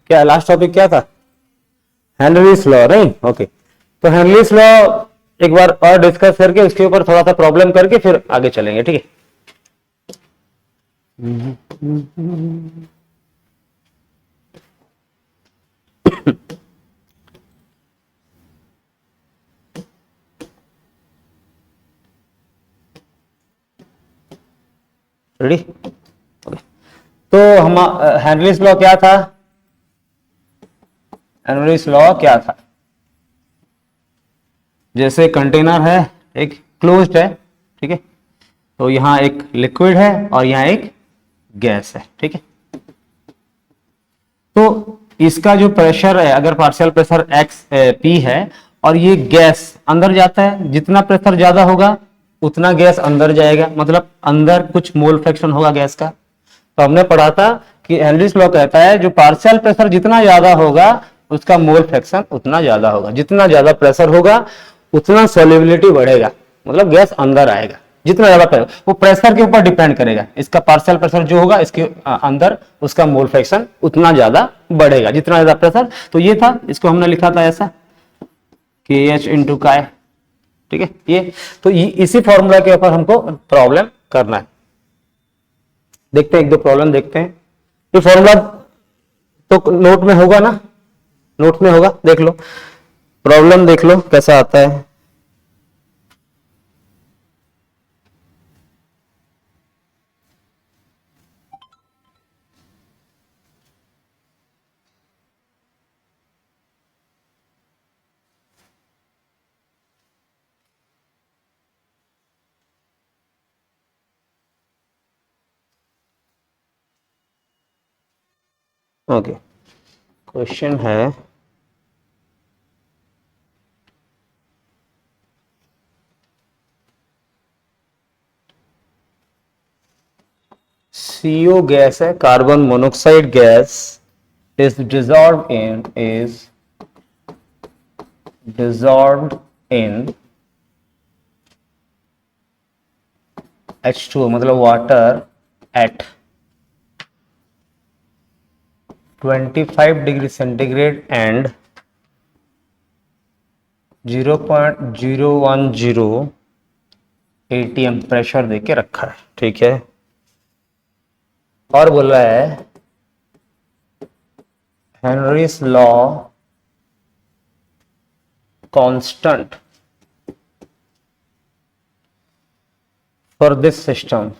क्या last topic क्या था? Henry's law, right? ओके, तो हेनरीज लॉ एक बार और डिस्कस करके उसके ऊपर थोड़ा सा प्रॉब्लम करके फिर आगे चलेंगे, ठीक है? रेडी? ओके, तो हम हेनरीज लॉ क्या था? हेनरीज लॉ क्या था? जैसे कंटेनर है, एक क्लोज्ड है, ठीक है, तो यहां एक लिक्विड है और यहां एक गैस है, ठीक है। तो इसका जो प्रेशर है, अगर पार्शियल प्रेशर एक्स पी है और ये गैस अंदर जाता है, जितना प्रेशर ज्यादा होगा उतना गैस अंदर जाएगा, मतलब अंदर कुछ मोल फ्रैक्शन होगा गैस का। तो हमने पढ़ा था कि हेनरीज लॉ कहता है जो पार्शियल प्रेशर जितना ज्यादा होगा उसका मोल फ्रैक्शन उतना ज्यादा होगा, जितना ज्यादा प्रेशर होगा उतना सॉल्युबिलिटी बढ़ेगा, मतलब गैस अंदर आएगा। जितना ज्यादा प्रेशर, वो प्रेशर के ऊपर डिपेंड करेगा, इसका पार्शियल प्रेशर जो होगा इसके अंदर उसका मोल फ्रैक्शन उतना ज्यादा बढ़ेगा, जितना ज्यादा प्रेशर। तो ये था, इसको हमने लिखा था ऐसा के एच इंटू काय, ठीक है। ये तो इसी फॉर्मूला के ऊपर हमको प्रॉब्लम करना है। देखते हैं, एक दो प्रॉब्लम देखते हैं। ये फॉर्मूला तो नोट में होगा ना, नोट में होगा, देख लो प्रॉब्लम, देख लो कैसा आता है। ओके, क्वेश्चन है CO गैस है, carbon monoxide gas is dissolved in H2O, मतलब water at 25 degree centigrade and 0.010 atm pressure देके रखा है, ठीक है। और बोल रहा है Henry's law constant for this system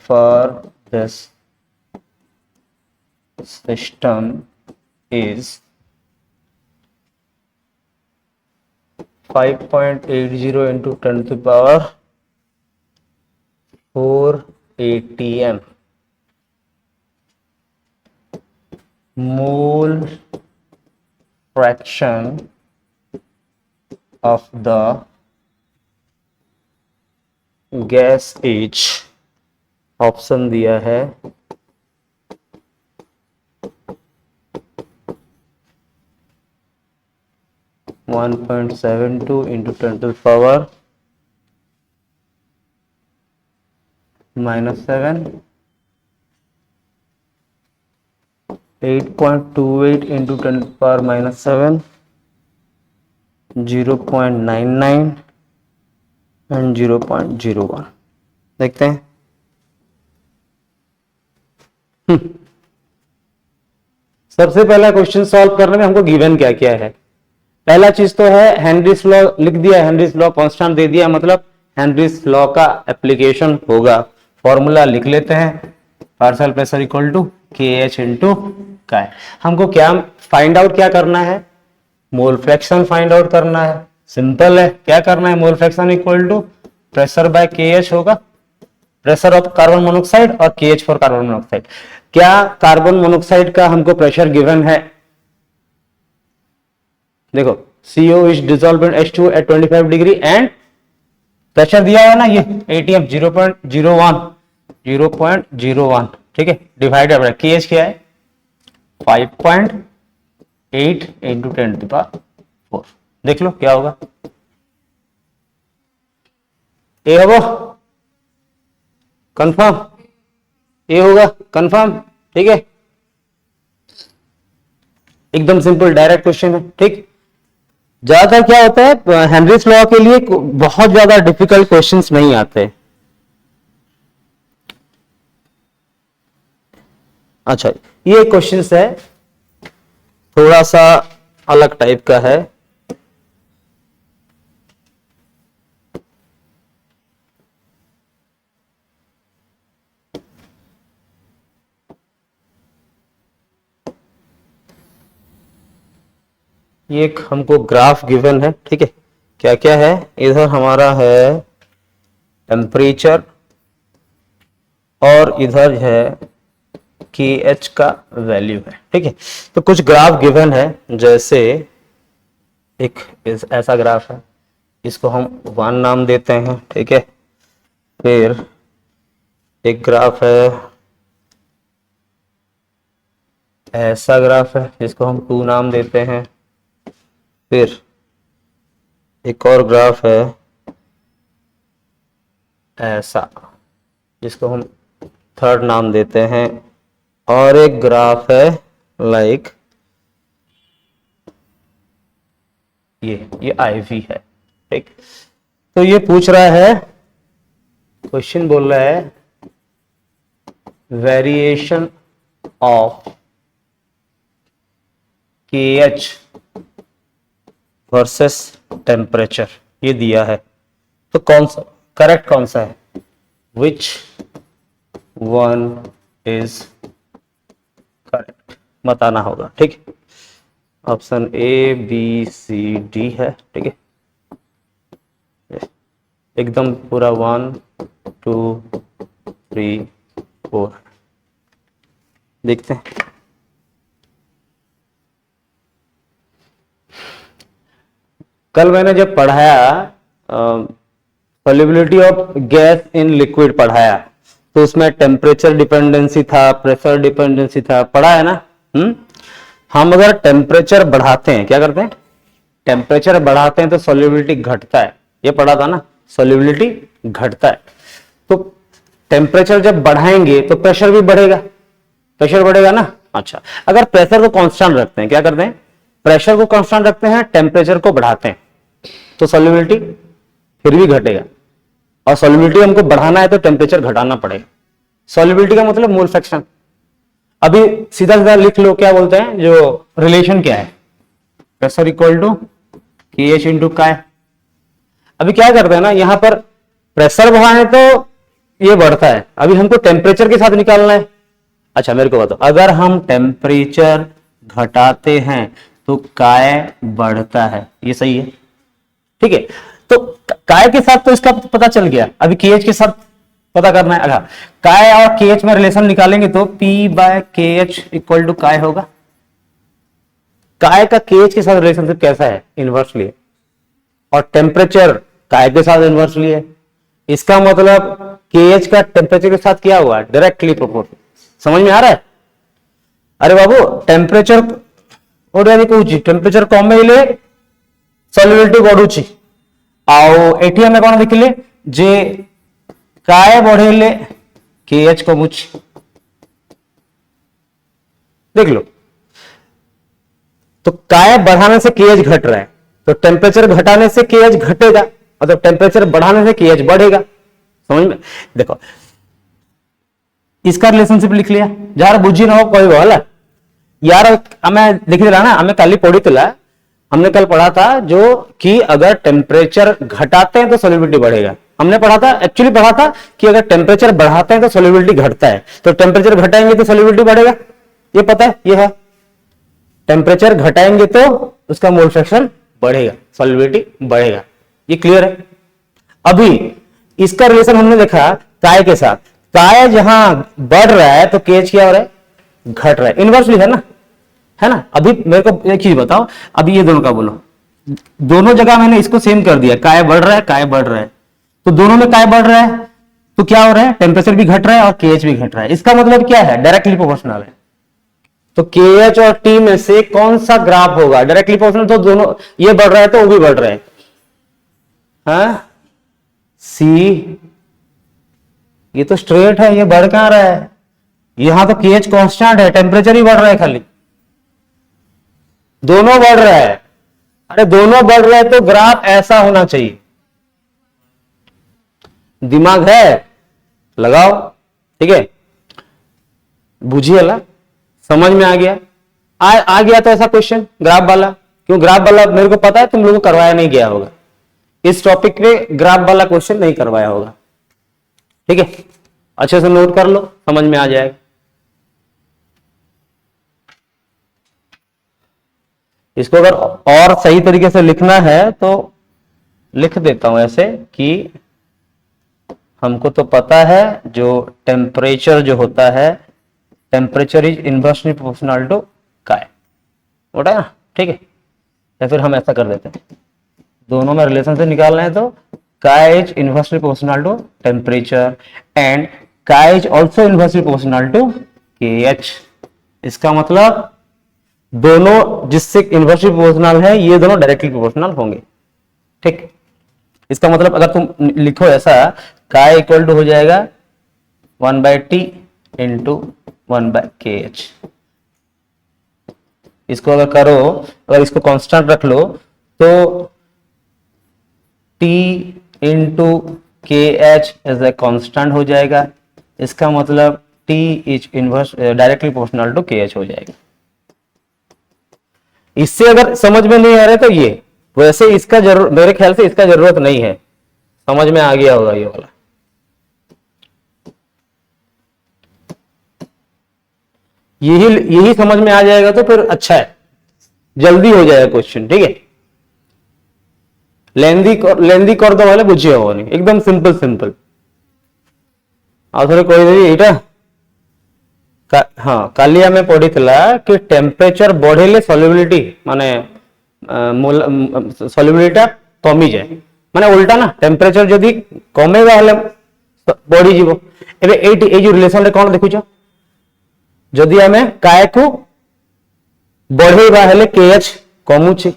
is 5.80 into 10 to the power 4 atm mole fraction of the gas H, option दिया है 1.72 into 10 to the power -7, 8.28 into 10 to the power -7, 0.99 and 0.01। देखते हैं। सबसे पहला क्वेश्चन सॉल्व करने में हमको गिवन क्या क्या है। पहला चीज तो है हेनरीज लॉ लिख दिया, हेनरीज लॉ कांस्टेंट दे दिया, मतलब हेनरीज लॉ का एप्लीकेशन होगा। फॉर्मूला लिख लेते हैं, partial pressure equal to K H into काय। हमको क्या फाइंड आउट क्या करना है? मोल फ्रैक्शन फाइंड आउट करना है। सिंपल है, क्या करना है? Mole fraction equal to pressure by K H होगा, प्रेशर ऑफ कार्बन मोनोक्साइड और K H for carbon monoxide. क्या कार्बन मोनोक्साइड का हमको प्रेशर गिवन है? देखो CO is dissolve in H2 at 25 degree and pressure दिया है ना, ये atm 0.01, ठीक है, डिवाइडेड बाय के एच क्या है 5.8 इंटू 10 टू पावर 4। देख लो क्या होगा, ए होगा कंफर्म, ए होगा कंफर्म, ठीक है। एकदम सिंपल डायरेक्ट क्वेश्चन है, ठीक। ज्यादातर क्या होता है, हेनरीज लॉ के लिए बहुत ज्यादा डिफिकल्ट क्वेश्चंस नहीं आते। अच्छा, ये क्वेश्चंस है थोड़ा सा अलग टाइप का है। ये एक हमको ग्राफ गिवन है, ठीक है। क्या क्या है, इधर हमारा है टेम्परेचर और इधर है KH का वैल्यू है, ठीक है। तो कुछ ग्राफ गिवन है, जैसे एक ऐसा ग्राफ है, इसको हम 1 नाम देते हैं, ठीक है। फिर एक ग्राफ है, ऐसा ग्राफ है जिसको हम 2 नाम देते हैं। फिर एक और ग्राफ है ऐसा, जिसको हम 3rd नाम देते हैं। और एक ग्राफ है लाइक ये IV है, ठीक। तो ये पूछ रहा है, क्वेश्चन बोल रहा है variation of KH versus temperature, ये दिया है। तो कौन सा करेक्ट, कौन सा है, विच वन इज करेक्ट बताना होगा, ठीक। ऑप्शन ABCD है, ठीक है। एकदम पूरा 1 2 3 4 देखते हैं। कल मैंने जब पढ़ाया solubility of gas in liquid पढ़ाया, तो उसमें टेम्परेचर डिपेंडेंसी था, प्रेशर डिपेंडेंसी था, पढ़ा है ना। हम अगर टेम्परेचर बढ़ाते हैं, क्या करते हैं, टेम्परेचर बढ़ाते हैं तो सॉल्युबिलिटी घटता है, ये पढ़ा था ना, सॉल्युबिलिटी घटता है। तो टेम्परेचर जब बढ़ाएंगे तो प्रेशर भी बढ़ेगा, प्रेशर बढ़ेगा ना। अच्छा, अगर प्रेशर को कांस्टेंट रखते हैं, क्या करते हैं, प्रेशर को कांस्टेंट रखते हैं, टेम्परेचर को बढ़ाते हैं, तो सॉल्युबिलिटी फिर भी घटेगा। और सॉल्युबिलिटी हमको बढ़ाना है तो टेम्परेचर घटाना पड़ेगा। सॉल्युबिलिटी का मतलब मोल फ्रैक्शन। अभी सीधा सीधा लिख लो, क्या बोलते हैं, जो रिलेशन क्या है, pressure equal to KH into chi. अभी क्या करते हैं ना, यहां पर प्रेशर बढ़ाए तो ये बढ़ता है, अभी हमको टेम्परेचर के साथ निकालना है। अच्छा मेरे को बताओ, अगर हम टेम्परेचर घटाते हैं तो काय बढ़ता है, ये सही है, ठीक है। तो काय के साथ तो इसका पता चल गया, अभी KH के साथ पता करना है। अगर काय और KH में रिलेशन निकालेंगे तो P/KH इक्वल टू काय होगा। काय का KH के साथ रिलेशनशिप कैसा है, इनवर्सली है। और टेम्परेचर काय के साथ इनवर्सली है, इसका मतलब KH का टेम्परेचर के साथ क्या हुआ, डायरेक्टली प्रोपोर्शनल। समझ में आ रहा है। अरे बाबू, टेम्परेचर टेम्परेचर कम हेले सॉल्युबिलिटी बढ़ुची, आउ एठी हमें कौन देखिले जे काय बढ़ेले KH कमुची। देख लो, तो काय बढ़ाने से KH घट रहा है, तो टेम्परेचर घटाने से KH घटेगा, मतलब टेम्परेचर बढ़ाने से KH बढ़ेगा। समझ में, देखो इसका रिलेशनशिप लिख लिया, जार बुझी ना हो कहबो हला यार। हमें देखिला ना, हमें कल पढ़ीला, हमने कल पढ़ा था जो कि अगर टेम्परेचर घटाते हैं तो सॉल्युबिलिटी बढ़ेगा। हमने पढ़ा था, एक्चुअली पढ़ा था कि अगर टेम्परेचर बढ़ाते हैं तो सॉल्युबिलिटी घटता है, तो टेम्परेचर घटाएंगे तो सॉल्युबिलिटी बढ़ेगा, ये पता है, ये है। टेम्परेचर घटाएंगे तो उसका मोल फ्रैक्शन बढ़ेगा, सॉल्युबिलिटी बढ़ेगा, ये क्लियर है। अभी इसका रिलेशन हमने देखा काय के साथ, काय जहां बढ़ रहा है तो KH क्या हो रहा है, घट रहा है, इनवर्सली है ना। अभी मेरे को एक चीज बताओ, अभी ये दोनों का बोलो, दोनों जगह मैंने इसको सेम कर दिया, काय बढ़ रहा है, काय बढ़ रहा है, तो दोनों में काय बढ़ रहा है तो क्या हो रहा है, टेम्परेचर भी घट रहा है और KH भी घट रहा है। इसका मतलब क्या है, डायरेक्टली प्रोपोर्शनल है। तो KH और T में से कौन सा ग्राफ होगा डायरेक्टली प्रोपोर्शनल, तो दोनों, ये बढ़ रहा है तो वो भी बढ़ रहा है, हाँ? C, ये तो स्ट्रेट है, ये बढ़ कहां रहा है, यहां तो KH कांस्टेंट है, टेम्परेचर ही बढ़ रहा है खाली। दोनों बढ़ रहा है। अरे दोनों बढ़ रहे हैं तो ग्राफ ऐसा होना चाहिए। दिमाग है, लगाओ। ठीक है, बुझिए ला, समझ में आ गया। आ गया तो ऐसा क्वेश्चन ग्राफ वाला, क्यों ग्राफ वाला मेरे को पता है तुम लोगों को करवाया नहीं गया होगा, इस टॉपिक पे ग्राफ वाला क्वेश्चन नहीं करवाया होगा। ठीक है, अच्छे से नोट कर लो, समझ में आ जाएगा। इसको अगर और सही तरीके से लिखना है तो लिख देता हूं ऐसे कि हमको तो पता है जो टेम्परेचर जो होता है, temperature is inversely proportional to chi, होता है ना। ठीक है, या फिर हम ऐसा कर देते हैं, दोनों में रिलेशन से निकालना है तो chi is inversely proportional to temperature and chi is also inversely proportional to K H. इसका मतलब दोनों जिससे इनवर्सली प्रोपोर्शनल है ये दोनों डायरेक्टली प्रोपोर्शनल होंगे। ठीक, इसका मतलब अगर तुम लिखो ऐसा, काय इक्वल टू हो जाएगा 1/T इंटू 1/KH। इसको अगर करो, अगर इसको कांस्टेंट रख लो तो T into KH as a constant हो जाएगा। इसका मतलब T is inverse directly proportional to KH हो जाएगा। इससे अगर समझ में नहीं आ रहा तो ये, वैसे इसका जरूर, मेरे ख्याल से इसका जरूरत नहीं है, समझ में आ गया होगा ये वाला। यही यही समझ में आ जाएगा तो फिर अच्छा है, जल्दी हो जाएगा क्वेश्चन। ठीक है, लेंदी कर दो वाले बुझे हो नहीं, एकदम सिंपल सिंपल। आउे कहीदेवी एटा हाँ, काली आमे पढ़ी कि टेम्परेचर बढ़े सल्युबिलिटी माने सल्युबिलिटी कमी जाए, माने उल्टा ना, टेम्परेचर जदि कमेगा बढ़ी जीवो। एबे ए जो रिलेशन रे कौन देखुछ, जदि आमे काय को बढ़ेबा हेले केएच कमुची,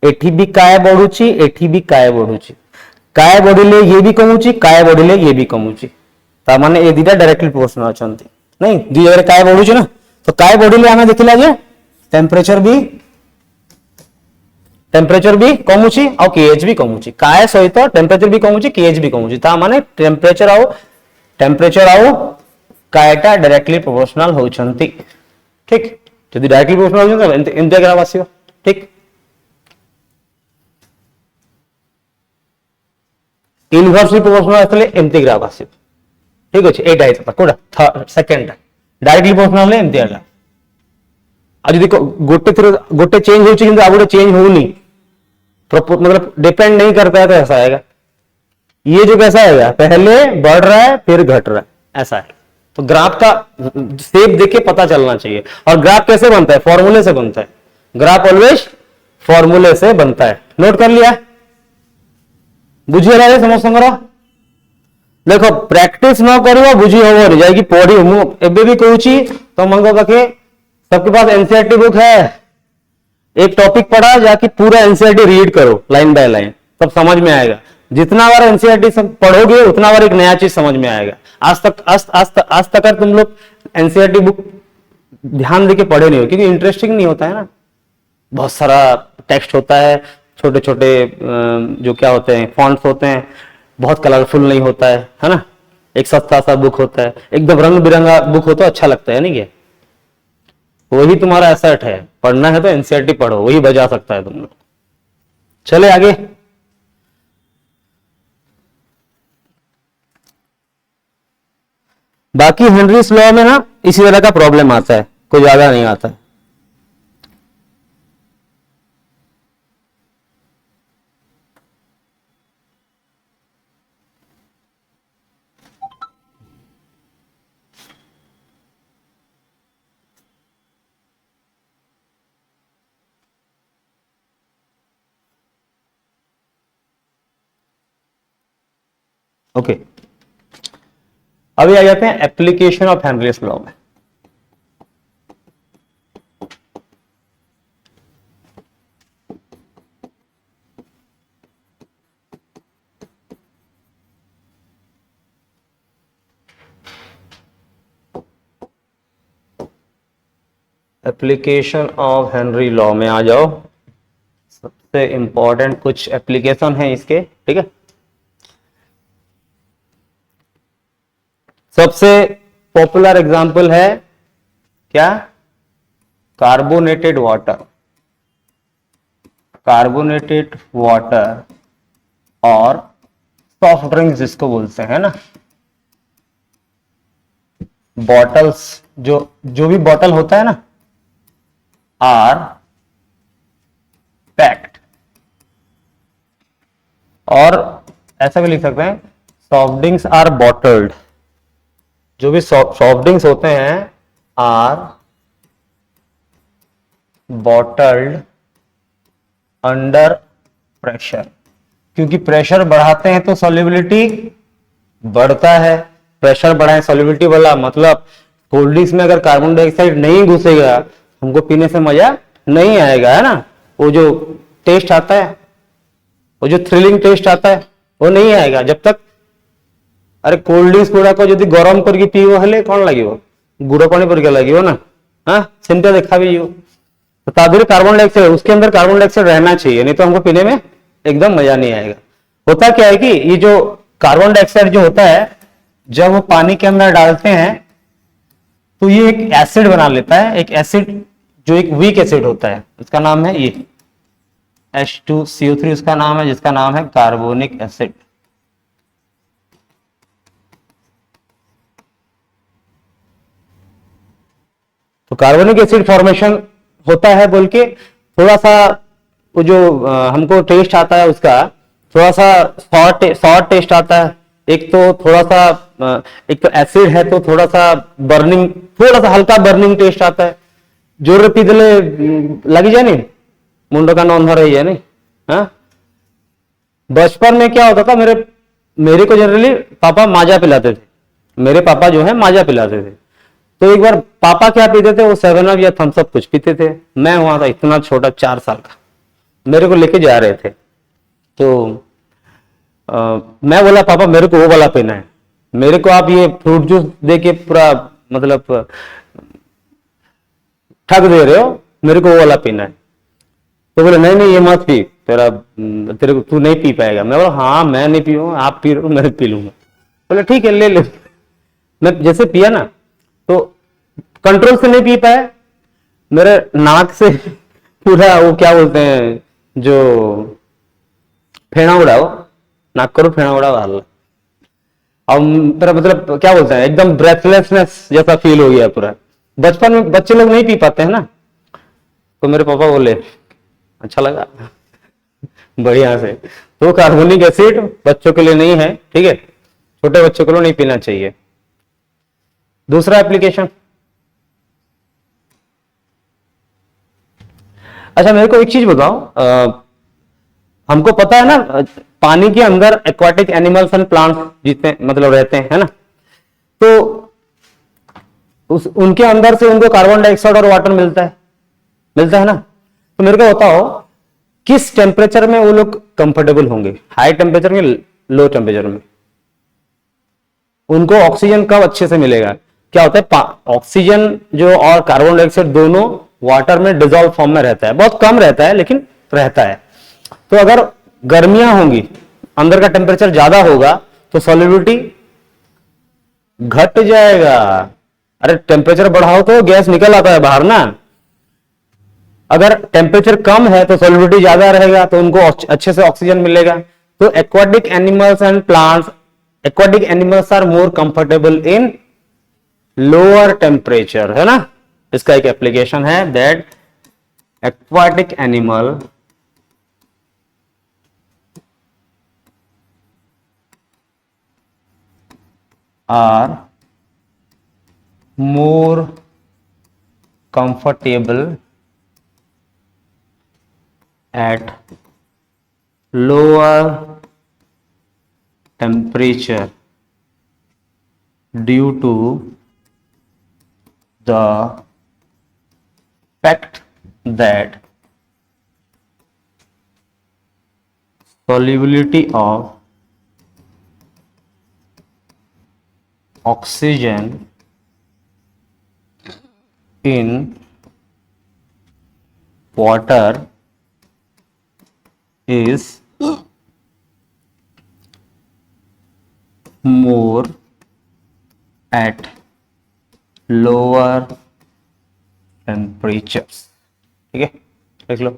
एठी भी काय बढ़ुची, एठी भी काय बढ़ुची, काय बढ़िले ये भी कमुची, काय बढ़िले ये भी कमुची, ता माने ए दिटा डायरेक्टली प्रोपोर्शनल अछंती। नहीं दी जगह काय बढ़ुची ना, तो काय बढ़िले आमे देखिला जे टेम्परेचर भी कमुची और केएच भी कमुची, काय सहित टेम्परेचर भी कमुची, केएच भी कमुची, ता माने टेम्परेचर आउ कायटा डायरेक्टली प्रोपोर्शनल होउछंती। ठीक, जदि डायरेक्टली प्रोपोर्शनल होउछंती एमते ग्राफ आसीबो। ठीक, इनवर्सली प्रोपोर्शनल आसले एमती ग्राफ आसीबो। ठीक अछि, एटा हित कोडा सेकंड डायरेक्टली प्रोपोर्शनल एमती आला। आज देखो गोटे थ्रो गोटे चेंज होउछि किंतु आ गोटे चेंज होउनी, मतलब डिपेंड नहीं करता है तो ऐसा आएगा। ये जो कैसा आएगा, पहले बढ़ रहा है फिर घट रहा है, ऐसा है। तो ग्राफ का शेप देख के पता चलना चाहिए। और ग्राफ कैसे बनता है, फॉर्मूले से बनता है। ग्राफ ऑलवेज फॉर्मूले से बनता है। नोट कर लिया, बुझी रहा है समस्त। देखो प्रैक्टिस न करो बुझी हम जाकि पढ़ी मुझे भी कहूँ तुम पाखे सबके पास एनसीईआरटी बुक है, एक टॉपिक पढ़ा जाके पूरा एनसीईआरटी रीड करो लाइन बाय लाइन, तब समझ में आएगा। जितना बार एनसीईआरटी पढ़ोगे उतना बार एक नया चीज समझ में आएगा। आज तक तुम लोग एनसीईआरटी बुक ध्यान देके पढ़े नहीं हो, क्योंकि इंटरेस्टिंग नहीं होता है ना, बहुत सारा टेक्स्ट होता है, छोटे छोटे जो क्या होते हैं फॉन्ट्स होते हैं, बहुत कलरफुल नहीं होता है ना। एक सस्ता सा बुक होता है, एकदम रंग बिरंगा बुक हो तो अच्छा लगता है नहीं क्या। वही तुम्हारा एसेट है, पढ़ना है तो एनसीईआरटी पढ़ो, वही बजा सकता है तुम लोग। चले आगे, बाकी हेनरीज लॉ में ना इसी तरह का प्रॉब्लम आता है, कोई ज्यादा नहीं आता है। ओके, अभी आ जाते हैं एप्लीकेशन ऑफ हेनरीज लॉ में। एप्लीकेशन ऑफ हेनरी लॉ में आ जाओ। सबसे इंपॉर्टेंट कुछ एप्लीकेशन है इसके, ठीक है। सबसे पॉपुलर एग्जांपल है क्या? Carbonated water. कार्बोनेटेड वाटर और सॉफ्ट ड्रिंक्स जिसको बोलते हैं ना, बॉटल्स, जो जो भी बॉटल होता है ना, आर पैक्ड। और ऐसा भी लिख सकते हैं सॉफ्ट ड्रिंक्स आर बॉटल्ड। जो भी सॉफ्ट ड्रिंक्स होते हैं आर बॉटल्ड अंडर प्रेशर। क्योंकि प्रेशर बढ़ाते हैं तो सॉल्युबिलिटी बढ़ता है। प्रेशर बढ़ाएं सॉल्युबिलिटी बढ़ा, मतलब कोल्ड ड्रिंक्स में अगर कार्बन डाइऑक्साइड नहीं घुसेगा हमको पीने से मजा नहीं आएगा, है ना। वो जो टेस्ट आता है, वो जो थ्रिलिंग टेस्ट आता है, वो नहीं आएगा जब तक। अरे कोल्ड ड्रिंक्स गुड़ाक जदि गरम करके पीव हेले कौन लगे? गुड़ पानी परिका लगे ना। हाँ, सेमता देखा भी तो तादुरी कार्बन डाइऑक्साइड, उसके अंदर कार्बन डाइऑक्साइड रहना चाहिए, नहीं तो हमको पीने में एकदम मजा नहीं आएगा। होता क्या है कि ये जो कार्बन डाइऑक्साइड जो होता है, जब वो पानी के अंदर डालते हैं तो ये एक एसिड बना लेता है। एक एसिड जो एक वीक एसिड होता है, उसका नाम है ये H2CO3 उसका नाम है, जिसका नाम है कार्बोनिक एसिड। तो कार्बोनिक एसिड फॉर्मेशन होता है बोल के थोड़ा सा वो जो हमको टेस्ट आता है उसका थोड़ा सा सॉर टेस्ट आता है। एक तो थोड़ा सा एक तो एसिड है तो थोड़ा सा बर्निंग, थोड़ा सा हल्का बर्निंग टेस्ट आता है। जोर पी दिले लगी जाए नहीं, मुंडो का नॉन भर है नहीं। हाँ, बचपन में क्या होता था, मेरे को जनरली पापा माजा पिलाते थे। मेरे पापा जो है माजा पिलाते थे। तो एक बार पापा क्या पीते थे, वो 7 अप या थम्स अप कुछ पीते थे। मैं वहां था इतना छोटा 4 साल का, मेरे को लेके जा रहे थे। तो मैं बोला पापा मेरे को वो वाला पीना है, मेरे को आप ये फ्रूट जूस दे के पूरा मतलब ठग दे रहे हो, मेरे को वो वाला पीना है। तो बोले नहीं नहीं ये मत पी, तेरे को तू नहीं पी पाएगा। मैं बोला हाँ मैं नहीं पीऊंगा, आप पी रहे हो मैं पी लूंगा। बोले ठीक है ले ले। मैं जैसे पिया ना तो कंट्रोल से नहीं पी पाया, मेरे नाक से पूरा वो क्या बोलते हैं जो फेना उड़ाओ, नाक करो फेना उड़ाओ हाल। अब मेरा मतलब क्या बोलते हैं एकदम ब्रेथलेसनेस जैसा फील हो गया पूरा। बचपन में बच्चे लोग नहीं पी पाते हैं ना। तो मेरे पापा बोले अच्छा लगा बढ़िया से। तो कार्बोनिक एसिड बच्चों के लिए नहीं है, ठीक है, छोटे बच्चों को नहीं पीना चाहिए। दूसरा एप्लीकेशन, अच्छा मेरे को एक चीज बताओ, हमको पता है ना पानी के अंदर एक्वाटिक एनिमल्स एंड प्लांट्स जितने मतलब रहते हैं, है ना। तो उनके अंदर से उनको कार्बन डाइऑक्साइड और वाटर मिलता है ना। तो मेरे को बताओ किस टेम्परेचर में वो लोग कंफर्टेबल होंगे, हाई टेम्परेचर में लो टेम्परेचर में? उनको ऑक्सीजन कब अच्छे से मिलेगा? क्या होता है ऑक्सीजन जो और कार्बन डाइऑक्साइड दोनों वाटर में डिजोल्व फॉर्म में रहता है, बहुत कम रहता है लेकिन रहता है। तो अगर गर्मियां होंगी, अंदर का टेम्परेचर ज्यादा होगा तो सॉल्युबिलिटी घट जाएगा। अरे टेम्परेचर बढ़ाओ तो गैस निकल आता है बाहर ना। अगर टेम्परेचर कम है तो सॉल्युबिलिटी ज्यादा रहेगा तो उनको अच्छे से ऑक्सीजन मिलेगा। तो aquatic animals and plants, aquatic animals are more comfortable in lower temperature, है ना। इसका एक एप्लीकेशन है that aquatic animal are more comfortable at lower temperature due to the fact that solubility of oxygen in water is more at lower temperatures। ठीक है, देख लो।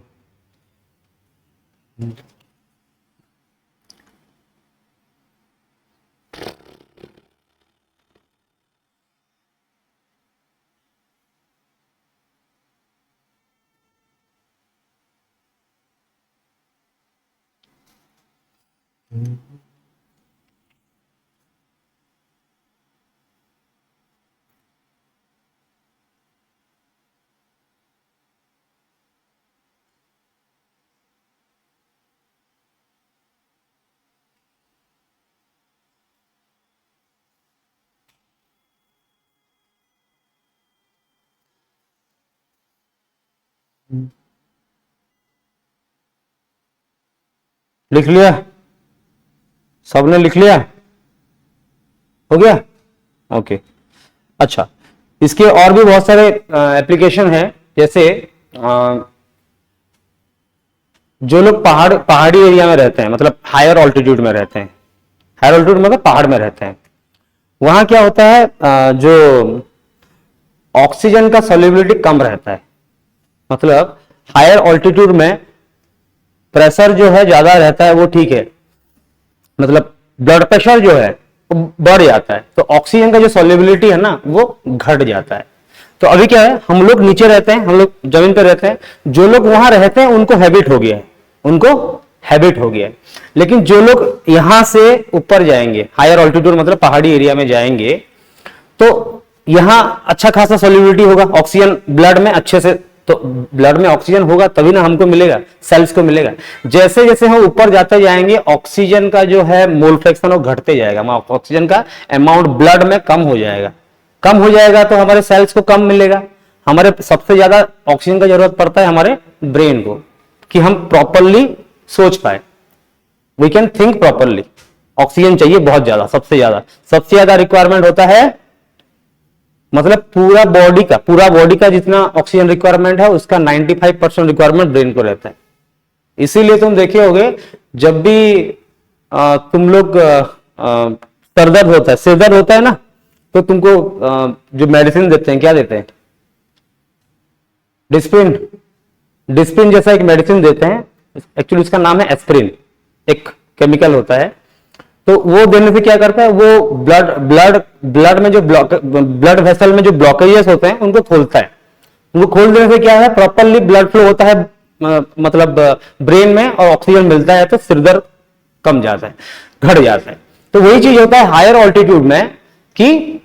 लिख लिया? सबने लिख लिया? हो गया? ओके। अच्छा, इसके और भी बहुत सारे एप्लीकेशन है। जैसे जो लोग पहाड़ी एरिया में रहते हैं, मतलब हायर ऑल्टीट्यूड में रहते हैं, हायर ऑल्टीट्यूड मतलब पहाड़ में रहते हैं, वहां क्या होता है, जो ऑक्सीजन का सॉल्युबिलिटी कम रहता है। मतलब हायर ऑल्टीट्यूड में प्रेशर जो है ज्यादा रहता है, वो ठीक है, मतलब ब्लड प्रेशर जो है वो बढ़ जाता है, तो ऑक्सीजन का जो सॉल्युबिलिटी है ना वो घट जाता है। तो अभी क्या है, हम लोग नीचे रहते हैं, हम लोग जमीन पर रहते हैं, जो लोग वहां रहते हैं उनको हैबिट हो गया है, उनको हैबिट हो गया है। लेकिन जो लोग यहां से ऊपर जाएंगे, हायर ऑल्टीट्यूड मतलब पहाड़ी एरिया में जाएंगे, तो यहां अच्छा खासा सॉल्युबिलिटी होगा, ऑक्सीजन ब्लड में अच्छे से, तो ब्लड में ऑक्सीजन होगा तभी ना हमको मिलेगा, सेल्स को मिलेगा। जैसे जैसे हम ऊपर जाते जाएंगे, ऑक्सीजन का जो है मोल फ्रैक्शन वो घटते जाएगा, ऑक्सीजन का अमाउंट ब्लड में कम हो जाएगा। कम हो जाएगा तो हमारे सेल्स को कम मिलेगा। हमारे सबसे ज्यादा ऑक्सीजन का जरूरत पड़ता है हमारे ब्रेन को, कि हम प्रॉपरली सोच पाए, we can think properly. Oxygen चाहिए बहुत ज्यादा, सबसे ज्यादा रिक्वायरमेंट होता है, मतलब पूरा बॉडी का जितना ऑक्सीजन रिक्वायरमेंट है उसका 95% रिक्वायरमेंट ब्रेन को रहता है। इसीलिए तुम देखे होगे, जब भी तुम लोग सर दर्द होता है, सिर दर्द होता है ना, तो तुमको जो मेडिसिन देते हैं क्या देते हैं, डिस्प्रिन। डिस्प्रिन जैसा एक मेडिसिन देते हैं, एक्चुअली उसका नाम है एस्प्रिन, एक केमिकल होता है। तो वो देने से क्या करता है, वो ब्लड में जो ब्लड वेसल में जो ब्लॉकेजेस होते हैं उनको खोलता है। उनको खोल देने से क्या है, प्रॉपरली ब्लड फ्लो होता है, मतलब ब्रेन में, और ऑक्सीजन मिलता है, तो सिर दर्द कम जाता है, घट जाता है। तो वही चीज होता है हायर ऑल्टीट्यूड में, कि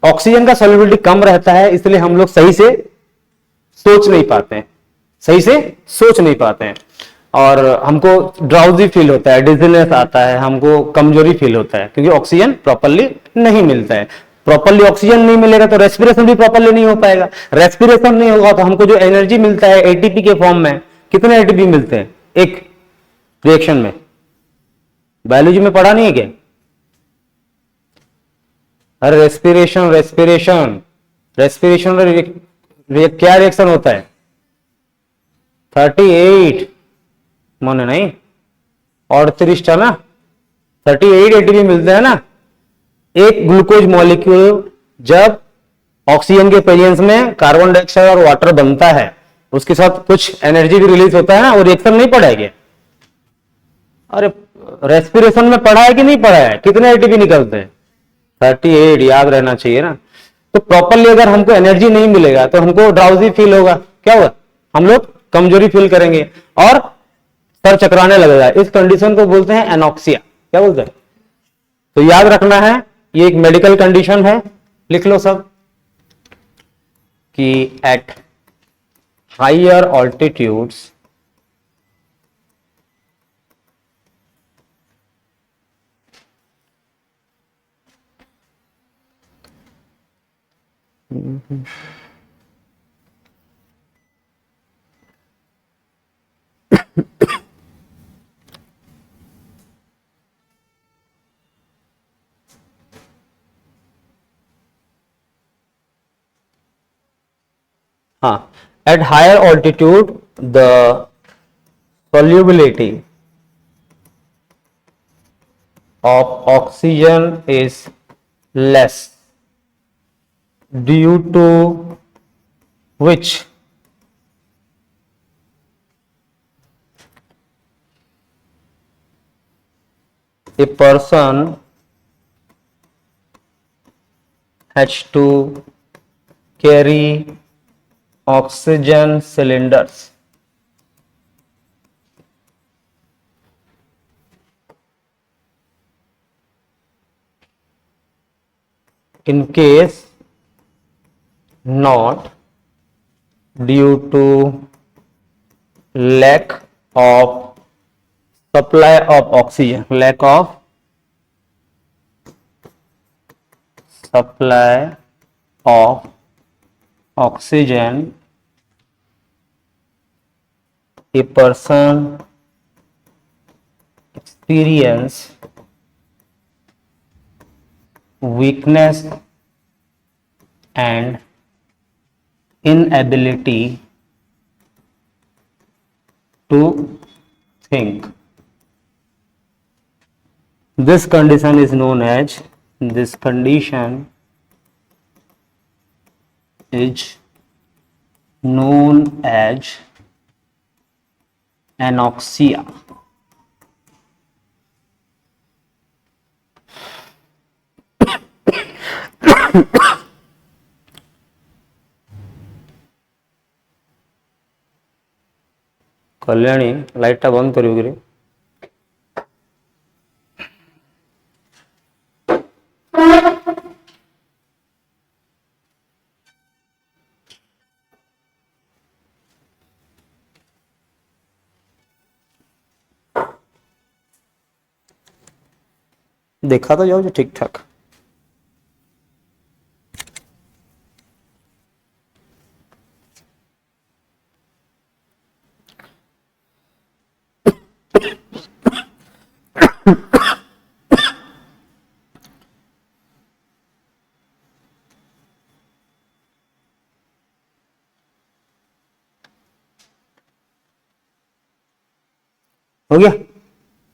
ऑक्सीजन का सॉल्युबिलिटी कम रहता है, इसलिए हम लोग सही से सोच नहीं पाते हैं, सही से सोच नहीं पाते हैं, और हमको ड्राउजी फील होता है, डिजीनेस आता है, हमको कमजोरी फील होता है, क्योंकि ऑक्सीजन प्रॉपरली नहीं मिलता है। प्रॉपरली ऑक्सीजन नहीं मिलेगा तो रेस्पिरेशन भी प्रॉपरली नहीं हो पाएगा। रेस्पिरेशन नहीं होगा तो हमको जो एनर्जी मिलता है एटीपी के फॉर्म में, कितने एटीपी मिलते हैं एक रिएक्शन में, बायोलॉजी में पढ़ा नहीं है क्या? अरे रेस्पिरेशन रेस्पिरेशन रेस्पिरेशन क्या रिएक्शन होता है, 38 मन नहीं, 38 ना, 38 एटीपी मिलते हैं ना। एक ग्लूकोज मॉलिक्यूल जब ऑक्सीजन के प्रेजेंस में कार्बन डाइऑक्साइड और वाटर बनता है, उसके साथ कुछ एनर्जी भी रिलीज होता है ना, वो रिएक्शन नहीं पढ़ा है क्या? अरे रेस्पिरेशन में पढ़ा है कि नहीं पढ़ा है, कितने एटीपी निकलते हैं? 38, याद रहना चाहिए ना। तो प्रॉपरली अगर हमको एनर्जी नहीं मिलेगा तो हमको ड्राउजी फील होगा, क्या होगा, हम लोग कमजोरी फील करेंगे और सर चकराने लगेगा। इस कंडीशन को बोलते हैं एनॉक्सिया। क्या बोलते हैं? तो याद रखना है, ये एक मेडिकल कंडीशन है, लिख लो सब, कि एट हायर ऑल्टीट्यूड्स हाँ, At higher altitude, the solubility of oxygen is less, due to which a person has to carry oxygen cylinders in case not, due to lack of supply of oxygen, lack of supply of oxygen, a person experience weakness and inability to think. This condition is known as anoxia. Kalyani light बंद करियोगे देखा तो जाओ जो ठीक ठाक। हो गया,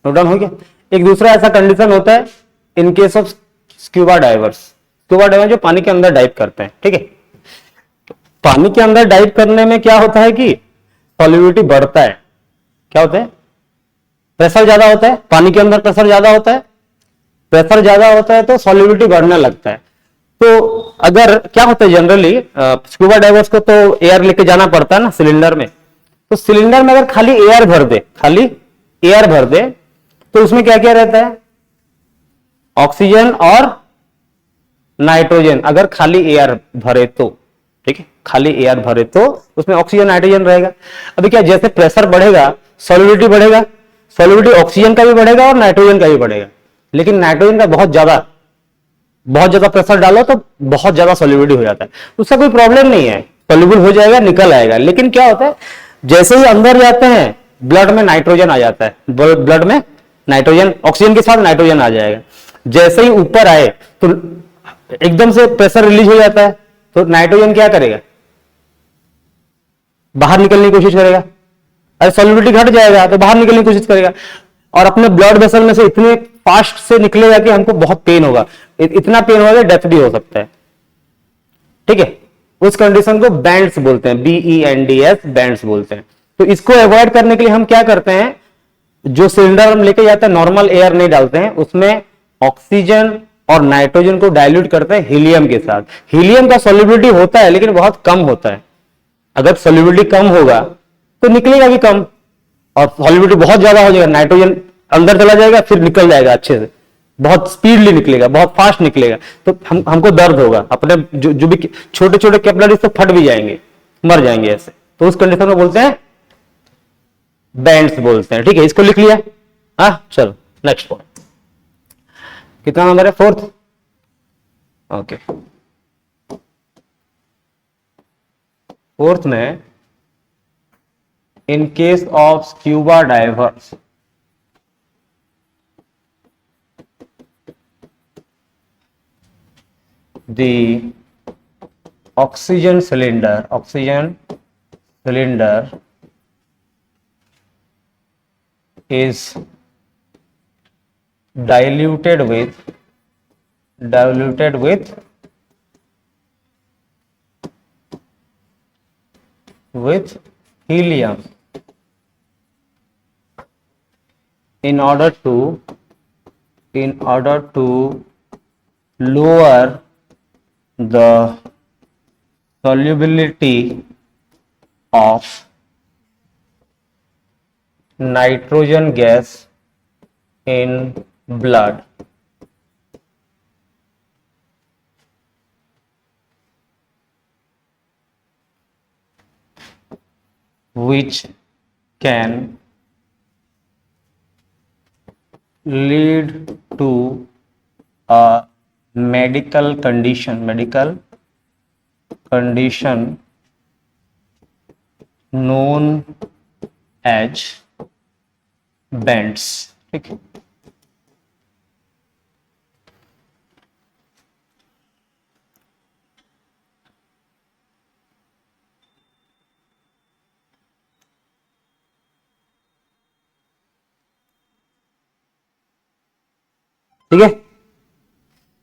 note down हो गया। एक दूसरा ऐसा कंडीशन होता है in case of scuba divers. Scuba diver जो पानी के अंदर डाइव करते हैं, ठीक है। पानी के अंदर डाइव करने में क्या होता है कि सॉल्युबिलिटी बढ़ता है। क्या होता है? प्रेशर ज्यादा होता है, पानी के अंदर प्रेशर ज्यादा होता है, प्रेशर ज्यादा होता है तो सॉल्युबिलिटी बढ़ने लगता है। तो अगर क्या होता है जनरली स्क्यूबा डाइवर्स को तो एयर लेके जाना पड़ता है ना सिलेंडर में, तो सिलेंडर में अगर खाली एयर भर दे, खाली एयर भर दे तो उसमें क्या क्या रहता है? ऑक्सीजन और नाइट्रोजन। अगर खाली एयर भरे तो, ठीक है, खाली एयर भरे तो उसमें ऑक्सीजन नाइट्रोजन रहेगा। अभी क्या, जैसे प्रेशर बढ़ेगा सॉल्युबिलिटी बढ़ेगा, सॉल्युबिलिटी ऑक्सीजन का भी बढ़ेगा और नाइट्रोजन का भी बढ़ेगा। लेकिन नाइट्रोजन का बहुत ज्यादा प्रेशर डालो तो बहुत ज्यादा सॉल्युबिलिटी हो जाता है। उसका कोई प्रॉब्लम नहीं है, सॉल्युबल हो जाएगा, निकल आएगा। लेकिन क्या होता है, जैसे ही अंदर जाते हैं ब्लड में नाइट्रोजन आ जाता है, ब्लड में नाइट्रोजन, ऑक्सीजन के साथ नाइट्रोजन आ जाएगा। जैसे ही ऊपर आए तो एकदम से प्रेशर रिलीज हो जाता है, तो नाइट्रोजन क्या करेगा? बाहर निकलने की कोशिश करेगा। अरे सॉल्युबिलिटी घट जाएगा तो बाहर निकलने की कोशिश करेगा और अपने ब्लड वेसल में से इतने फास्ट से निकलेगा कि हमको बहुत पेन होगा, इतना पेन होगा डेथ भी हो सकता है, ठीक है। उस कंडीशन को बैंड्स बोलते हैं, BENDS, बैंड्स बोलते हैं। तो इसको अवॉइड करने के लिए हम क्या करते हैं, जो सिलेंडर हम लेके जाते हैं नॉर्मल एयर नहीं डालते हैं, उसमें ऑक्सीजन और नाइट्रोजन को डाइल्यूट करते हैं हीलियम के साथ। हीलियम का सॉल्युबिलिटी होता है लेकिन बहुत कम होता है। अगर सॉल्युबिलिटी कम होगा तो निकलेगा भी कम, और सॉल्युबिलिटी बहुत ज्यादा हो जाएगा, नाइट्रोजन अंदर चला जाएगा फिर निकल जाएगा अच्छे से, बहुत स्पीडली निकलेगा, बहुत फास्ट निकलेगा। तो हमको दर्द होगा, अपने जो भी छोटे छोटे कैपिलरीज तो फट भी जाएंगे, मर जाएंगे ऐसे। तो उस कंडीशन में बोलते हैं बैंड्स बोलते हैं, ठीक है। इसको लिख लिया। हाँ चलो नेक्स्ट पॉइंट। कितना नंबर है? 4th। ओके, 4th में इन case of scuba diverse the oxygen cylinder is diluted with helium in order to lower the solubility of nitrogen gas in blood. Which can lead to a medical condition known as bends. ठीक है, ठीक है,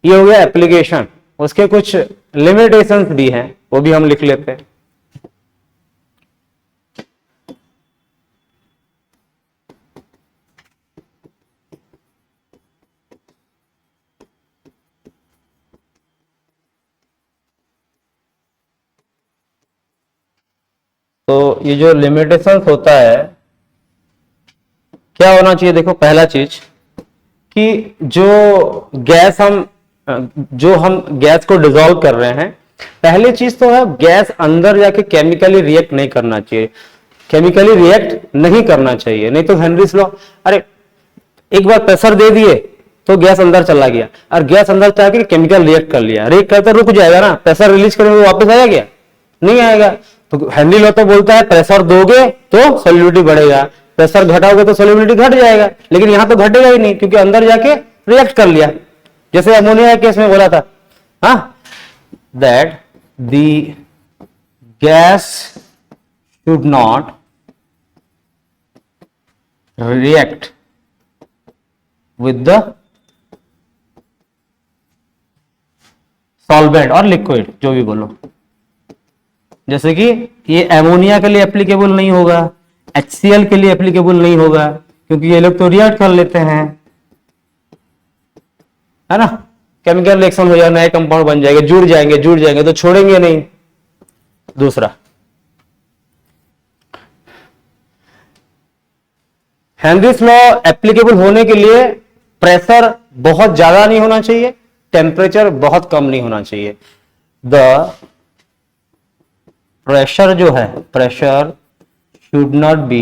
ये हो गया application. उसके कुछ limitations भी हैं, वो भी हम लिख लेते हैं। तो ये जो लिमिटेशंस होता है, क्या होना चाहिए? देखो, पहला चीज कि जो हम गैस को डिसॉल्व कर रहे हैं, पहली चीज तो है गैस अंदर जाके केमिकली रिएक्ट नहीं करना चाहिए। नहीं तो हेनरीज लॉ, अरे एक बार प्रेशर दे दिए तो गैस अंदर चला गया, और गैस अंदर जाके केमिकल रिएक्ट कर लिया, रिएक्ट करते रुक जाएगा ना, प्रेशर रिलीज करेंगे वापस आया क्या? नहीं आएगा। तो हेनरी लॉ तो बोलता है प्रेशर दोगे तो सॉल्युबिलिटी बढ़ेगा, प्रेशर घटाओगे तो सॉल्युबिलिटी घट जाएगा, लेकिन यहां तो घटेगा ही नहीं क्योंकि अंदर जाके रिएक्ट कर लिया। जैसे अमोनिया केस में बोला था, हाँ, that the gas should not react with the solvent और लिक्विड, जो भी बोलो। जैसे कि ये एमोनिया के लिए एप्लीकेबल नहीं होगा, HCl के लिए एप्लीकेबल नहीं होगा, क्योंकि ये लोग तो रिएक्ट कर लेते हैं, है ना, केमिकल रिएक्शन हो जाएगा, नए कंपाउंड बन जाएंगे, जुड़ जाएंगे तो छोड़ेंगे नहीं। दूसरा, हेनरीज लॉ एप्लीकेबल होने के लिए प्रेशर बहुत ज्यादा नहीं होना चाहिए, टेम्परेचर बहुत कम नहीं होना चाहिए। द प्रेशर जो है, pressure should not be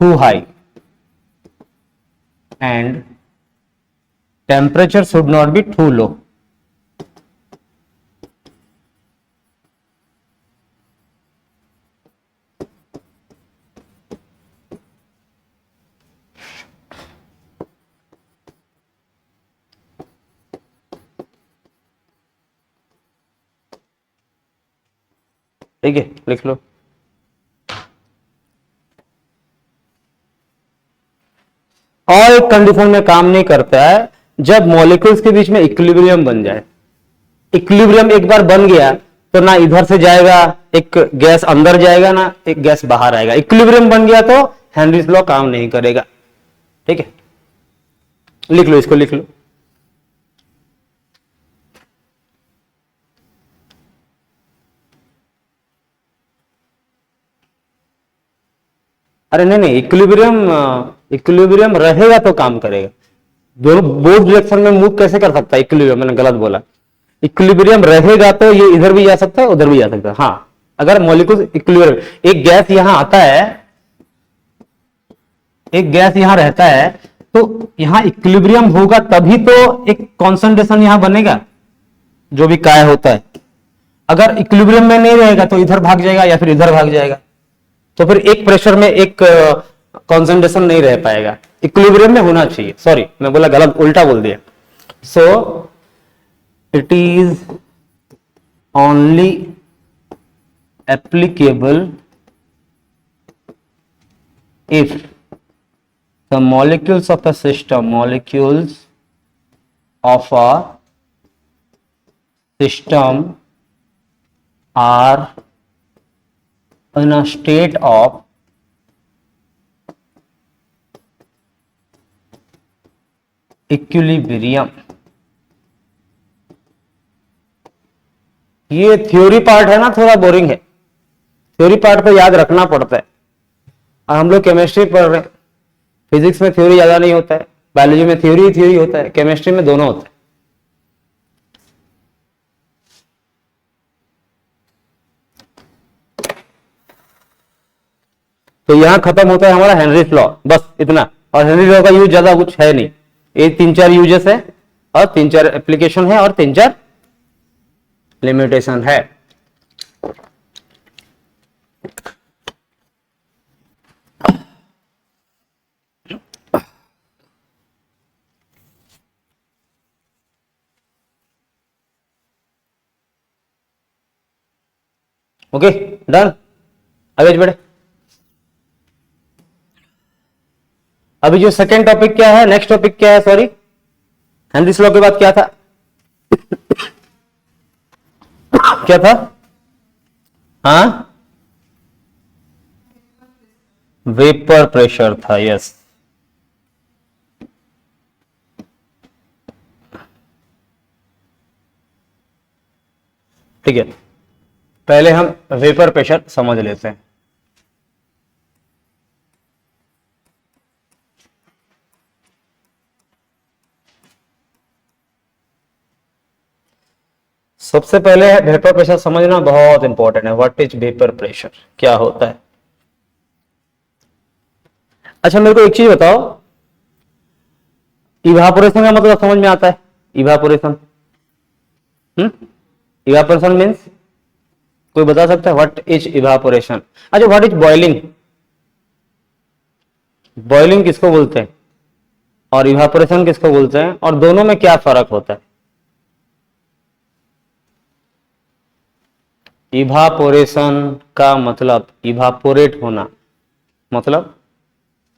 too high and temperature should not be too low. ठीक है, लिख लो। और एक कंडीशन में काम नहीं करता है, जब मॉलिक्यूल्स के बीच में इक्विलिब्रियम बन जाए। इक्विलिब्रियम एक बार बन गया तो ना इधर से जाएगा एक गैस अंदर जाएगा, ना एक गैस बाहर आएगा। इक्विलिब्रियम बन गया तो हेनरीज लॉ काम नहीं करेगा। ठीक है, लिख लो, इसको लिख लो। अरे नहीं, इक्विलिब्रियम रहेगा तो काम करेगा। दोनों बोथ डायरेक्शन में मूव कैसे कर सकता है इक्विलिब्रियम? मैंने गलत बोला। इक्विलिब्रियम रहेगा तो ये इधर भी जा सकता है, उधर भी जा सकता है। हाँ, अगर मॉलिक्यूल इक्विलिब्रियम, एक गैस यहां आता है, एक गैस यहां रहता है, तो यहां इक्विलिब्रियम होगा तभी तो एक कॉन्सेंट्रेशन यहां बनेगा, जो भी काय होता है। अगर इक्विलिब्रियम में नहीं रहेगा तो इधर भाग जाएगा या फिर इधर भाग जाएगा, तो फिर एक प्रेशर में एक कंसंट्रेशन नहीं रह पाएगा। इक्विलिब्रियम में होना चाहिए। सॉरी, मैं बोला गलत, उल्टा बोल दिया। So it is only applicable if the molecules of a system are in a state of equilibrium. ये थ्योरी पार्ट है ना, थोड़ा बोरिंग है, थ्योरी पार्ट पे याद रखना पड़ता है। और हम लोग केमिस्ट्री पढ़ रहे हैं, फिजिक्स में थ्योरी ज्यादा नहीं होता है, बायोलॉजी में थ्योरी होता है, केमिस्ट्री में दोनों होता है। तो यहां खत्म होता है हमारा हेनरीज लॉ, बस इतना। और हेनरी लॉ का यूज ज्यादा कुछ है नहीं, ये 3-4 यूजेस है और 3-4 एप्लीकेशन है और 3-4 लिमिटेशन है। ओके डन, आगे बढ़े। अभी जो सेकेंड टॉपिक क्या है, नेक्स्ट टॉपिक क्या है, सॉरी हेनरीज लॉ के बाद क्या था? क्या था? हाँ, वेपर प्रेशर था, यस। ठीक है, पहले हम वेपर प्रेशर समझ लेते हैं। सबसे पहले वेपर प्रेशर समझना बहुत इंपॉर्टेंट है। व्हाट इज वेपर प्रेशर, क्या होता है? अच्छा मेरे को एक चीज बताओ, इवापोरेशन का मतलब समझ में आता है? इवापोरेशन, इवापोरेशन मीन्स कोई बता सकता है व्हाट इज इवापोरेशन? अच्छा व्हाट इज बॉइलिंग? बॉइलिंग किसको बोलते हैं और इवापोरेशन किसको बोलते हैं, और दोनों में क्या फर्क होता है? इवापोरेशन का मतलब इवापोरेट होना, मतलब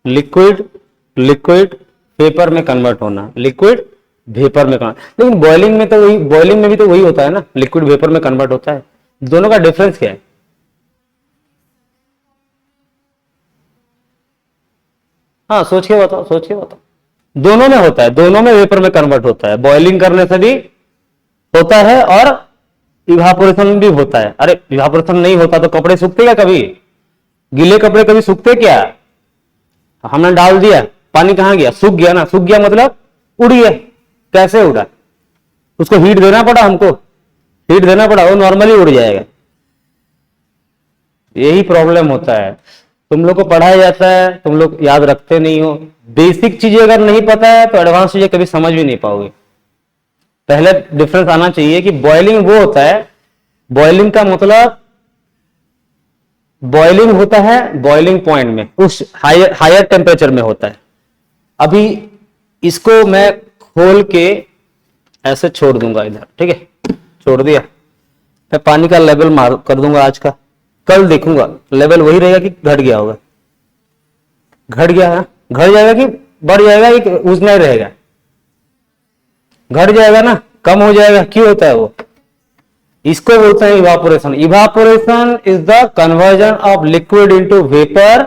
लिक्विड वेपर में कन्वर्ट होना, लिक्विड वेपर में कन्वर्ट। लेकिन बॉइलिंग में तो वही, बॉइलिंग में भी तो वही होता है ना, लिक्विड वेपर में कन्वर्ट होता है। दोनों का डिफरेंस क्या है? हाँ सोच के बताओ, सोच के बताओ। दोनों में होता है, दोनों में वेपर में कन्वर्ट होता है। बॉइलिंग करने से भी होता है और इवापोरेशन भी होता है। अरे इवापोरेशन नहीं होता तो कपड़े सूखते क्या कभी? गीले कपड़े कभी सूखते क्या? हमने डाल दिया, पानी कहां गया? सूख गया ना। सूख गया मतलब उड़ गया। कैसे उड़ा? उसको हीट देना पड़ा, हमको हीट देना पड़ा, वो नॉर्मली उड़ जाएगा। यही प्रॉब्लम होता है। तुम लोग को पढ़ाया जाता है, तुम लोग याद रखते नहीं हो। बेसिक चीजें अगर नहीं पता है तो एडवांस चीजें कभी समझ भी नहीं पाओगे। पहले डिफरेंस आना चाहिए कि बॉइलिंग वो होता है, बॉइलिंग का मतलब बॉइलिंग होता है बॉइलिंग पॉइंट में, उस हायर टेम्परेचर में होता है। अभी इसको मैं खोल के ऐसे छोड़ दूंगा इधर, ठीक है, छोड़ दिया। मैं पानी का लेवल मार कर दूंगा आज का, कल देखूंगा लेवल वही रहेगा कि घट गया होगा। घट गया है, घट जाएगा कि बढ़ जाएगा, कि उतना ही रहेगा? घट जाएगा ना, कम हो जाएगा। क्यों होता है वो? इसको बोलते हैं evaporation. Evaporation is the conversion of liquid into vapour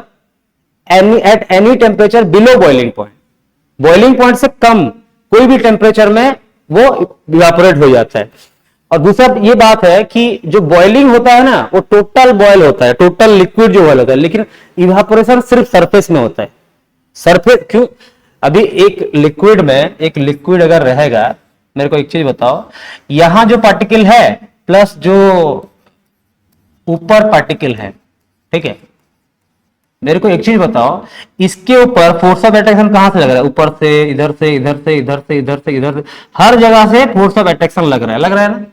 at any temperature below boiling point. Boiling point से कम कोई भी टेम्परेचर में वो इवापोरेट हो जाता है। और दूसरा ये बात है कि जो बॉइलिंग होता है ना, वो टोटल बॉयल होता है, टोटल लिक्विड जो बॉयल होता है। लेकिन इवापोरेशन सिर्फ सरफेस में होता है। सरफेस क्यों? अभी एक लिक्विड में, एक लिक्विड अगर रहेगा, मेरे को एक चीज बताओ, यहां जो पार्टिकल है प्लस जो ऊपर पार्टिकल है, ठीक है, मेरे को एक चीज बताओ, इसके ऊपर फोर्स ऑफ अट्रैक्शन कहां से लग रहा है? ऊपर से, इधर से, इधर से, इधर से, इधर से, इधर से, हर जगह से फोर्स ऑफ अट्रैक्शन लग रहा है, लग रहा है ना?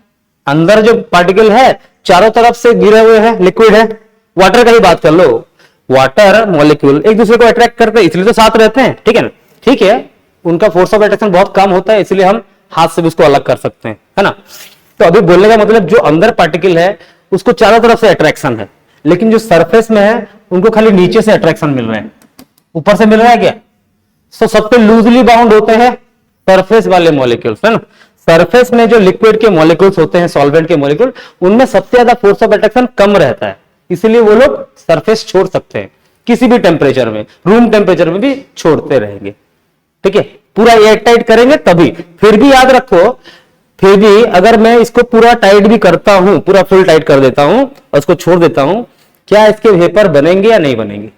अंदर जो पार्टिकल है चारों तरफ से गिरे हुए हैं, लिक्विड है। वाटर का ही बात कर लो, वाटर मॉलिक्यूल एक दूसरे को अट्रैक्ट करते हैं, इसलिए तो साथ रहते हैं, ठीक है ना? ठीक है, उनका फोर्स ऑफ अट्रैक्शन बहुत कम होता है, इसलिए हम हाथ से भी उसको अलग कर सकते हैं, है ना? तो अभी बोलने का मतलब जो अंदर पार्टिकल है उसको चारों तरफ से अट्रैक्शन है, लेकिन जो सरफेस में है उनको खाली नीचे से अट्रैक्शन मिल रहा है, ऊपर से मिल रहा है क्या? तो सब पे लूजली बाउंड होते हैं सरफेस वाले मॉलिक्यूल्स, है ना। सरफेस में जो लिक्विड के मॉलिक्यूल्स होते हैं, सॉल्वेंट के मॉलिक्यूल, उनमें सबसे ज्यादा फोर्स ऑफ अट्रैक्शन कम रहता है, इसलिए वो लोग सरफेस छोड़ सकते हैं किसी भी टेम्परेचर में, रूम टेम्परेचर में भी छोड़ते रहेंगे, ठीक है। पूरा एयर टाइट करेंगे तभी। फिर भी याद रखो, फिर भी अगर मैं इसको पूरा टाइट भी करता हूं, पूरा फुल टाइट कर देता हूं और इसको छोड़ देता हूं, क्या इसके वेपर बनेंगे या नहीं बनेंगे?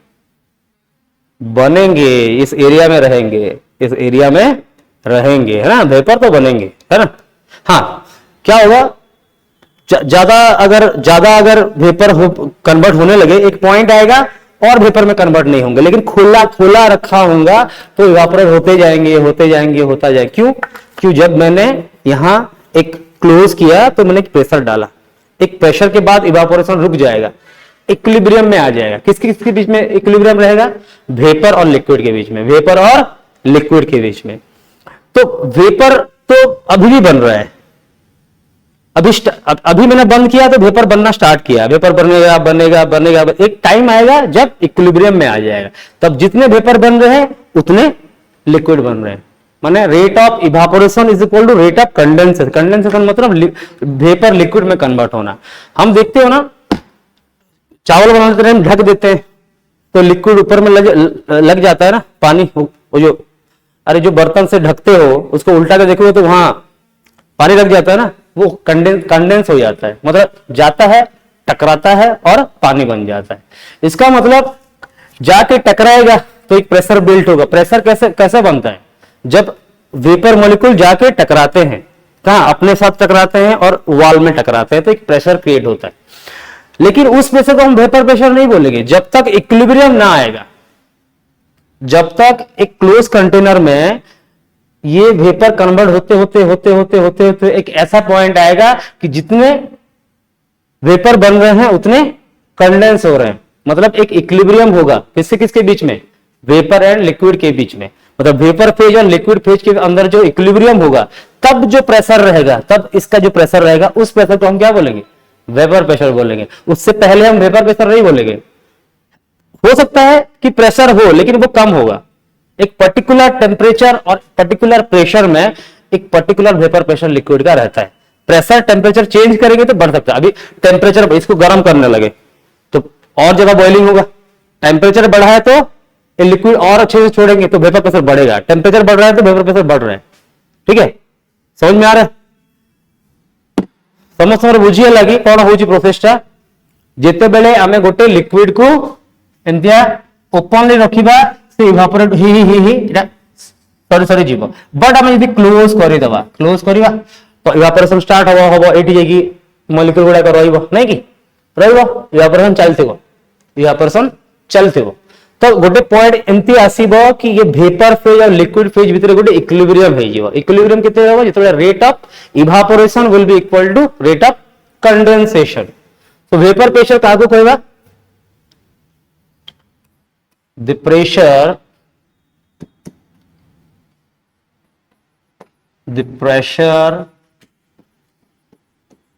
बनेंगे, इस एरिया में रहेंगे, इस एरिया में रहेंगे, है ना, वेपर तो बनेंगे, है ना। हाँ, क्या होगा, ज्यादा अगर वेपर कन्वर्ट होने लगे, एक पॉइंट आएगा और वेपर में कन्वर्ट नहीं होंगे, लेकिन खुला खुला रखा होगा तो इवापोरेट होते जाएंगे, होते जाएंगे, होता जाए। क्यों जब मैंने यहां एक क्लोज किया तो मैंने एक प्रेशर डाला, एक प्रेशर के बाद इवापोरेशन रुक जाएगा, इक्विलिब्रियम में आ जाएगा। किसके किसके बीच में इक्विलिब्रियम रहेगा? वेपर और लिक्विड के बीच में, वेपर और लिक्विड के बीच में। तो वेपर तो अभी भी बन रहा है, अभी मैंने बंद किया तो वेपर बनना स्टार्ट किया, वेपर बनेगा बनेगा बनेगा, एक टाइम आएगा जब इक्विलिब्रियम में आ जाएगा, तब जितने वेपर बन रहे हैं उतने लिक्विड बन रहे हैं। माने rate of evaporation is equal to rate of condensation. Condensation मतलब वेपर लिक्विड में कन्वर्ट होना। हम देखते हो ना, चावल बनाते टाइम ढक देते हैं तो लिक्विड ऊपर में लग जाता है ना, पानी, वो जो, अरे जो बर्तन से ढकते हो उसको उल्टा के देखोगे तो वहां पानी लग जाता है ना, वो कंडेंस हो जाता है, मतलब जाता है, टकराता है और पानी बन जाता है। इसका मतलब जाके टकराएगा तो एक प्रेशर बिल्ट होगा। प्रेशर कैसे कैसे बनता है? जब वेपर मॉलिक्यूल जाके टकराते हैं, कहां? अपने साथ टकराते हैं और वॉल में टकराते हैं, तो एक प्रेशर क्रिएट होता है। लेकिन उस प्रेशर को हम वेपर प्रेशर नहीं बोलेंगे जब तक इक्विलिब्रियम ना आएगा। जब तक एक क्लोज कंटेनर में ये वेपर कन्वर्ट होते होते होते होते होते होते एक ऐसा पॉइंट आएगा कि जितने वेपर बन रहे हैं उतने कंडेंस हो रहे हैं, मतलब एक इक्विलिब्रियम होगा। किससे किसके बीच में? वेपर एंड लिक्विड के बीच में। मतलब वेपर फेज और लिक्विड फेज के अंदर जो इक्विलिब्रियम होगा, तब जो प्रेशर रहेगा, तब इसका जो प्रेशर रहेगा, उस प्रेशर को हम क्या बोलेंगे? वेपर प्रेशर बोलेंगे। उससे पहले हम वेपर प्रेशर नहीं बोलेंगे। हो सकता है कि प्रेशर हो लेकिन वो कम होगा। एक पर्टिकुलर टेम्परेचर और पर्टिकुलर प्रेशर में एक पर्टिकुलर वेपर प्रेशर लिक्विड का रहता है। प्रेशर टेम्परेचर चेंज करेंगे तो बढ़ सकता है। अभी टेम्परेचर, इसको गर्म करने लगे तो और ज्यादा बॉइलिंग होगा। टेम्परेचर बढ़ा है तो ये लिक्विड और अच्छे से छोड़ेंगे तो वेपर प्रेशर बढ़ेगा। टेम्परेचर बढ़ रहा है तो वेपर प्रेशर बढ़ रहा है। ठीक है, समझ में आ रहा है? समझ बुझी लगी कौन हो प्रोसेसटा। जिते बेले आमे गोटे लिक्विड को एमतिया ओपनली रखिबा से इवापोरेट ही सॉरी सॉरी जीव, बट आम यदि क्लोज करदेवा, क्लोज करवा तो इवापोरेशन स्टार्ट हम ये जाकि मॉलिक्यूल गुड़ाक रही कि इवापोरेशन चलथिबो, इवापोरेशन चलथिबो। तो गोटे पॉइंट एमती आसीबो कि ये वेपर फेज और लिक्विड फेज भितर गोटे इक्विलिब्रियम हो जिवो। इक्विलिब्रियम केते होबो? जेतबे rate of evaporation will be equal to rate of condensation. तो वेपर प्रेशर काको कहबा? The pressure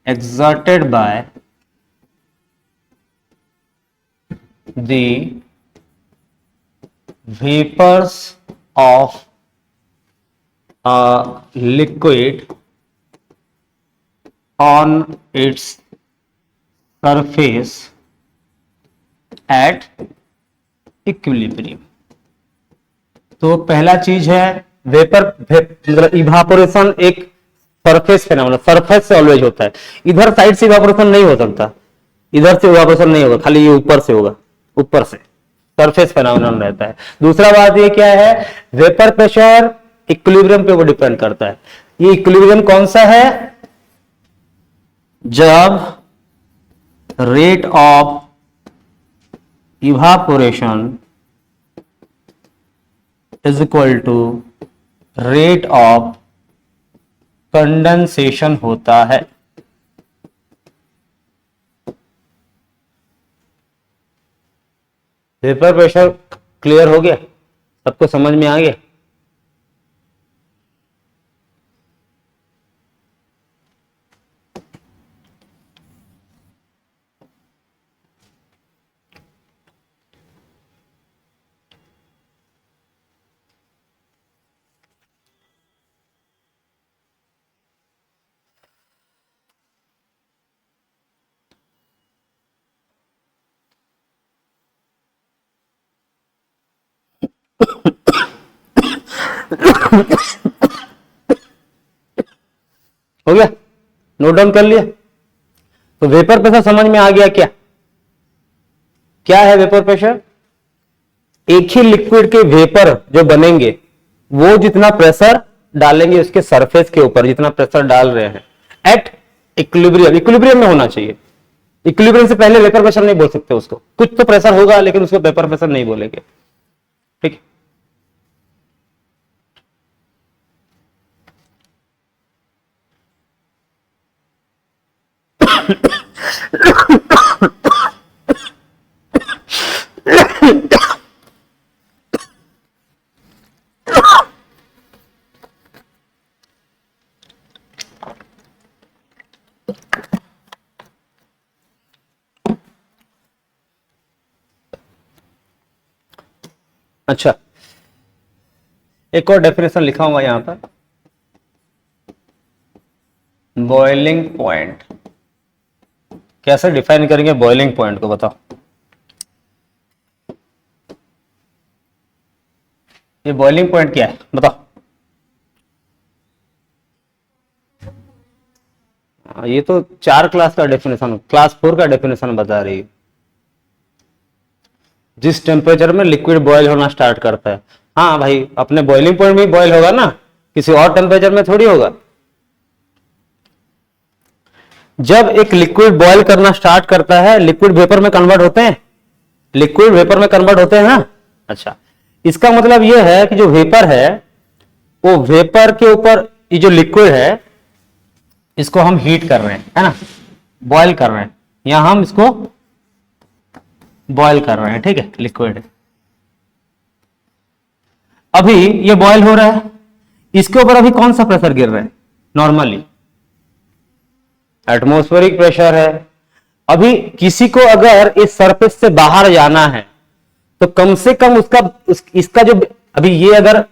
exerted by the vapors of a liquid on its surface at equilibrium. तो पहला चीज है वेपर, मतलब इवापोरेशन एक सरफेस फेनोमेनन, सरफेस से ऑलवेज होता है। इधर साइड से इवापोरेशन नहीं हो सकता, इधर से इवापोरेशन नहीं होगा, खाली ये ऊपर से होगा, ऊपर से सरफेस फेनोमेनन रहता है। दूसरा बात ये क्या है, वेपर प्रेशर इक्विलिब्रियम पे वो डिपेंड करता है। ये इक्विलिब्रियम कौन सा है? जब rate of evaporation is equal to rate of condensation होता है। वेपर प्रेशर क्लियर हो गया? सबको समझ में आ गया? हो गया, नोट डाउन कर लिया। तो वेपर प्रेशर समझ में आ गया क्या? क्या है वेपर प्रेशर? एक ही लिक्विड के वेपर जो बनेंगे वो जितना प्रेशर डालेंगे उसके सरफेस के ऊपर, जितना प्रेशर डाल रहे हैं एट इक्विलिब्रियम, इक्विलिब्रियम में होना चाहिए। इक्विलिब्रियम से पहले वेपर प्रेशर नहीं बोल सकते उसको, कुछ तो प्रेशर होगा लेकिन उसको वेपर प्रेशर नहीं बोलेंगे, ठीक। अच्छा, एक और डेफिनेशन लिखा हुआ यहां पर, बॉइलिंग पॉइंट। कैसे डिफाइन करेंगे बॉइलिंग पॉइंट को, बताओ। ये बॉइलिंग पॉइंट क्या है बताओ। ये तो 4 क्लास का डेफिनेशन, क्लास 4 का डेफिनेशन बता रही है। जिस टेम्परेचर में लिक्विड बॉयल होना स्टार्ट करता है। हाँ भाई, अपने बॉइलिंग पॉइंट में बॉयल होगा ना, किसी और टेम्परेचर में थोड़ी होगा। जब एक लिक्विड बॉयल करना स्टार्ट करता है, लिक्विड वेपर में कन्वर्ट होते हैं, लिक्विड वेपर में कन्वर्ट होते हैं ना। अच्छा, इसका मतलब यह है कि जो वेपर है वो वेपर के ऊपर, ये जो लिक्विड है इसको हम हीट कर रहे हैं, है ना, बॉयल कर रहे हैं, यहां हम इसको बॉयल कर रहे हैं, ठीक है, लिक्विड। अभी ये बॉयल हो रहा है, इसके ऊपर अभी कौन सा प्रेशर गिर रहा है? नॉर्मली एटमॉस्फेरिक प्रेशर है। अभी किसी को अगर इस सरफेस से बाहर जाना है तो कम से कम इसका जो, अभी ये अगर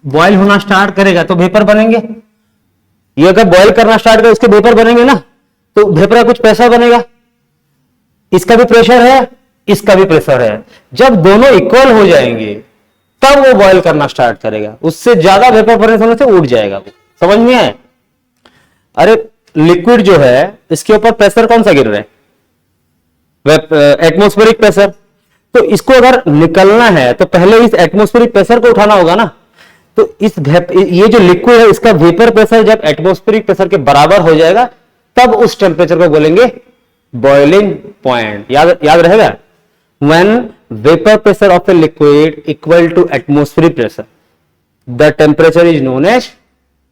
बॉयल होना स्टार्ट करेगा तो वेपर बनेंगे। ये अगर बॉयल करना स्टार्ट करे उसके वेपर बनेंगे ना, तो वेपर का कुछ प्रेशर बनेगा। इसका भी प्रेशर है, इसका भी प्रेशर है। जब दोनों इक्वल हो जाएंगे तब वो बॉयल करना स्टार्ट करेगा, उससे ज्यादा वेपर प्रेशर होने से उड़ जाएगा वो। समझ में आए? अरे लिक्विड जो है इसके ऊपर प्रेशर कौन सा गिर रहा है? Atmospheric pressure. तो इसको अगर निकलना है तो पहले इस एटमॉस्फेरिक प्रेशर को उठाना होगा ना। तो ये जो लिक्विड है इसका वेपर प्रेशर जब एटमॉस्फेरिक प्रेशर के बराबर हो जाएगा तब उस टेम्परेचर को बोलेंगे बॉइलिंग पॉइंट। याद रहेगा? When vapor pressure of a liquid equal to atmospheric pressure, the temperature is known as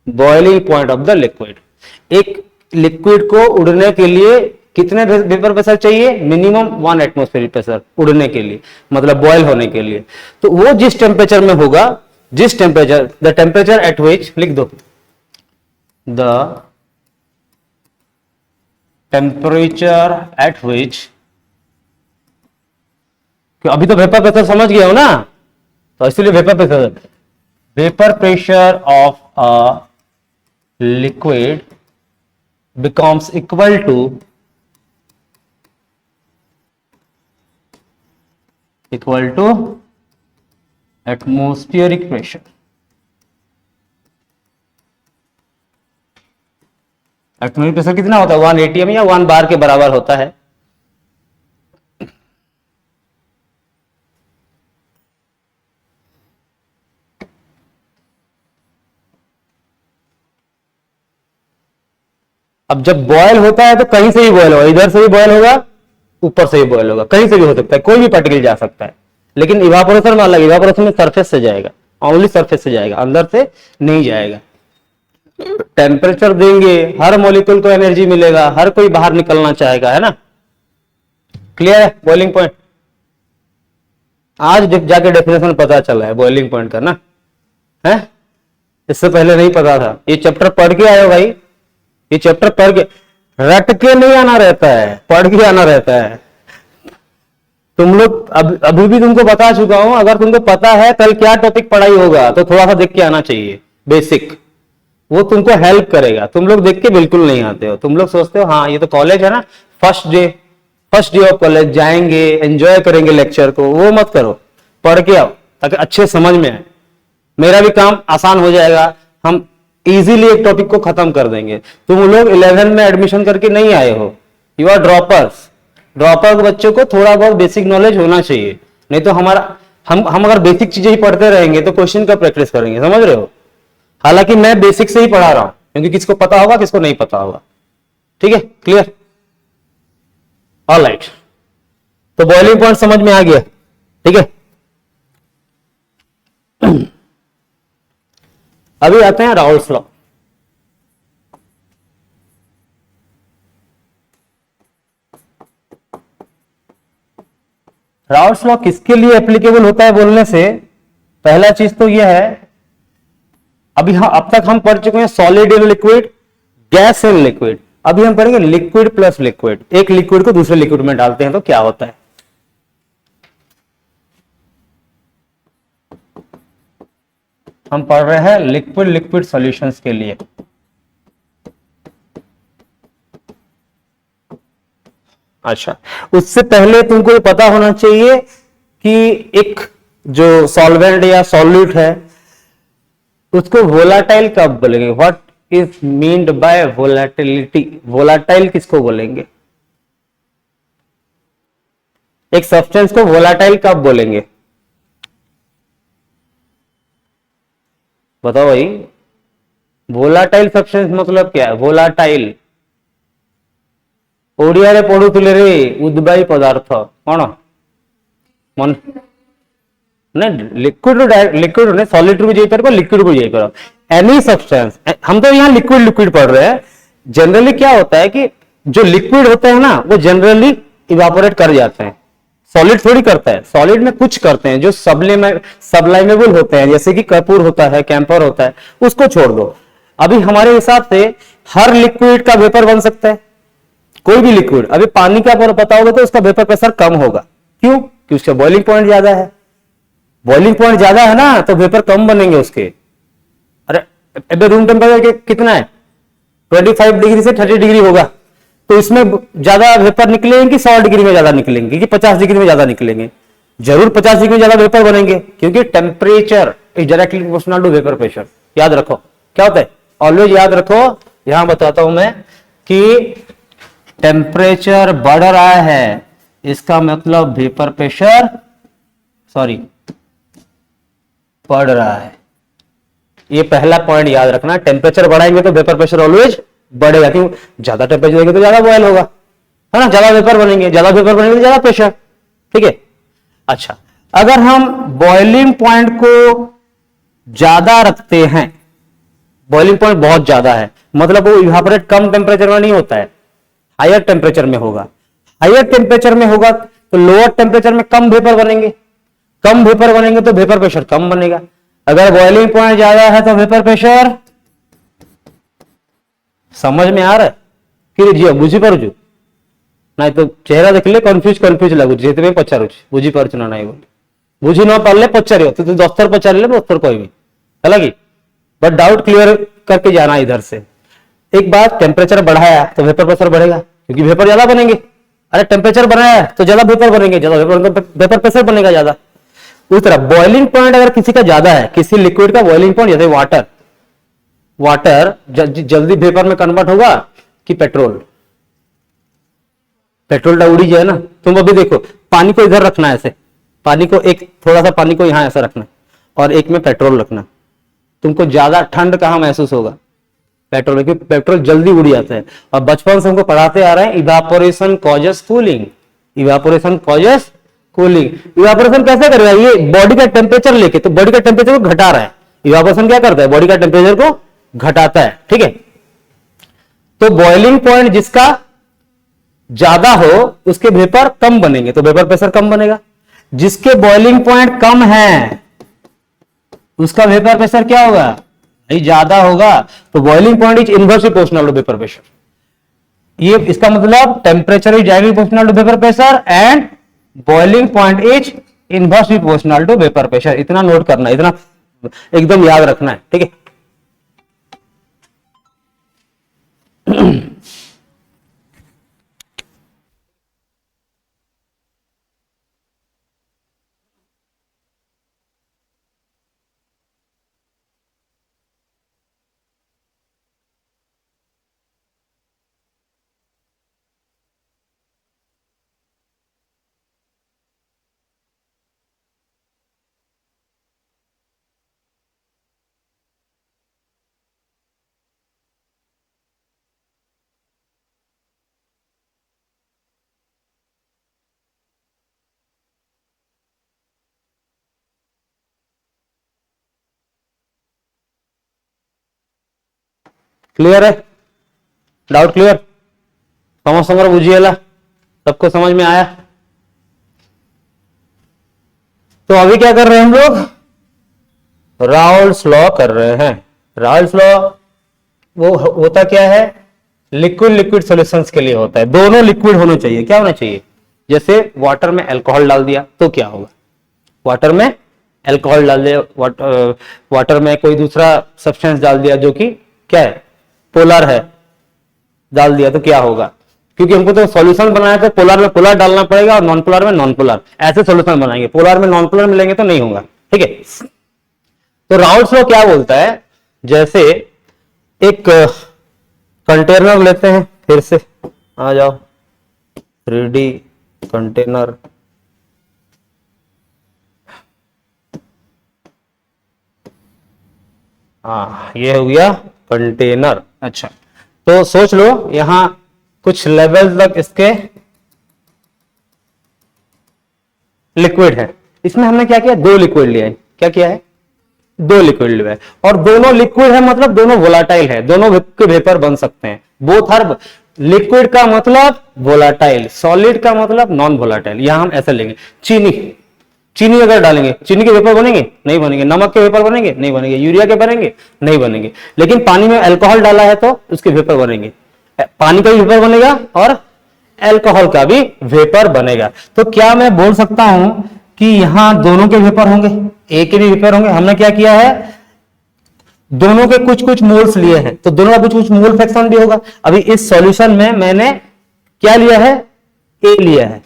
boiling point of the liquid. एक लिक्विड को उड़ने के लिए कितने वेपर प्रेशर चाहिए? मिनिमम 1 एटमॉस्फेरिक प्रेशर उड़ने के लिए, मतलब बॉयल होने के लिए। तो वो जिस टेम्परेचर में होगा, जिस टेम्परेचर, द टेम्परेचर एट विच, लिख दो, द टेम्परेचर एट विच, अभी तो वेपर प्रेशर समझ गए हो ना, तो इसलिए vapour pressure of a liquid becomes equal to atmospheric pressure. Atmospheric pressure कितना होता है? 1 atm या 1 बार के बराबर होता है। अब जब बॉयल होता है तो कहीं से भी बॉयल होगा, इधर से भी बॉयल होगा, ऊपर से भी बॉयल होगा, कहीं से भी हो सकता है, कोई भी पार्टिकल जा सकता है। लेकिन इवापोरेशन में अलग, इवापोरेशन में सरफेस से जाएगा, ओनली सरफेस से जाएगा, अंदर से नहीं जाएगा। टेम्परेचर देंगे, हर मॉलिक्यूल को एनर्जी मिलेगा, हर कोई बाहर निकलना चाहेगा, है ना। क्लियर है बॉइलिंग पॉइंट? आज जाके डेफिनेशन पता चला है बॉइलिंग पॉइंट का ना, है, इससे पहले नहीं पता था। ये चैप्टर पढ़ के आए हो भाई, ये चैप्टर पढ़ के, रट के नहीं आना रहता है, पढ़ के आना रहता है। तुम लोग अभी भी तुमको बता चुका हूं, अगर तुमको पता है कल क्या टॉपिक पढ़ाई होगा तो थोड़ा सा देख के आना चाहिए, बेसिक, वो तुमको हेल्प करेगा। तुम लोग देख के बिल्कुल नहीं आते हो, तुम लोग सोचते हो हाँ ये तो कॉलेज है ना, फर्स्ट डे ऑफ कॉलेज, जाएंगे एंजॉय करेंगे लेक्चर को, वो मत करो, पढ़ के आओ ताकि अच्छे समझ में आए। मेरा भी काम आसान हो जाएगा, हम इजीली एक टॉपिक को खत्म कर देंगे। तुम लोग 11 में एडमिशन करके नहीं आए हो, यू आर ड्रॉपर्स। ड्रॉपर बच्चों को थोड़ा बहुत बेसिक नॉलेज होना चाहिए, नहीं तो हमारा हम अगर बेसिक चीजें ही पढ़ते रहेंगे तो क्वेश्चन का प्रैक्टिस करेंगे, समझ रहे हो। हालांकि मैं बेसिक से ही पढ़ा रहा हूं, क्योंकि किसको पता होगा किसको नहीं पता होगा। ठीक है, क्लियर, ऑल राइट। तो बॉइलिंग पॉइंट समझ में आ गया, ठीक है। अभी आते हैं राउल्स लॉ। राउल्स लॉ किसके लिए एप्लीकेबल होता है बोलने से पहला चीज तो यह है, अभी अब तक हम पढ़ चुके हैं solid and liquid, gas and liquid. अभी हम पढ़ेंगे लिक्विड प्लस लिक्विड। एक लिक्विड को दूसरे लिक्विड में डालते हैं तो क्या होता है। हम पढ़ रहे हैं लिक्विड लिक्विड सॉल्यूशंस के लिए। अच्छा, उससे पहले तुमको ये पता होना चाहिए कि एक जो सॉल्वेंट या सॉल्यूट है उसको वोलाटाइल कब बोलेंगे। What is meant by volatility. Volatile किसको बोलेंगे, एक सब्सटेंस को वोलाटाइल कब बोलेंगे, बताओ भाई। वोलाटाइल सब्सटेंस मतलब क्या है। वोलाटाइल ओडिया पढ़ुले रे उद्बायी पदार्थ कौन मन नहीं, लिक्विड नहीं, सॉलिड भी जाइए, लिक्विड भी जाइए, एनी सब्सटेंस। हम तो यहाँ लिक्विड लिक्विड पढ़ रहे हैं। जनरली क्या होता है कि जो लिक्विड होते हैं ना वो जनरली इवापोरेट कर जाते हैं, सॉलिड थोड़ी करता है। सॉलिड में कुछ करते हैं जो सबलाइमेबल होते हैं, जैसे कि कर्पूर होता है, कैंपर होता है, उसको छोड़ दो। अभी हमारे हिसाब से हर लिक्विड का वेपर बन सकता है, कोई भी लिक्विड। अभी पानी का पता होगा तो उसका वेपर प्रेशर कम होगा, क्यों, क्योंकि उसका बॉइलिंग पॉइंट ज्यादा है। बॉइलिंग पॉइंट ज्यादा है ना तो वेपर कम बनेंगे उसके। अरे अबे रूम टेम्परेचर कितना है, 25 डिग्री से 30 डिग्री होगा, तो इसमें ज्यादा वेपर निकलेंगे कि 100 डिग्री में ज्यादा निकलेंगे कि 50 डिग्री में ज्यादा निकलेंगे। जरूर 50 डिग्री में ज्यादा वेपर बनेंगे, क्योंकि temperature is directly proportional to vapour pressure. याद रखो क्या होता है, ऑलवेज याद रखो। यहां बताता हूं मैं कि टेम्परेचर बढ़ रहा है इसका मतलब वेपर प्रेशर बढ़ रहा है। ये पहला पॉइंट याद रखना, टेम्परेचर बढ़ाएंगे तो वेपर प्रेशर ऑलवेज बढ़ेगा, क्यों, ज्यादा टेम्परेचर देंगे तो ज्यादा बॉयल होगा, है ना, ज्यादा वेपर बनेंगे, ज्यादा वेपर बनेंगे तो ज्यादा प्रेशर। ठीक है। अच्छा, अगर हम बॉइलिंग पॉइंट को ज्यादा रखते हैं, बॉइलिंग पॉइंट बहुत ज्यादा है मतलब वो इवापोरेट कम टेम्परेचर में नहीं होता है, हायर टेम्परेचर में होगा। हायर टेम्परेचर में होगा तो लोअर टेम्परेचर में कम वेपर बनेंगे, कम वेपर बनेंगे तो वेपर प्रेशर कम बनेगा। अगर बॉइलिंग पॉइंट ज्यादा है तो वेपर प्रेशर, समझ में आ रहा है कि जी बुझी पारुछु नाई तो चेहरा देखले कन्फ्यूज लगुच से पचारुच बुझी पारुछु ना नाई बोली, बुझी न पारे पचार तू 10 थर पचारे 10 थर कहबी है कि, बट डाउट क्लियर करके जाना इधर से। एक बात, टेम्परेचर बढ़ाया तो वेपर प्रेशर बढ़ेगा क्योंकि वेपर ज्यादा बनेंगे। अरे टेम्परेचर बढ़ाया तो ज्यादा वेपर बनेंगे, ज्यादा वेपर प्रेशर बनेगा ज्यादा। उस तरह बॉइलिंग पॉइंट अगर किसी का ज्यादा है, किसी लिक्विड का बॉइलिंग पॉइंट, जैसे वाटर जल्दी वेपर में कन्वर्ट होगा कि पेट्रोल, पेट्रोल उड़ी जाए ना। तुम अभी देखो पानी को इधर रखना है ऐसे, पानी को एक थोड़ा सा पानी को यहां ऐसा रखना और एक में पेट्रोल रखना, तुमको ज्यादा ठंड कहां महसूस होगा, पेट्रोल में, क्योंकि पेट्रोल जल्दी उड़ जाता है। और बचपन से हमको पढ़ाते आ रहे हैं evaporation causes cooling, evaporation causes cooling. Evaporation कैसे कर रहा है, ये बॉडी का टेम्परेचर लेके, तो बॉडी का टेम्परेचर को घटा रहा है। इवापोरेशन क्या करता है, बॉडी का टेम्परेचर को घटाता है। ठीक है, तो बॉइलिंग पॉइंट जिसका ज्यादा हो उसके वेपर कम बनेंगे तो वेपर प्रेशर कम बनेगा, जिसके बॉइलिंग पॉइंट कम है उसका वेपर प्रेशर क्या होगा, नहीं ज्यादा होगा। तो boiling point is inversely proportional to vapour pressure. ये इसका मतलब temperature is directly proportional to vapour pressure and boiling point is inversely proportional to vapour pressure. इतना नोट करना है, इतना एकदम याद रखना है। ठीक है। क्लियर है? Doubt clear? समझ बुझिएला, सबको समझ में आया? तो अभी क्या कर रहे हैं हम लोग? राउल्स लॉ कर रहे हैं। राउल्स लॉ वो होता क्या है? लिक्विड लिक्विड सॉल्यूशंस के लिए होता है, दोनों लिक्विड होने चाहिए। क्या होना चाहिए? जैसे वाटर में अल्कोहल डाल दिया तो क्या होगा? वाटर में अल्कोहल डाल दिया, वाटर में कोई दूसरा सब्सटेंस डाल दिया जो कि क्या है? पोलर है, डाल दिया तो क्या होगा? क्योंकि हमको तो सॉल्यूशन बनाया तो पोलर में पोलर डालना पड़ेगा और नॉन पोलर में नॉन पोलर, ऐसे सॉल्यूशन बनाएंगे। पोलर में नॉन पोलर मिलेंगे तो नहीं होगा। ठीक है, तो राउल्स लॉ क्या बोलता है? जैसे एक कंटेनर लेते हैं, फिर से आ जाओ, 3D कंटेनर, हाँ ये हो गया कंटेनर। अच्छा, तो सोच लो यहां कुछ लेवल तक इसके लिक्विड है। इसमें हमने क्या किया? दो लिक्विड लिया है। क्या किया है? दो लिक्विड लिया है, और दोनों लिक्विड है मतलब दोनों वोलाटाइल है, दोनों के वेपर बन सकते हैं। बोथ आर लिक्विड का मतलब वोलाटाइल, सॉलिड का मतलब नॉन वोलाटाइल। यहां हम ऐसे लेंगे, चीनी, चीनी अगर डालेंगे चीनी के वेपर बनेंगे? नहीं बनेंगे। नमक के वेपर बनेंगे? नहीं बनेंगे। यूरिया के बनेंगे? नहीं बनेंगे। लेकिन पानी में अल्कोहल डाला है तो उसके वेपर बनेंगे। पानी का भी वेपर बनेगा और अल्कोहल का भी वेपर बनेगा। तो क्या मैं बोल सकता हूं कि यहां दोनों के वेपर होंगे, ए के भी वेपर होंगे? हमने क्या किया है? दोनों के कुछ कुछ मोल्स लिए हैं, तो दोनों का कुछ कुछ मोल फ्रैक्शन भी होगा। अभी इस सॉल्यूशन में मैंने क्या लिया है? ए लिया है।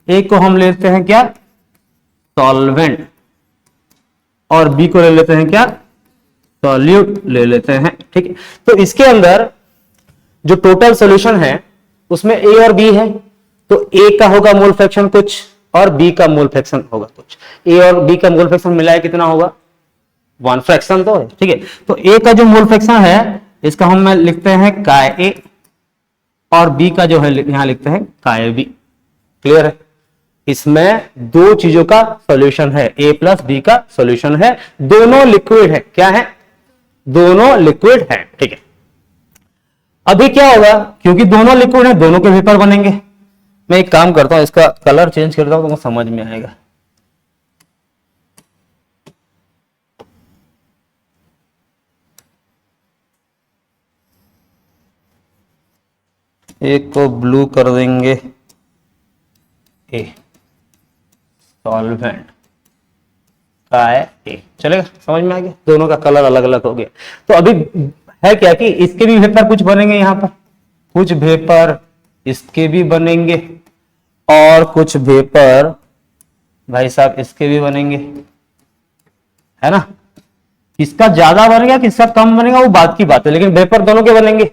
ए को हम लेते हैं क्या? सॉल्वेंट, और बी को ले लेते हैं क्या? सॉल्यूट ले लेते हैं। ठीक है, तो इसके अंदर जो टोटल सॉल्यूशन है उसमें ए और बी है, तो ए का होगा मोल फ्रैक्शन कुछ और बी का मोल फ्रैक्शन होगा कुछ। ए और बी का मोल फ्रैक्शन मिलाया कितना होगा? वन फ्रैक्शन तो है। ठीक है, तो ए का जो मोल फ्रैक्शन है इसका हम लिखते हैं काय ए, और बी का जो है यहां लिखते हैं काय बी। क्लियर है? इसमें दो चीजों का सॉल्यूशन है, ए प्लस बी का सॉल्यूशन है, दोनों लिक्विड है। क्या है? दोनों लिक्विड है। ठीक है, अभी क्या होगा? क्योंकि दोनों लिक्विड है, दोनों के वेपर बनेंगे। मैं एक काम करता हूं, इसका कलर चेंज करता हूं तो मुझे समझ में आएगा। एक को ब्लू कर देंगे, ए सॉल्वेंट का है ए, चलेगा? समझ में आ गया? दोनों का कलर अलग अलग हो गया। तो अभी है क्या कि इसके भी वेपर कुछ बनेंगे, यहां पर कुछ वेपर इसके भी बनेंगे और कुछ वेपर भाई साहब इसके भी बनेंगे, है ना? किसका ज्यादा बनेगा किसका कम बनेगा वो बात की बात है, लेकिन वेपर दोनों के बनेंगे।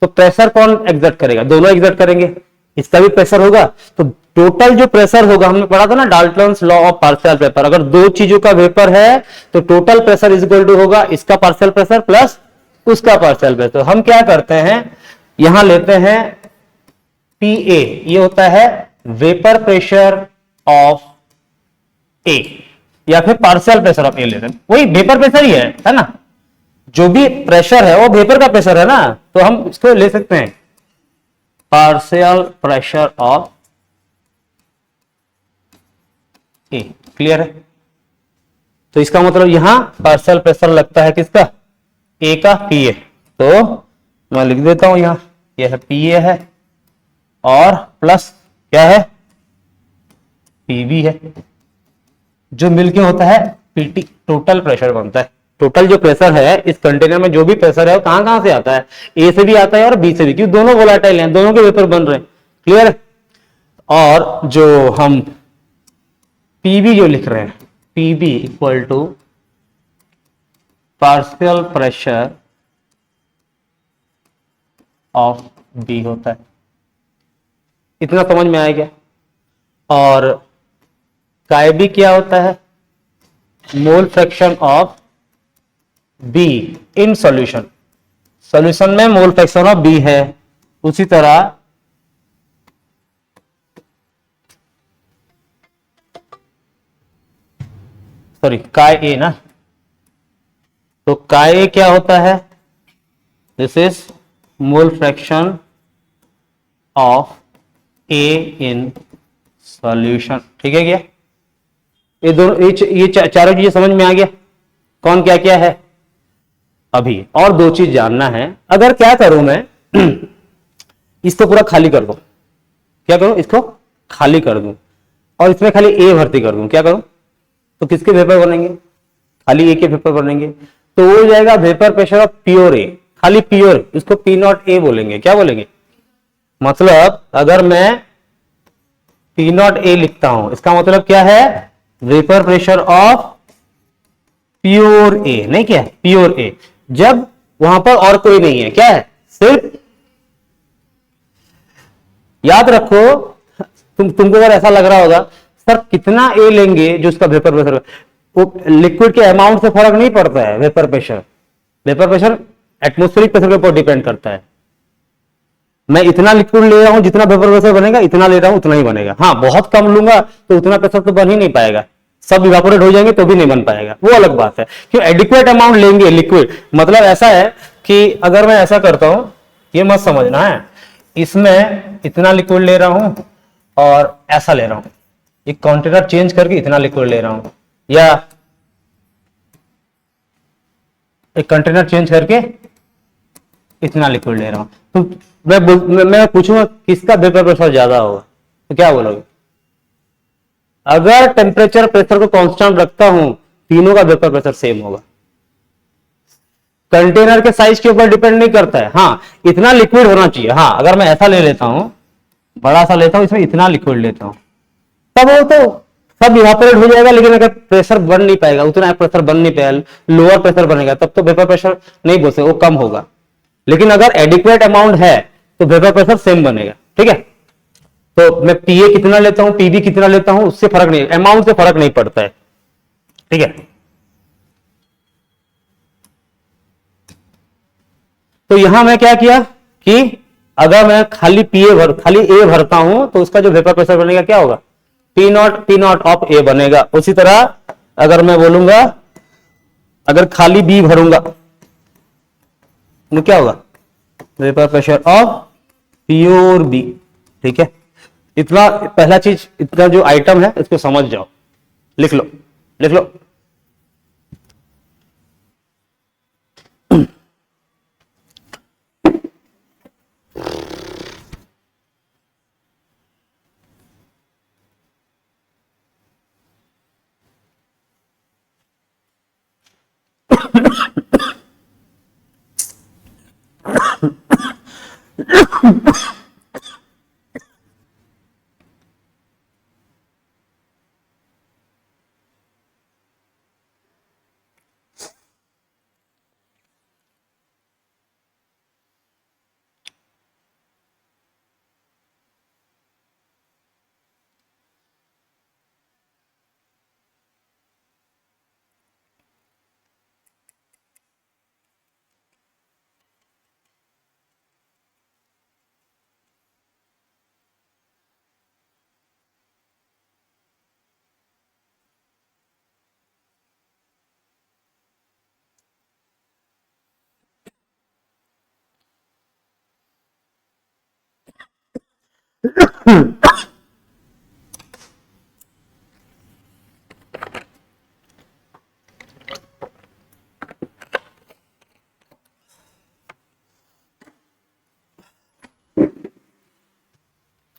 तो प्रेशर कौन एग्जर्ट करेगा? दोनों एग्जर्ट करेंगे। इसका भी प्रेशर होगा, तो टोटल जो प्रेशर होगा, हमने पढ़ा था ना Dalton's law of partial pressure, अगर दो चीजों का वेपर है तो total pressure is equal to होगा इसका पार्शियल प्रेशर प्लस उसका पार्शियल प्रेशर। हम क्या करते हैं, यहां लेते हैं पीए, ये होता है वेपर प्रेशर ऑफ ए, या फिर पार्शियल प्रेशर ऑफ ए लेते हैं, वही वेपर प्रेशर ही है ना? जो भी प्रेशर है वो वेपर का प्रेशर है ना, तो हम इसको ले सकते हैं partial pressure of A. Clear है? तो इसका मतलब यहां पार्शियल प्रेशर लगता है किसका? ए का, पीए। तो मैं लिख देता हूं यहां, यह है पीए है और प्लस क्या है? पीबी है, जो मिलके होता है पीटी, टोटल प्रेशर बनता है। टोटल जो प्रेशर है इस कंटेनर में, जो भी प्रेशर है वो कहां कहां से आता है? ए से भी आता है और बी से भी, क्योंकि दोनों वोलाटाइल हैं, दोनों के वेपर बन रहे हैं। क्लियर है? और जो हम पीबी जो लिख रहे हैं, PB equal to partial pressure of B होता है। इतना समझ में आएगा? और काय बी क्या होता है? Mole fraction of be in solution. Solution में मोल फ्रैक्शन ऑफ बी है। उसी तरह सॉरी काय ए ना, तो काय ए क्या होता है? This is mole fraction of A in solution. ठीक है क्या? ये दोनों ये चारों चीजें समझ में आ गया कौन क्या क्या है। अभी और दो चीज जानना है। अगर क्या करूं मैं इसको पूरा खाली कर दूं, क्या करूं इसको खाली कर दूं और इसमें खाली ए भर्ती कर दूं, क्या करूं? तो किसके वेपर बनेंगे? खाली ए के वेपर बनेंगे। तो हो जाएगा वेपर प्रेशर ऑफ प्योर ए, खाली प्योर, इसको पी नॉट ए बोलेंगे। क्या बोलेंगे? मतलब अगर मैं पी नॉट ए लिखता हूं इसका मतलब क्या है? वेपर प्रेशर ऑफ प्योर ए, नहीं क्या प्योर ए, जब वहां पर और कोई नहीं है, क्या है? सिर्फ याद रखो, तुमको अगर ऐसा लग रहा होगा सर कितना ए लेंगे जो उसका वेपर प्रेशर, वो लिक्विड के अमाउंट से फर्क नहीं पड़ता है। वेपर प्रेशर एटमॉस्फेरिक प्रेशर के ऊपर डिपेंड करता है। मैं इतना लिक्विड ले रहा हूं जितना वेपर प्रेशर बनेगा, इतना ले रहा हूं उतना ही बनेगा। हाँ बहुत कम लूंगा तो उतना प्रेशर तो बन ही नहीं पाएगा, सब इवापोरेट हो जाएंगे तो भी नहीं बन पाएगा, वो अलग बात है। क्यों? एडिक्वेट अमाउंट लेंगे लिक्विड, मतलब ऐसा है कि अगर मैं ऐसा करता हूं, ये मत समझना है, इसमें इतना लिक्विड ले रहा हूं और ऐसा ले रहा हूं, एक कंटेनर चेंज करके इतना लिक्विड ले रहा हूं, या एक कंटेनर चेंज करके इतना लिक्विड ले रहा हूं, तो मैं पूछूंगा किसका वेपर प्रेशर ज्यादा होगा, तो क्या बोलोगे? अगर टेम्परेचर प्रेशर को कांस्टेंट रखता हूं तीनों का वेपर प्रेशर सेम होगा। कंटेनर के साइज के ऊपर डिपेंड नहीं करता है। हाँ इतना लिक्विड होना चाहिए। हाँ अगर मैं ऐसा ले लेता हूं, बड़ा सा लेता हूं, इसमें इतना लिक्विड लेता हूं, तब वो तो सब इवापोरेट हो जाएगा, लेकिन अगर प्रेशर बन नहीं पाएगा, उतना प्रेशर बन नहीं पाएगा, लोअर प्रेशर बनेगा, तब तो वेपर प्रेशर नहीं बोल सकते, वो कम होगा। लेकिन अगर एडिक्वेट अमाउंट है तो वेपर प्रेशर सेम बनेगा। ठीक है? तो मैं पीए कितना लेता हूं, पीबी कितना लेता हूं, उससे फर्क नहीं, अमाउंट से फर्क नहीं पड़ता है। ठीक है? तो यहां मैं क्या किया कि अगर मैं खाली खाली ए भरता हूं तो उसका जो वेपर प्रेशर बनेगा क्या होगा? पी नॉट ऑफ ए बनेगा। उसी तरह अगर मैं बोलूंगा अगर खाली बी भरूंगा तो क्या होगा? Vapour pressure of pure B. ठीक है? इतना पहला चीज, इतना जो आइटम है इसको समझ जाओ, लिख लो लिख लो।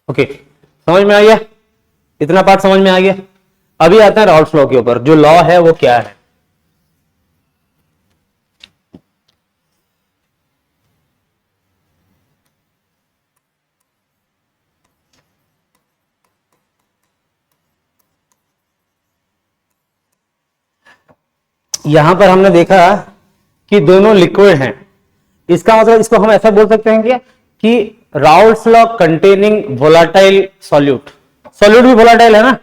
ओके समझ में आ गया? इतना पार्ट समझ में आ गया। अभी आता है राउल्स लॉ के ऊपर। जो लॉ है वो क्या है? यहां पर हमने देखा कि दोनों लिक्विड हैं, इसका मतलब इसको हम ऐसा बोल सकते हैं क्या कि Raoult's law containing volatile solute. Solute भी वोलाटाइल है ना,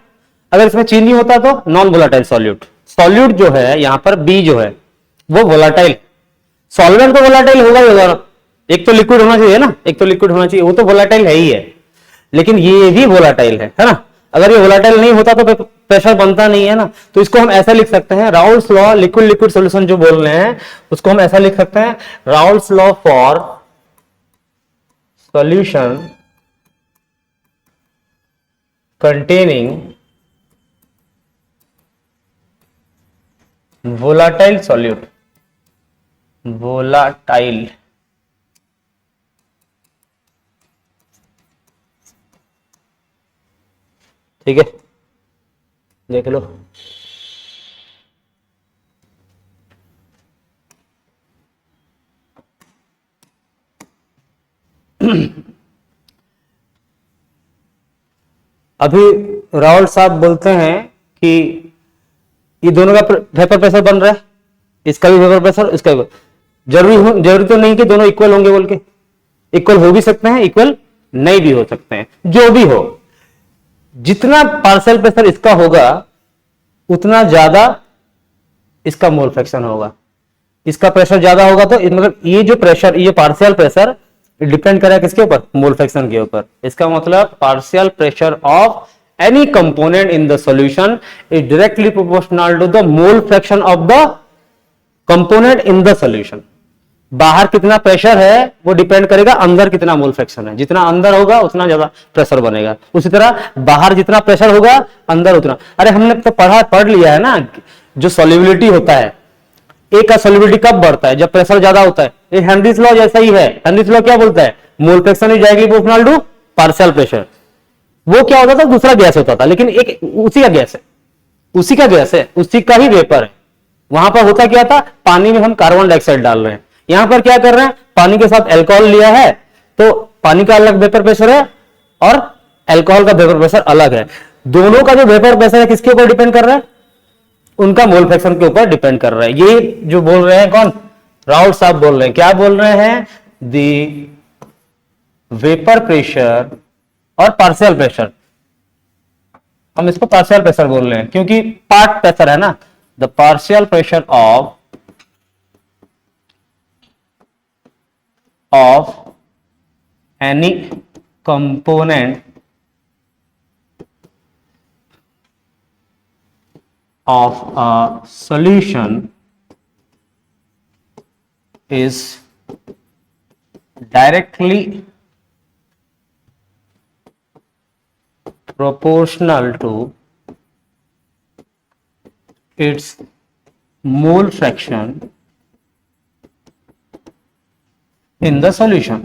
अगर इसमें चेंज नहीं होता तो नॉन वोलाटाइल सॉल्यूट। सॉल्यूट जो है यहां पर बी जो है वो वोलाटाइल, सॉल्वेंट तो वोलाटाइल होगा ही होगा, एक तो लिक्विड होना चाहिए ना, एक तो लिक्विड होना चाहिए, वो तो वोलाटाइल है ही है, लेकिन ये भी वोलाटाइल है ना। अगर ये वोलाटाइल नहीं होता तो प्रेशर बनता नहीं है ना। तो इसको हम ऐसा लिख सकते हैं, Raoult's law liquid liquid solution जो बोल रहे हैं उसको हम ऐसा लिख सकते हैं, Raoult's law for solution containing volatile solute, volatile, ठीक है, देख लो। अभी राहुल साहब बोलते हैं कि ये दोनों का वेपर प्रेशर बन रहा है, इसका भी वेपर प्रेशर, इसका भी। जरूरी तो नहीं कि दोनों इक्वल होंगे बोल के, इक्वल हो भी सकते हैं, इक्वल नहीं भी हो सकते हैं, जो भी हो। जितना पार्शियल प्रेशर इसका होगा उतना ज्यादा इसका मोल फ्रैक्शन होगा। इसका प्रेशर ज्यादा होगा तो मतलब ये जो प्रेशर, ये पार्शियल प्रेशर डिपेंड करेगा किसके ऊपर, मोल फ्रैक्शन के ऊपर। इसका मतलब partial pressure of any component in the solution is directly proportional to the mole fraction of the component in the solution. बाहर कितना प्रेशर है वो डिपेंड करेगा अंदर कितना मोल फ्रैक्शन है। जितना अंदर होगा उतना ज्यादा प्रेशर बनेगा, उसी तरह बाहर जितना प्रेशर होगा अंदर उतना। अरे हमने तो पढ़ लिया है ना, जो सॉल्युबिलिटी होता है, ए का सॉल्युबिलिटी कब बढ़ता है, जब प्रेशर ज्यादा होता है। ये हेनरीज लॉ जैसा ही है। हेनरीज लॉ क्या बोलता है, mole fraction is directly proportional to partial pressure. वो क्या होता था, दूसरा गैस होता था, लेकिन एक उसी का गैस है, उसी का गैस है, उसी का ही वेपर है। वहां पर होता क्या था, पानी में हम कार्बन डाइऑक्साइड डाल रहे हैं, यहां पर क्या कर रहे हैं, पानी के साथ अल्कोहल लिया है, तो पानी का अलग वेपर प्रेशर है और अल्कोहल का वेपर प्रेशर अलग है। दोनों का जो वेपर प्रेशर है किसके ऊपर डिपेंड कर रहा है, उनका मोल फ्रैक्शन के ऊपर डिपेंड कर रहा है। ये जो बोल रहे हैं कौन, राहुल साहब बोल रहे हैं। क्या बोल रहे हैं, दी वेपर प्रेशर और पार्शियल प्रेशर, हम इसको पार्शियल प्रेशर बोल रहे हैं क्योंकि पार्ट प्रेशर है ना। The partial pressure of any component of a solution is directly proportional to its mole fraction in the solution,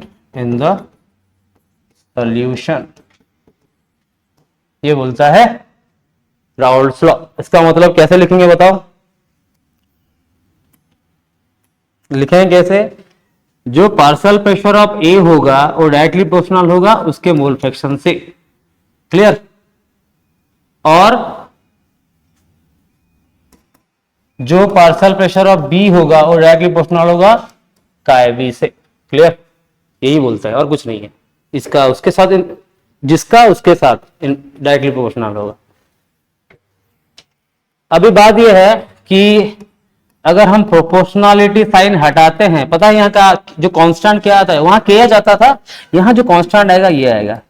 ये बोलता है राउल्स लॉ। इसका मतलब कैसे लिखेंगे बताओ, लिखेंगे कैसे, जो पार्शियल प्रेशर ऑफ ए होगा वो डायरेक्टली प्रोपोर्शनल होगा उसके मोल फ्रैक्शन से, क्लियर। और जो पार्शियल प्रेशर ऑफ बी होगा वो डायरेक्टली प्रोपोर्शनल होगा काय बी से, क्लियर। यही बोलता है और कुछ नहीं है। इसका उसके साथ, जिसका उसके साथ डायरेक्टली प्रोपोर्शनल होगा। अभी बात यह है कि अगर हम प्रोपोर्शनलिटी साइन हटाते हैं, पता है यहाँ का जो कांस्टेंट क्या आता है, वहां किया जाता था, यहां जो कांस्टेंट आएगा ये आएगा,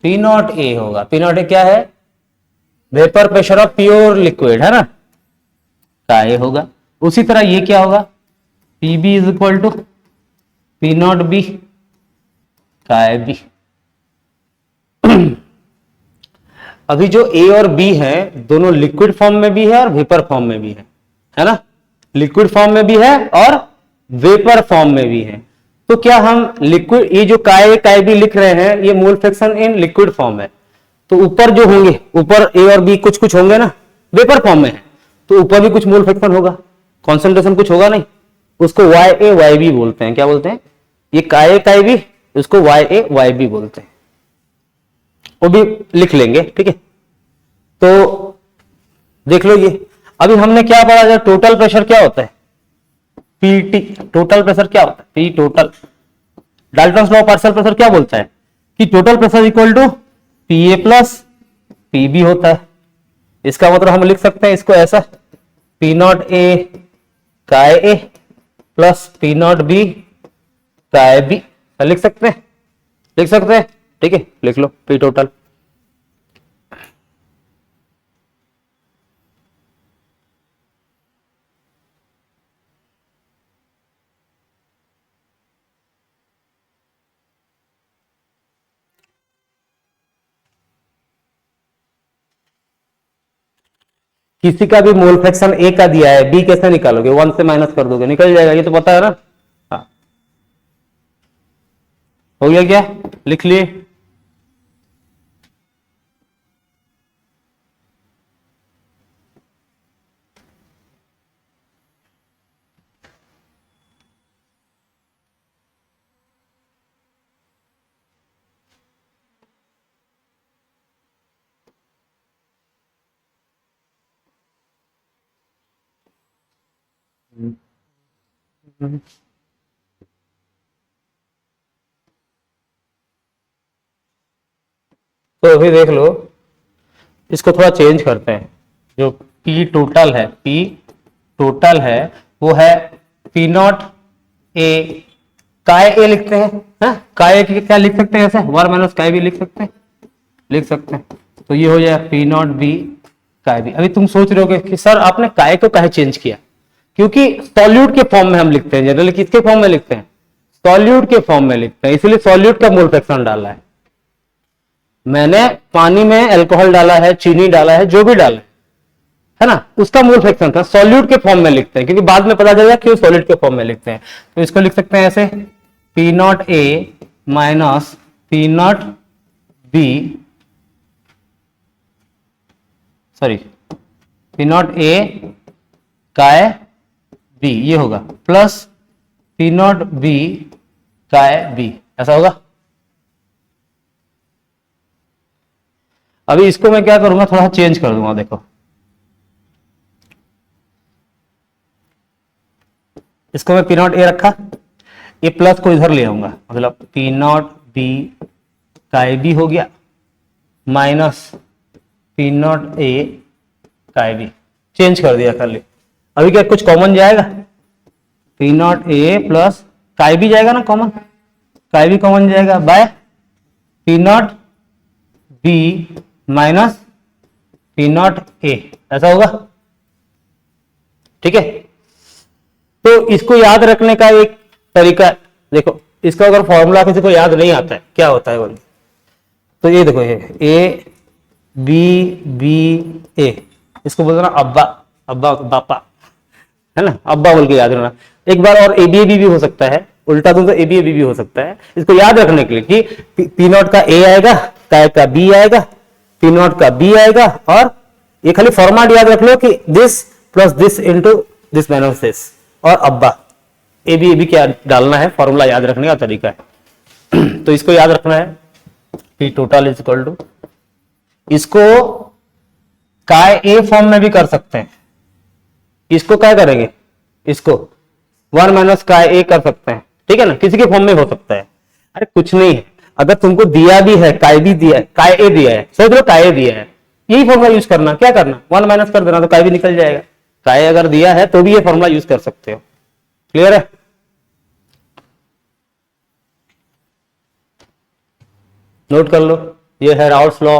पी नॉट ए होगा। पी नॉट ए क्या है, vapour pressure of pure liquid है ना, का ए होगा। उसी तरह ये क्या होगा, P B is equal to P nought B का ए बी। अभी जो ए और बी है दोनों लिक्विड फॉर्म में भी है और वेपर फॉर्म में भी है ना, लिक्विड फॉर्म में भी है और वेपर फॉर्म में भी है। तो क्या हम लिक्विड, ये जो काय बी लिख रहे हैं, ये mole fraction in liquid form है। तो ऊपर जो होंगे, ऊपर ए और बी कुछ कुछ होंगे ना, वेपर फॉर्म में है, तो ऊपर भी कुछ मोल फ्रैक्शन होगा, कॉन्सेंट्रेशन कुछ होगा नहीं, उसको वाई ए वाई बी बोलते हैं। क्या बोलते हैं, ये काय बी, उसको वाई ए वाई बी बोलते हैं, वो भी लिख लेंगे, ठीक है। तो देख लो, ये अभी हमने क्या पढ़ा, जब टोटल प्रेशर क्या होता है, पीटी। टोटल प्रेशर क्या होता है, P total. Dalton's law partial pressure क्या बोलता है कि total pressure equal to P A plus P B होता है। इसका मतलब हम लिख सकते हैं इसको ऐसा, P nought A chi A plus P nought B chi B, लिख सकते हैं, लिख सकते हैं, ठीक है, लिख लो पी टोटल। किसी का भी मोल फ्रैक्शन ए का दिया है, बी कैसे निकालोगे? 1 से माइनस कर दोगे, निकल जाएगा, ये तो पता है ना। हाँ, हो गया क्या? लिख लिए। तो अभी देख लो, इसको थोड़ा चेंज करते हैं। जो P टोटल है, P टोटल है वो है P नॉट ए, काय ए लिखते हैं। हाँ, काय ए क्या लिख सकते हैं? ऐसे 1 माइनस काय बी लिख सकते हैं, लिख सकते हैं। तो ये हो जाएगा P nought B chi B. अभी तुम सोच रहे हो कि सर आपने काय को काहे चेंज किया? क्योंकि सॉल्यूट के फॉर्म में हम लिखते हैं, जनरली किसके फॉर्म में लिखते हैं? सॉल्यूट के फॉर्म में लिखते हैं, इसलिए सॉल्यूट का मोल फ्रैक्शन डाला है मैंने। पानी में अल्कोहल डाला है, चीनी डाला है, जो भी डाला है ना, उसका मोल फ्रैक्शन था। सॉल्यूट के फॉर्म में लिखते हैं क्योंकि बाद में पता चलेगा क्यों सॉलिड के फॉर्म में लिखते हैं। तो इसको लिख सकते हैं ऐसे, P nought A minus P nought B, sorry P nought A काय बी, ये होगा, plus P nought B chi B, ऐसा होगा। अभी इसको मैं क्या करूंगा, थोड़ा चेंज कर दूंगा। देखो इसको मैं P नॉट ए रखा, ये प्लस को इधर ले आऊंगा, मतलब P nought B chi B हो गया, माइनस P नॉट ए काय बी, चेंज कर दिया खाली। अभी क्या कुछ कॉमन जाएगा? P nought A plus chi B जाएगा ना कॉमन, काय बी कॉमन जाएगा, by P nought B minus P nought A, ऐसा होगा। ठीक है, तो इसको याद रखने का एक तरीका देखो, इसका अगर फॉर्मूला किसी को याद नहीं आता है क्या होता है बोलिए, तो ये देखो, ये ए बी बी ए, इसको बोलते ना अब्बा, अब्बा बापा, है ना, अब्बा बोल के याद रखना। एक बार और ए बी बी भी हो सकता है, उल्टा दूं तो ए बी भी हो सकता है। इसको याद रखने के लिए कि पी नॉट का ए आएगा, काय का बी आएगा, पी नॉट का बी आएगा, और ये खाली फॉर्मेट याद रख लो कि this plus this into this minus this, और अब्बा ए बी क्या डालना है, फॉर्मूला याद रखने का तरीका है। तो इसको याद रखना है, P total is equal to, इसको काय ए फॉर्म में भी कर सकते हैं। इसको क्या करेंगे, इसको 1 माइनस काय ए कर सकते हैं, ठीक है ना, किसी के फॉर्म में हो सकता है। अरे कुछ नहीं है, अगर तुमको दिया भी है, काय भी दिया है, काय ए दिया है, सोच लो काय ए दिया है, यही फॉर्मूला यूज करना। क्या करना, 1 माइनस कर देना तो काय भी निकल जाएगा। काय अगर दिया है तो भी ये फॉर्मूला यूज कर सकते हो। क्लियर है? नोट कर लो, ये है राउल्स लॉ।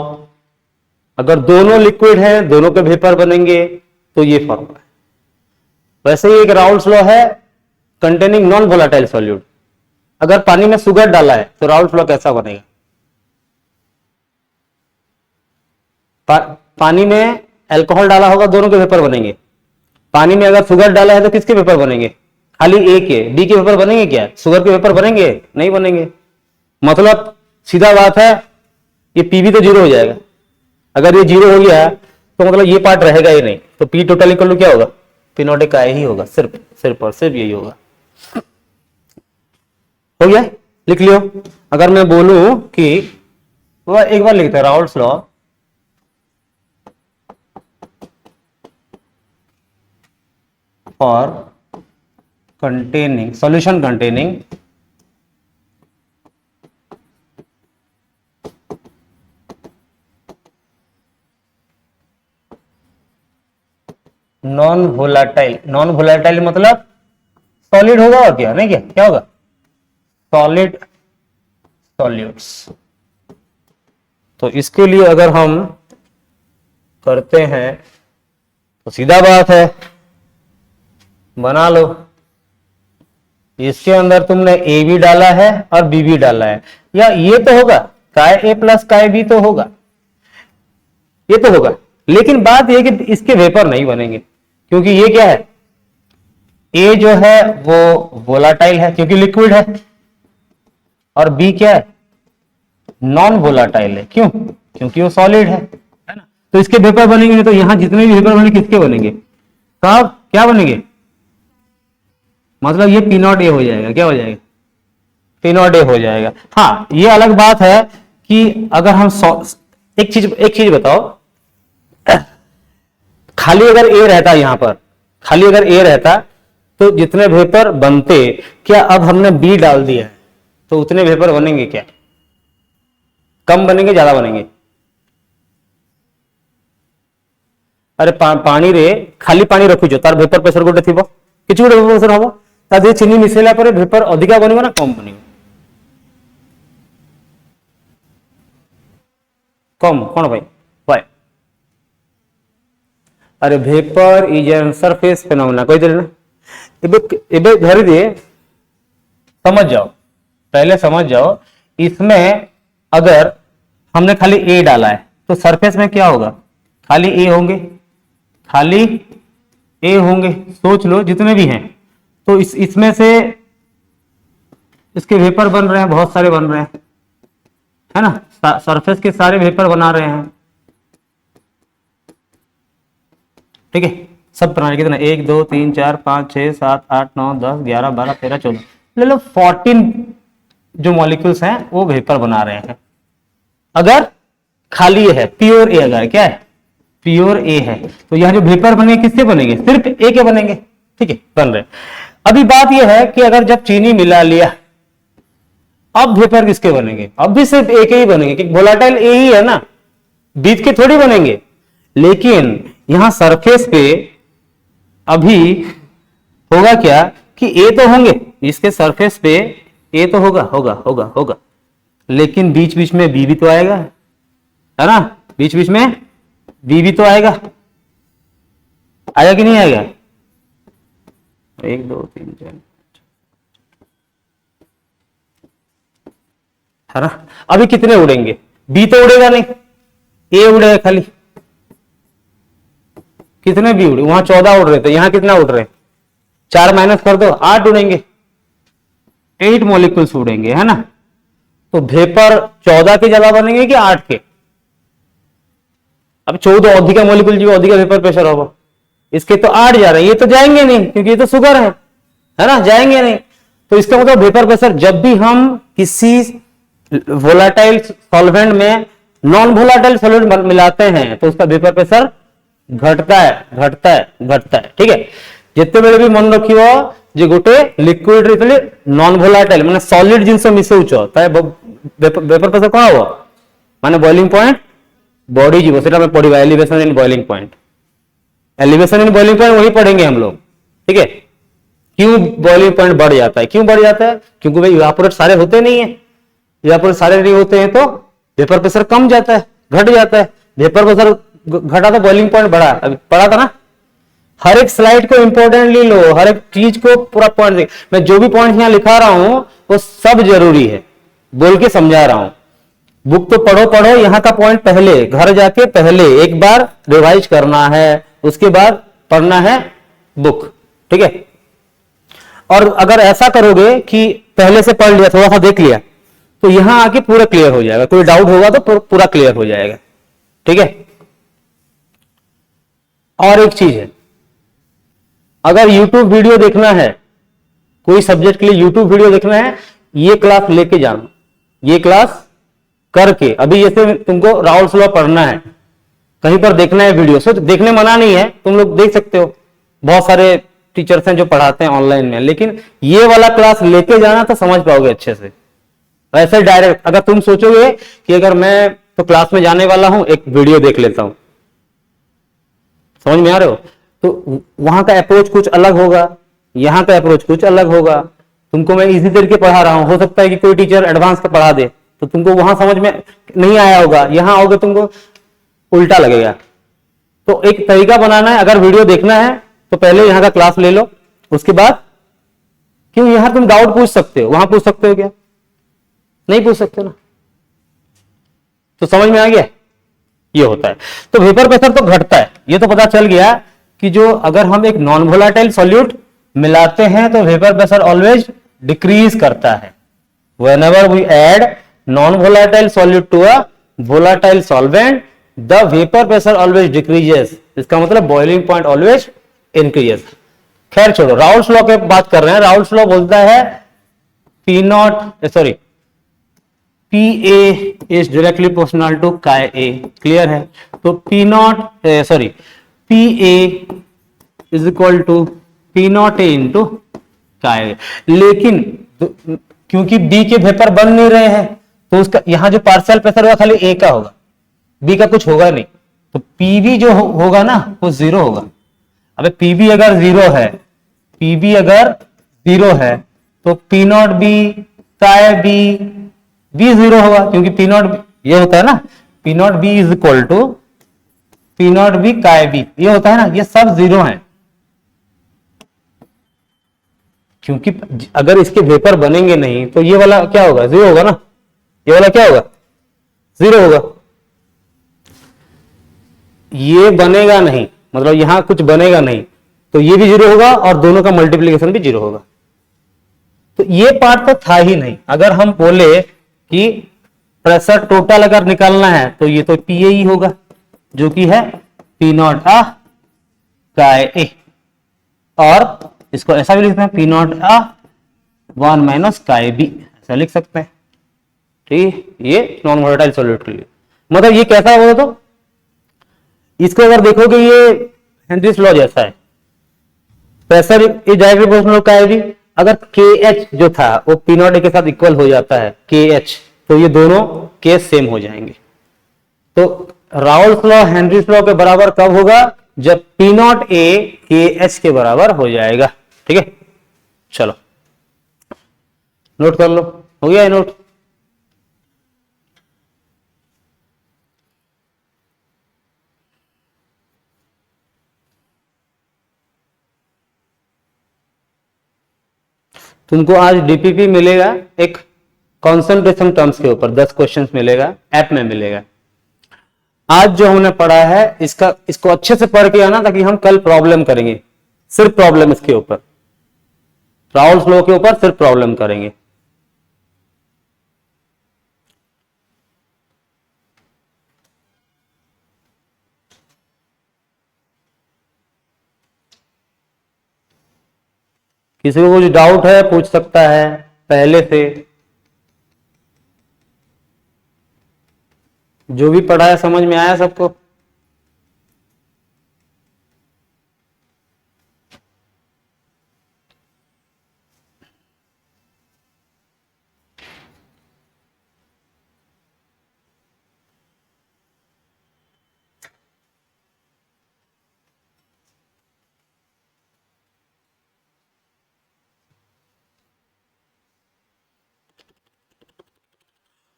अगर दोनों लिक्विड हैं, दोनों के वेपर बनेंगे, तो ये फॉर्मूला है। वैसे ही एक राउल्स लॉ है कंटेनिंग नॉन वोलेटाइल सॉल्यूट। अगर पानी में शुगर डाला है तो राउल्स लॉ कैसा बनेगा? पानी में अल्कोहल डाला होगा, दोनों के वेपर बनेंगे। पानी में अगर शुगर डाला है तो किसके वेपर बनेंगे? खाली ए के, डी के वेपर बनेंगे क्या? शुगर के वेपर बनेंगे? नहीं बनेंगे। मतलब सीधा बात है, ये पी भी तो जीरो हो जाएगा। अगर ये जीरो हो गया तो मतलब ये पार्ट रहेगा ही नहीं, तो पी टोटल इक्वल टू क्या होगा? पी नॉट ए का ही होगा, सिर्फ और सिर्फ यही होगा। हो गया, लिख लियो। अगर मैं बोलूं कि एक बार लिखते हैं, Raoult's law for containing solution containing non volatile. Non volatile मतलब सॉलिड होगा और क्या नहीं, क्या होगा? Solid solutes. तो इसके लिए अगर हम करते हैं तो सीधा बात है, बना लो। इसके अंदर तुमने ए भी डाला है और बी भी डाला है, या ये तो होगा काय ए प्लस काय बी तो होगा, ये तो होगा। लेकिन बात यह कि इसके वेपर नहीं बनेंगे, क्योंकि ये क्या है, ए जो है वो वोलाटाइल है क्योंकि लिक्विड है, और बी क्या है, नॉन वोलाटाइल है। क्यों? क्योंकि वो सॉलिड है ना। तो इसके वेपर बनेंगे नहीं, तो यहां जितने भी वेपर बनेंगे किसके बनेंगे, सब क्या बनेंगे, मतलब ये पी नॉट ए हो जाएगा। क्या हो जाएगा, पी नॉट ए हो जाएगा। हाँ, ये अलग बात है कि अगर हम एक चीज बताओ, खाली अगर ए रहता, यहां पर खाली अगर ए रहता तो जितने वेपर बनते, क्या अब हमने बी डाल दिया है तो उतने वेपर बनेंगे क्या, कम बनेंगे ज्यादा बनेंगे? अरे पानी रे, खाली पानी रखुଛ तार वेपर प्रेशर गोटे थी, किसी गोटे वेपर प्रेशर हम ता चीनी मिसेला पर वेपर अधिका बनिबो ना कम बनिबो, कम। कौन भाई, वाई? अरे vapour is an surface phenomena कही देना। एबे धरी दिए, समझ जाओ, पहले समझ जाओ। इसमें अगर हमने खाली ए डाला है तो सरफेस में क्या होगा, खाली ए होंगे, खाली ए होंगे। सोच लो जितने भी हैं, तो इसमें से इसके वेपर बन रहे हैं, बहुत सारे बन रहे हैं, है ना। सरफेस के सारे वेपर बना रहे हैं, ठीक है। सब प्रणाली कितना, 1 2 3 4 5 6 7 8 9 10 11 12 13 14, ले लो 14 जो मॉलिक्यूल्स हैं वो वेपर बना रहे हैं। अगर खाली है, प्योर ए, अगर क्या है, प्योर ए है, तो यहां जो वेपर बनेंगे किससे बनेंगे, सिर्फ ए के बनेंगे, ठीक है, बन रहे। अभी बात यह है कि अगर जब चीनी मिला लिया, अब वेपर किसके बनेंगे, अब भी सिर्फ ए के ही बनेंगे, क्योंकि वोलेटाइल ए ही है ना, बीच के थोड़ी बनेंगे। लेकिन यहां सरफेस पे अभी होगा क्या कि ए तो होंगे, इसके सरफेस पे ए तो होगा होगा होगा होगा, लेकिन बीच बीच में बी भी तो आएगा, है ना, बीच बीच में बी भी तो आएगा, आएगा कि नहीं आएगा? 1 2 3 4, है ना। अभी कितने उड़ेंगे, बी तो उड़ेगा नहीं, ए उड़ेगा खाली। कितने बी उड़े, वहां 14 उड़ रहे थे, यहां कितना उड़ रहे, 4 माइनस कर दो, 8 उड़ेंगे, 8 मॉलिक्यूल्स उड़ेंगे, है ना। तो वेपर 14 के ज्यादा बनेंगे कि 8 के? अब 14 अधिका मॉलिक्यूल जो अधिका वेपर प्रेशर होगा, इसके तो 8 जा रहे हैं, ये तो जाएंगे नहीं क्योंकि ये तो शुगर है ना, जाएंगे नहीं। तो इसका मतलब वेपर प्रेशर, जब भी हम किसी वोलाटाइल सॉल्वेंट में नॉन वोलाटाइल सॉल्वेंट मिलाते हैं तो उसका वेपर प्रेशर घटता है घटता है घटता है, ठीक है। जितने बेले भी मन रखियो जे गोटे लिक्विड रे नॉन वोलाटाइल माने सॉलिड जिनस मिसौछ ताय वेपर प्रेशर कोन हो माने बॉइलिंग पॉइंट बढ़ी जीवो, सेटा में पढ़िबा elevation in boiling point, elevation in boiling point वही पढ़ेंगे हम लोग, ठीक है। क्यों बॉइलिंग पॉइंट बढ़ जाता है, क्यों बढ़ जाता है? क्योंकि भाई इवापोरेट सारे होते नहीं है, इवापोरेट सारे नहीं होते हैं तो वेपर प्रेशर कम जाता है, घट जाता है। वेपर प्रेशर घटा तो बॉइलिंग पॉइंट बढ़ा, अभी पढ़ा था ना। हर एक स्लाइड को इंपॉर्टेंटली लो, हर एक चीज को पूरा पॉइंट, मैं जो भी पॉइंट यहां लिखा रहा हूं वो सब जरूरी है, बोल के समझा रहा हूं। बुक तो पढ़ो पढ़ो, यहां का पॉइंट पहले घर जाके पहले एक बार रिवाइज करना है, उसके बाद पढ़ना है बुक, ठीक है। और अगर ऐसा करोगे कि पहले से पढ़ लिया, थोड़ा सा देख लिया, तो यहां आके पूरा क्लियर हो जाएगा, कोई डाउट होगा तो पूरा क्लियर हो जाएगा, ठीक है। और एक चीज है, अगर YouTube वीडियो देखना है, कोई सब्जेक्ट के लिए YouTube वीडियो देखना है, ये क्लास लेके जाना, ये क्लास करके, अभी जैसे तुमको राउल्स लॉ पढ़ना है, कहीं पर देखना है वीडियो, सो देखने मना नहीं है, तुम लोग देख सकते हो, बहुत सारे टीचर्स हैं जो पढ़ाते हैं ऑनलाइन में, लेकिन ये वाला क्लास लेके जाना तो समझ पाओगे अच्छे से। वैसे डायरेक्ट अगर तुम सोचोगे कि अगर मैं तो क्लास में जाने वाला हूं, एक वीडियो देख लेता हूं, समझ में आ रहे हो, तो वहां का अप्रोच कुछ अलग होगा, यहां का अप्रोच कुछ अलग होगा। तुमको मैं इजी तरीके पढ़ा रहा हूं, हो सकता है कि कोई टीचर एडवांस का पढ़ा दे तो तुमको वहां समझ में नहीं आया होगा, यहां आओगे तुमको उल्टा लगेगा। तो एक तरीका बनाना है, अगर वीडियो देखना है तो पहले यहां का क्लास ले लो, उसके बाद क्यों यहां तुम डाउट पूछ सकते हो, वहां पूछ सकते हो क्या? नहीं पूछ सकते ना। तो समझ में आ गया? ये होता है। तो वेपर प्रेशर तो घटता है, ये तो पता चल गया कि जो अगर हम एक नॉन वोलाटाइल सॉल्यूट मिलाते हैं तो वेपर प्रेशर ऑलवेज डिक्रीज करता है। whenever we add non volatile solute to a volatile solvent the vapor pressure always decreases, इसका मतलब बॉइलिंग पॉइंट ऑलवेज इंक्रीजेस। खैर छोड़ो, राउल्स लॉ के बात कर रहे हैं। राउल्स लॉ बोलता है P nought sorry P A is directly proportional to chi A, clear है। तो P nought sorry P A is equal to P nought A into chi A, लेकिन क्योंकि बी के वेपर बन नहीं रहे हैं तो उसका यहां जो पार्शियल प्रेशर होगा खाली ए का होगा, बी का कुछ होगा नहीं, तो पीबी जो होगा ना वो जीरो होगा। अबे पीबी अगर जीरो है, पीबी अगर जीरो है तो P nought B chi B B zero होगा, क्योंकि पी नॉट ये होता है ना, P nought B is equal to P nought B chi B, ये होता है ना, ये सब जीरो है। क्योंकि अगर इसके वेपर बनेंगे नहीं तो ये वाला क्या होगा, जीरो होगा ना, ये वाला क्या होगा, जीरो होगा। ये बनेगा नहीं, मतलब यहां कुछ बनेगा नहीं, तो ये भी जीरो होगा और दोनों का मल्टीप्लीकेशन भी जीरो होगा। तो ये पार्ट तो था ही नहीं। अगर हम बोले कि प्रेशर टोटल अगर निकालना है तो ये तो पी ही होगा, जो कि है पी नॉट आ काय ए, और इसको ऐसा भी लिखते हैं पी नॉट आ 1 माइनस काय बी, ऐसा लिख सकते हैं। ठीक, ये नॉन वोलेटाइल सॉल्यूट के लिए। मतलब ये कैसा है तो इसको अगर देखोगे ये हेनरीज लॉ जैसा है, pressure is directly proportional to chi B. अगर के एच जो था वो पी नॉट ए के साथ इक्वल हो जाता है के एच, तो ये दोनों केस सेम हो जाएंगे। तो राउल्स लॉ हेनरीज लॉ के बराबर कब होगा, जब पी नॉट ए के एच के बराबर हो जाएगा। ठीक है, चलो नोट कर लो, हो गया है नोट। तुमको आज डीपीपी मिलेगा एक कॉन्सेंट्रेशन टर्म्स के ऊपर 10 क्वेश्चंस मिलेगा, ऐप में मिलेगा। आज जो हमने पढ़ा है इसको अच्छे से पढ़ के आना, ताकि हम कल प्रॉब्लम करेंगे, सिर्फ प्रॉब्लम इसके ऊपर, राउल्स लॉ के ऊपर सिर्फ प्रॉब्लम करेंगे। किसी को कुछ डाउट है पूछ सकता है पहले से, जो भी पढ़ा है समझ में आया सबको।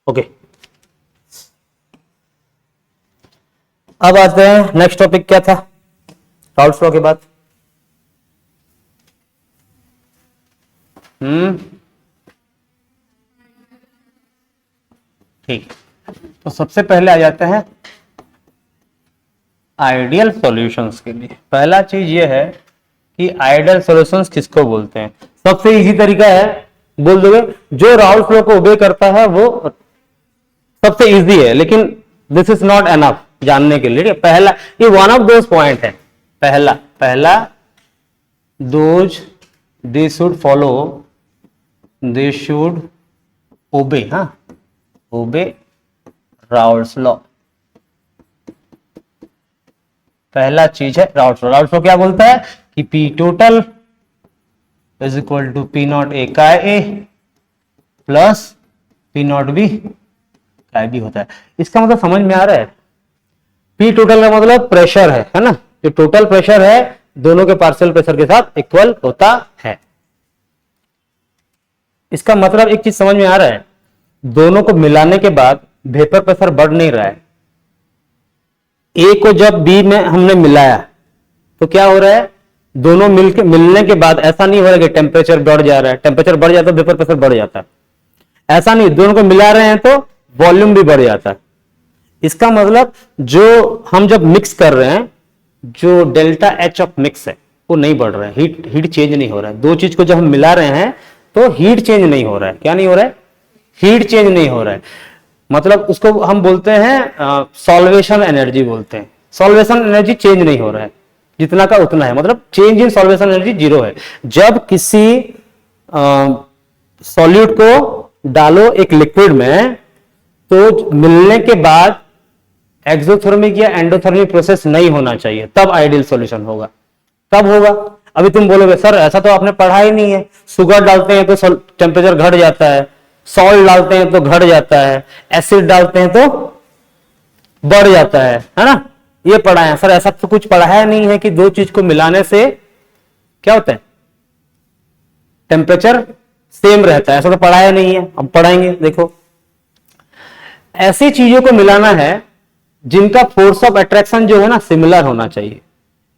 ओके, अब आते हैं नेक्स्ट टॉपिक। क्या था राउल्स लॉ के बाद? ठीक, तो सबसे पहले आ जाते हैं आइडियल सॉल्यूशंस के लिए। पहला चीज ये है कि आइडियल सॉल्यूशंस किसको बोलते हैं। सबसे इजी तरीका है, बोल दोगे जो राउल्स लॉ को ओबे करता है वो सबसे इजी है, लेकिन दिस इज नॉट एनफ जानने के लिए। पहला ये वन ऑफ दोज पॉइंट है, पहला those they should follow, they should ओबे, हाँ ओबे राउल्स लॉ। पहला चीज है राउल्स लॉ। राउल्स लॉ क्या बोलता है कि P total is equal to P nought A chi A plus P nought B chi B होता है। इसका मतलब समझ में आ रहा है? पी टोटल का मतलब प्रेशर है ना, जो टोटल प्रेशर है दोनों के पार्शियल प्रेशर के साथ इक्वल होता है। इसका मतलब एक चीज समझ में आ रहा है, दोनों को मिलाने के बाद वेपर प्रेशर बढ़ नहीं रहा है। ए को जब बी में हमने मिलाया तो क्या हो रहा है, दोनों मिलने के बाद ऐसा नहीं हो रहा कि टेम्परेचर बढ़ जा रहा है, टेम्परेचर बढ़ जाता है वेपर प्रेशर बढ़ जाता है, ऐसा नहीं, दोनों को मिला रहे हैं तो वॉल्यूम भी बढ़ जाता है। इसका मतलब जो हम जब मिक्स कर रहे हैं, जो डेल्टा एच ऑफ मिक्स है वो नहीं बढ़ रहा है, हीट चेंज नहीं हो रहा है। दो चीज को जब हम मिला रहे हैं तो हीट चेंज नहीं हो रहा है। क्या नहीं हो रहा है? हीट चेंज नहीं हो रहा है। मतलब उसको हम बोलते हैं सॉल्वेशन एनर्जी बोलते हैं। सॉल्वेशन एनर्जी चेंज नहीं हो रहा है, जितना का उतना है, मतलब change in solvation energy zero है। जब किसी सॉल्यूट को डालो एक लिक्विड में, तो मिलने के बाद एक्सोथर्मिक या एंडोथर्मिक प्रोसेस नहीं होना चाहिए, तब आइडियल सॉल्यूशन होगा, तब होगा। अभी तुम बोलोगे सर ऐसा तो आपने पढ़ा ही नहीं है, शुगर डालते हैं तो टेम्परेचर घट जाता है, सॉल्ट डालते हैं तो घट जाता है, एसिड डालते हैं तो बढ़ जाता है ना, ये पढ़ा है। सर ऐसा तो कुछ पढ़ाया नहीं है कि दो चीज को मिलाने से क्या होता है, टेम्परेचर सेम रहता है, ऐसा तो पढ़ाया नहीं है। अब पढ़ाएंगे, देखो ऐसी चीजों को मिलाना है जिनका फोर्स ऑफ अट्रैक्शन जो है ना सिमिलर होना चाहिए।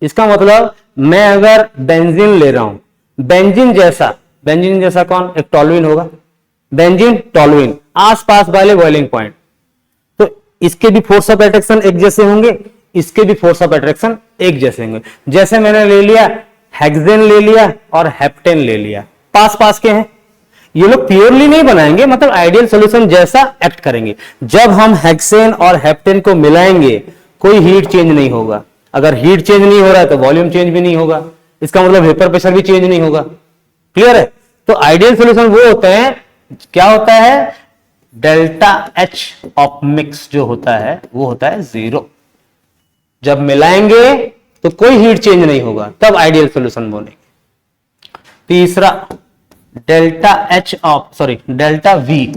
इसका मतलब मैं अगर बेंजीन ले रहा हूं, बेंजीन जैसा कौन, एक टॉलुइन होगा, बेंजीन टॉलुइन आसपास वाले बॉइलिंग पॉइंट, तो इसके भी फोर्स ऑफ अट्रैक्शन एक जैसे होंगे, इसके भी फोर्स ऑफ अट्रैक्शन एक जैसे होंगे। जैसे मैंने ले लिया हेक्सेन ले लिया और हेप्टेन ले लिया, पास पास के हैं, ये लोग प्योरली नहीं बनाएंगे, मतलब आइडियल सॉल्यूशन जैसा एक्ट करेंगे। जब हम हेक्सेन और हेप्टेन को मिलाएंगे कोई हीट चेंज नहीं होगा। अगर हीट चेंज नहीं हो रहा है तो वॉल्यूम चेंज भी नहीं होगा, इसका मतलब वेपर प्रेशर भी चेंज नहीं होगा। क्लियर है? तो आइडियल सॉल्यूशन वो होते हैं, क्या होता है, डेल्टा एच ऑफ मिक्स जो होता है वो होता है जीरो। जब मिलाएंगे तो कोई हीट चेंज नहीं होगा, तब आइडियल सॉल्यूशन बोलेंगे। तीसरा डेल्टा वी,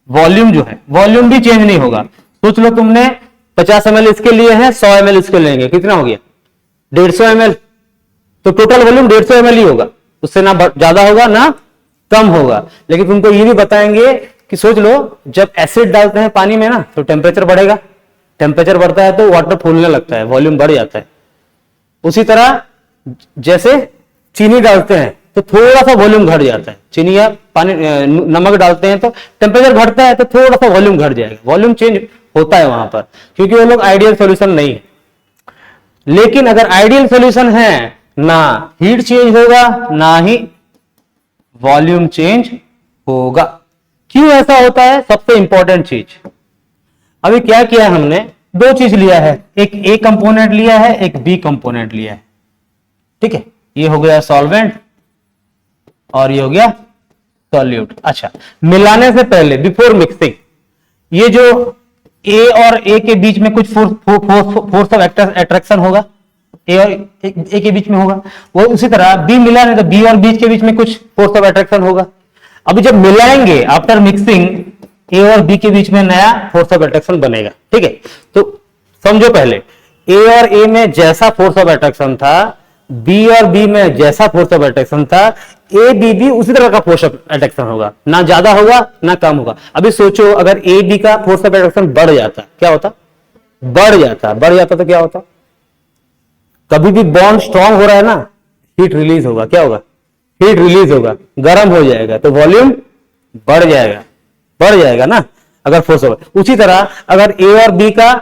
वॉल्यूम जो है, वॉल्यूम भी चेंज नहीं होगा। सोच लो तुमने 50 ml इसके लिए है, 100 ml इसके लेंगे, कितना हो गया, 150 ml, तो टोटल वॉल्यूम 150 ml ही होगा, उससे ना ज्यादा होगा ना कम होगा। लेकिन तुमको ये भी बताएंगे कि सोच लो जब एसिड डालते हैं पानी में ना तो टेम्परेचर बढ़ेगा, टेम्परेचर बढ़ता है तो वाटर फूलने लगता है, वॉल्यूम बढ़ जाता है। उसी तरह जैसे चीनी डालते हैं तो थोड़ा सा वॉल्यूम घट जाता है, चीनी या पानी नमक डालते हैं तो टेम्परेचर घटता है तो थोड़ा सा वॉल्यूम घट जाएगा, वॉल्यूम चेंज होता है वहां पर, क्योंकि वो लोग आइडियल सॉल्यूशन नहीं है। लेकिन अगर आइडियल सॉल्यूशन है, ना हीट चेंज होगा ना ही वॉल्यूम चेंज होगा। क्यों ऐसा होता है? सबसे इंपॉर्टेंट चीज, अभी क्या किया है हमने, दो चीज लिया है, एक ए कंपोनेंट लिया है, एक बी कंपोनेंट लिया है, ठीक है, ये हो गया सॉल्वेंट और ये हो गया सॉल्यूट। अच्छा, मिलाने से पहले बिफोर मिक्सिंग, ये जो ए और ए के बीच में कुछ फोर्स ऑफ अट्रैक्शन होगा, ए और ए के बीच में होगा, वो उसी तरह बी मिला नहीं तो बी और बी के बीच में कुछ फोर्स ऑफ अट्रैक्शन होगा। अभी जब मिलाएंगे आफ्टर मिक्सिंग, ए और बी के बीच में नया फोर्स ऑफ अट्रैक्शन बनेगा, ठीक है। तो समझो पहले ए और ए में जैसा फोर्स ऑफ अट्रैक्शन था, बी और बी में जैसा फोर्स ऑफ अट्रैक्शन था, ए बी भी उसी तरह का फोर्स ऑफ अट्रैक्शन होगा, ना ज्यादा होगा ना कम होगा। अभी सोचो अगर ए बी का फोर्स ऑफ अट्रैक्शन बढ़ जाता, क्या होता, बढ़ जाता तो क्या होता, कभी भी बॉन्ड स्ट्रांग हो रहा है ना, हीट रिलीज होगा, क्या होगा, हीट रिलीज होगा, गर्म हो जाएगा तो वॉल्यूम बढ़ जाएगा ना, अगर फोर्स ऑफ। उसी तरह अगर ए और बी का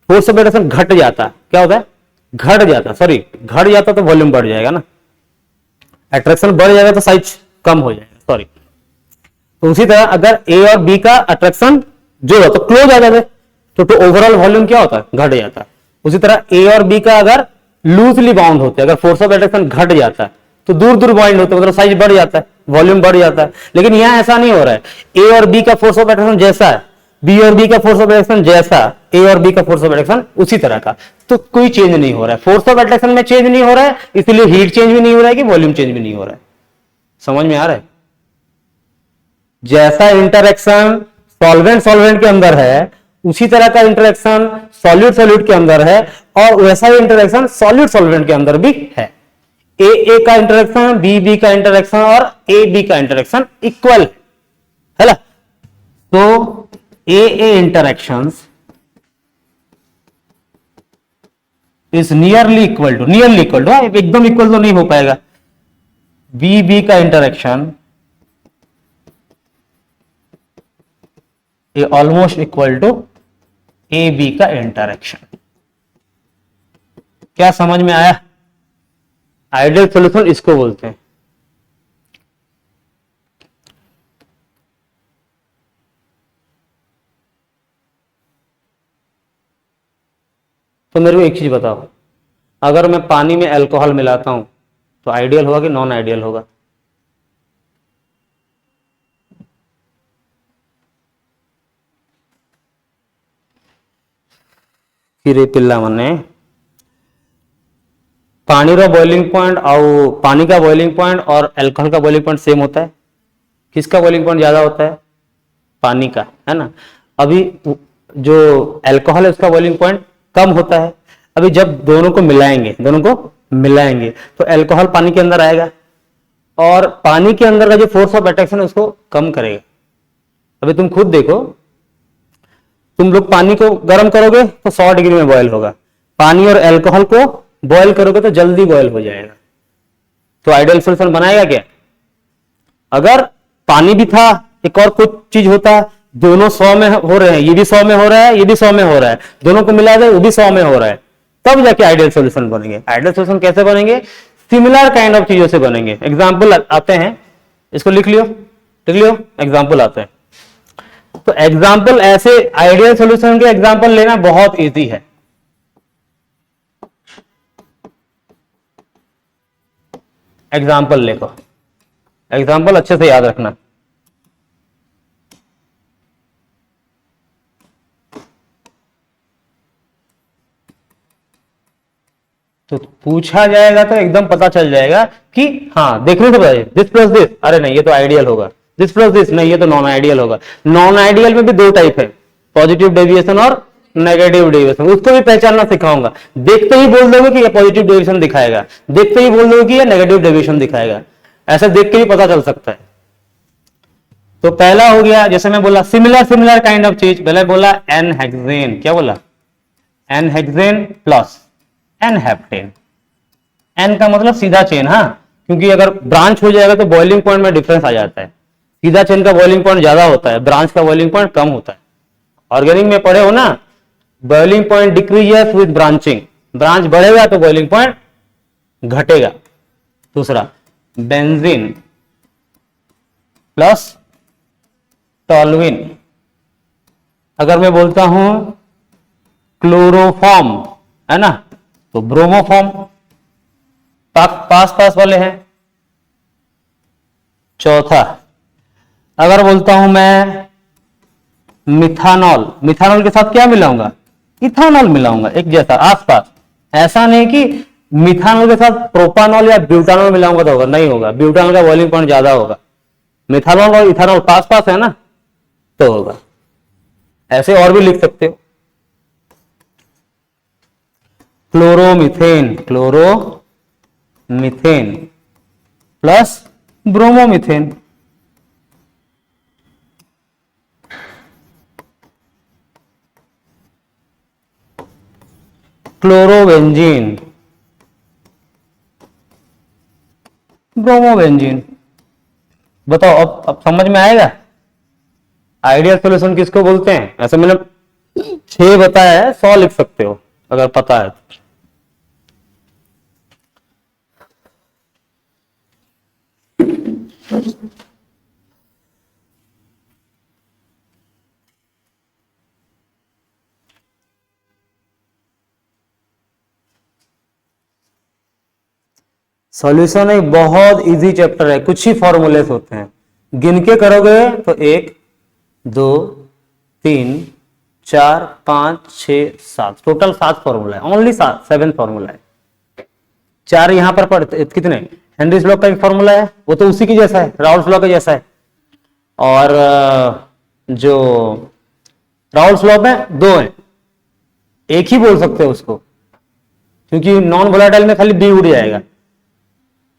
फोर्स ऑफ अट्रैक्शन घट जाता, क्या होता है, घट जाता तो वॉल्यूम बढ़ जाएगा ना, अट्रैक्शन बढ़ जाएगा तो साइज कम हो जाएगा, सॉरी। तो उसी तरह अगर ए और बी का अट्रैक्शन जो है तो क्लोज आ जाता है तो ओवरऑल वॉल्यूम क्या होता है, घट जाता है। उसी तरह ए और बी का अगर लूजली बाउंड होते हैं, अगर फोर्स ऑफ अट्रैक्शन घट जाता है तो दूर दूर बाउंड होते हैं, मतलब साइज बढ़ जाता है, वॉल्यूम बढ़ जाता है। लेकिन यहां ऐसा नहीं हो रहा है, ए और बी का फोर्स ऑफ अट्रैक्शन जैसा है, बी और बी का फोर्स ऑफ अट्रैक्शन जैसा, ए और बी का फोर्स ऑफ अट्रैक्शन उसी तरह का, तो कोई चेंज नहीं हो रहा है, फोर्स ऑफ अट्रैक्शन में चेंज नहीं हो रहा है, इसलिए हीट चेंज भी नहीं हो रहा है कि वॉल्यूम चेंज भी नहीं हो रहा है। समझ में आ रहा है? जैसा इंटरेक्शन सॉल्वेंट के अंदर है उसी तरह का इंटरेक्शन सॉल्यूट के अंदर है, और वैसा ही इंटरेक्शन सॉल्वेंट के अंदर भी है। ए का इंटरेक्शन, बी का इंटरेक्शन और ए बी का इंटरेक्शन इक्वल है ना। तो A interactions is nearly equal to एकदम इक्वल तो नहीं हो पाएगा, बी का interaction almost equal to A B का इंटरेक्शन। क्या समझ में आया? आइडियल सॉल्यूशन इसको बोलते हैं। तो मेरे को एक चीज बताओ, अगर मैं पानी में अल्कोहल मिलाता हूं तो आइडियल होगा कि नॉन आइडियल होगा? फिर पिल्ला मने पानी का बॉइलिंग पॉइंट और पानी का बॉइलिंग पॉइंट और अल्कोहल का बॉइलिंग पॉइंट सेम होता है? किसका बॉइलिंग पॉइंट ज्यादा होता है? पानी का, है ना। अभी जो अल्कोहल है उसका बॉइलिंग पॉइंट कम होता है। अभी जब दोनों को मिलाएंगे तो अल्कोहल पानी के अंदर आएगा और पानी के अंदर का जो फोर्स ऑफ अट्रैक्शन है उसको कम करेगा। अभी तुम खुद देखो, तुम लोग पानी को गर्म करोगे तो 100 डिग्री में बॉयल होगा, पानी और अल्कोहल को बॉयल करोगे तो जल्दी बॉयल हो जाएगा। तो आइडियल सॉल्यूशन बनाएगा क्या? अगर पानी भी था, एक और कुछ चीज होता, दोनों 100 में हो रहे हैं, ये भी 100 में हो रहा है, ये भी 100 में हो रहा है, दोनों को मिला दे वो भी 100 में हो रहा है, तब जाके आइडियल सॉल्यूशन बनेंगे। आइडियल सॉल्यूशन कैसे बनेंगे? सिमिलर काइंड ऑफ चीजों से बनेंगे। एग्जाम्पल आते हैं, इसको लिख लियो एग्जाम्पल आते हैं। तो एग्जाम्पल ऐसे आइडियल सॉल्यूशन के एग्जाम्पल लेना बहुत इजी है। एग्जाम्पल देखो, एग्जाम्पल अच्छे से याद रखना। तो पूछा जाएगा तो एकदम पता चल जाएगा कि हाँ, देखने से पता है दिस प्लस दिस, अरे नहीं ये तो आइडियल होगा, दिस प्लस दिस नहीं ये तो नॉन आइडियल होगा। नॉन आइडियल में भी दो टाइप है, पॉजिटिव डेविएशन और नेगेटिव डेविएशन, उसको भी पहचानना सिखाऊंगा। देखते ही बोल दोगे कि ये पॉजिटिव डेविएशन दिखाएगा, देखते ही बोल दोगे कि ये नेगेटिव डेविएशन दिखाएगा, ऐसा देख के भी पता चल सकता है। तो पहला हो गया, जैसे मैं बोला सिमिलर काइंड ऑफ चीज, पहले बोला एनहेक्सेन, क्या बोला? एनहेक्सेन प्लस एनहेप्टेन। एन का मतलब सीधा चेन, हाँ, क्योंकि अगर ब्रांच हो जाएगा तो बॉइलिंग पॉइंट में डिफरेंस आ जाता है। सीधा चेन का बॉइलिंग पॉइंट ज्यादा होता है, ब्रांच का बॉइलिंग पॉइंट कम होता है। ऑर्गेनिक में पढ़े हो ना, boiling point decreases with branching, branch बढ़ेगा तो बॉइलिंग पॉइंट घटेगा। दूसरा बेंजीन प्लस टॉल्यूइन। अगर मैं बोलता हूं क्लोरोफॉर्म, है ना, तो ब्रोमोफॉर्म, पास वाले हैं। चौथा अगर बोलता हूं मैं मिथानॉल, मिथानॉल के साथ क्या मिलाऊंगा? इथानॉल मिलाऊंगा, एक जैसा आसपास। ऐसा नहीं कि मिथानॉल के साथ प्रोपानॉल या ब्यूटानॉल मिलाऊंगा तो होगा, नहीं होगा, ब्यूटानॉल का बॉइलिंग पॉइंट ज्यादा होगा। मिथानॉल और इथानॉल पास है ना, तो होगा। ऐसे और भी लिख सकते हो, chloromethane plus bromomethane. Chlorobenzene, bromobenzene. बताओ अब समझ में आएगा आइडियल सॉल्यूशन किसको बोलते हैं? ऐसे मैंने 6 बताया है, 100 लिख सकते हो अगर पता है। सॉल्यूशन एक बहुत इजी चैप्टर है, कुछ ही फॉर्मूलेस होते हैं, गिन के करोगे तो 1 2 3 4 5 6 7, टोटल 7 फॉर्मूला है, ओनली 7 फॉर्मूला है। 4 यहां पर पढ़ते कितने, हेनरीज लॉ का एक फॉर्मूला है, वो तो उसी की जैसा है, राउल्स लॉ के जैसा है। और जो राउल्स लॉ में 2 है, एक ही बोल सकते हो उसको, क्योंकि नॉन वोलेटाइल में खाली बी उड़ जाएगा,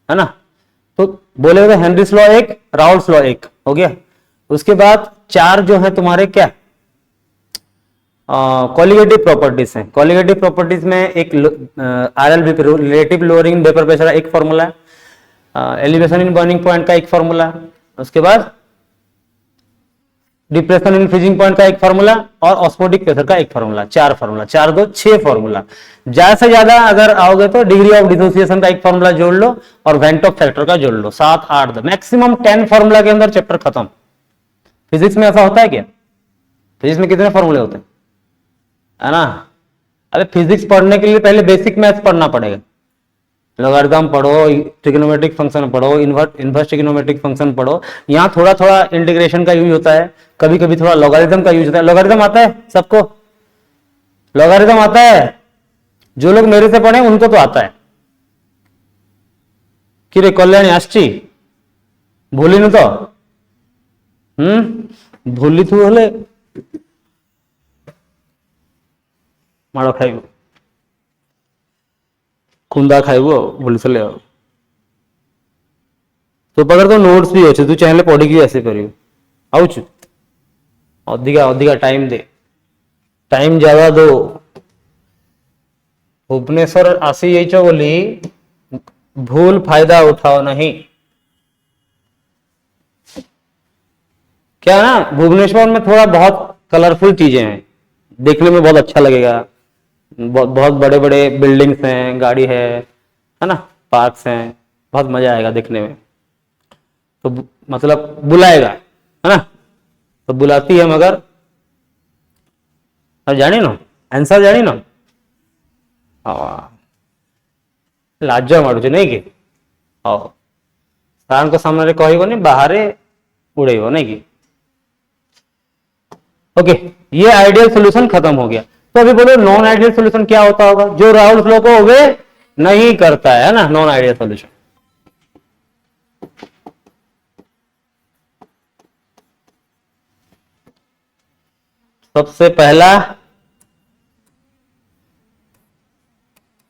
है ना। तो बोले तो हेनरीज लॉ एक, राउल्स लॉ एक हो गया। उसके बाद 4 जो है तुम्हारे क्या, कॉलिगेटिव प्रॉपर्टीज हैं। कॉलिगेटिव प्रॉपर्टीज में एक RLV relative lowering vapour pressure एक फॉर्मूला है, एलिवेशन इन बर्निंग पॉइंट का एक फॉर्मूला। उसके बाद डिप्रेशन इन फ्रीजिंग पॉइंट का एक फार्मूला और ऑस्मोटिक प्रेशर का एक फार्मूला, 4 फार्मूला, 4 2 6 फार्मूला। ज्यादा से ज्यादा अगर आओगे तो डिग्री ऑफ डिसोसिएशन का एक फार्मूला जोड़ लो और वेंटॉक फैक्टर का जोड़ लो, 7 8 मैक्सिमम 10 फार्मूला के अंदर चैप्टर खत्म। फिजिक्स में ऐसा होता है क्या? फिजिक्स में कितने फॉर्मूले होते हैं, है ना? अरे फिजिक्स पढ़ने के लिए पहले बेसिक मैथ्स पढ़ना पड़ेगा, लॉगरिथम पढ़ो, ट्रिग्नोमेट्रिक फंक्शन पढ़ो, इनवर्स ट्रिग्नोमेट्रिक फंक्शन पढ़ो। यहाँ थोड़ा थोड़ा इंटीग्रेशन का यूज होता है, कभी कभी थोड़ा लॉगरिथम का यूज होता है। लॉगरिथम आता है सबको? लॉगरिथम आता है? जो लोग मेरे से पढ़े उनको तो आता है कि रे कल्याणी आसची भूली न तो भूली तू हले माड़ खाइब खुंदा खाइब भूली चले तो पाखर तो नोट्स भी अच्छे, तू चाहे पढ़ी आसी पार आउच अधिका अधिका टाइम दे, टाइम ज्यादा दो। भुवनेश्वर आसी जाइଛ बोली भूल फायदा उठाओ नहीं। क्या ना, भुवनेश्वर में थोड़ा बहुत कलरफुल चीजें हैं, देखने में बहुत अच्छा लगेगा, बहुत बड़े बड़े बिल्डिंग्स हैं, गाड़ी है ना, पार्क्स हैं, बहुत मजा आएगा देखने में। तो मतलब बुलाएगा, है ना? तो बुलाती है मगर जानी ना आंसर जानी ना लाज मारू नहीं कि सार को सामने कहबनी बाहर उड़ेब नहीं कि। ओके, ये आइडियल सॉल्यूशन खत्म हो गया। तो अभी बोलो नॉन आइडियल सॉल्यूशन क्या होता होगा? जो राहुल फ्लो को ओबे नहीं करता है ना, नॉन आइडियल सॉल्यूशन। सबसे पहला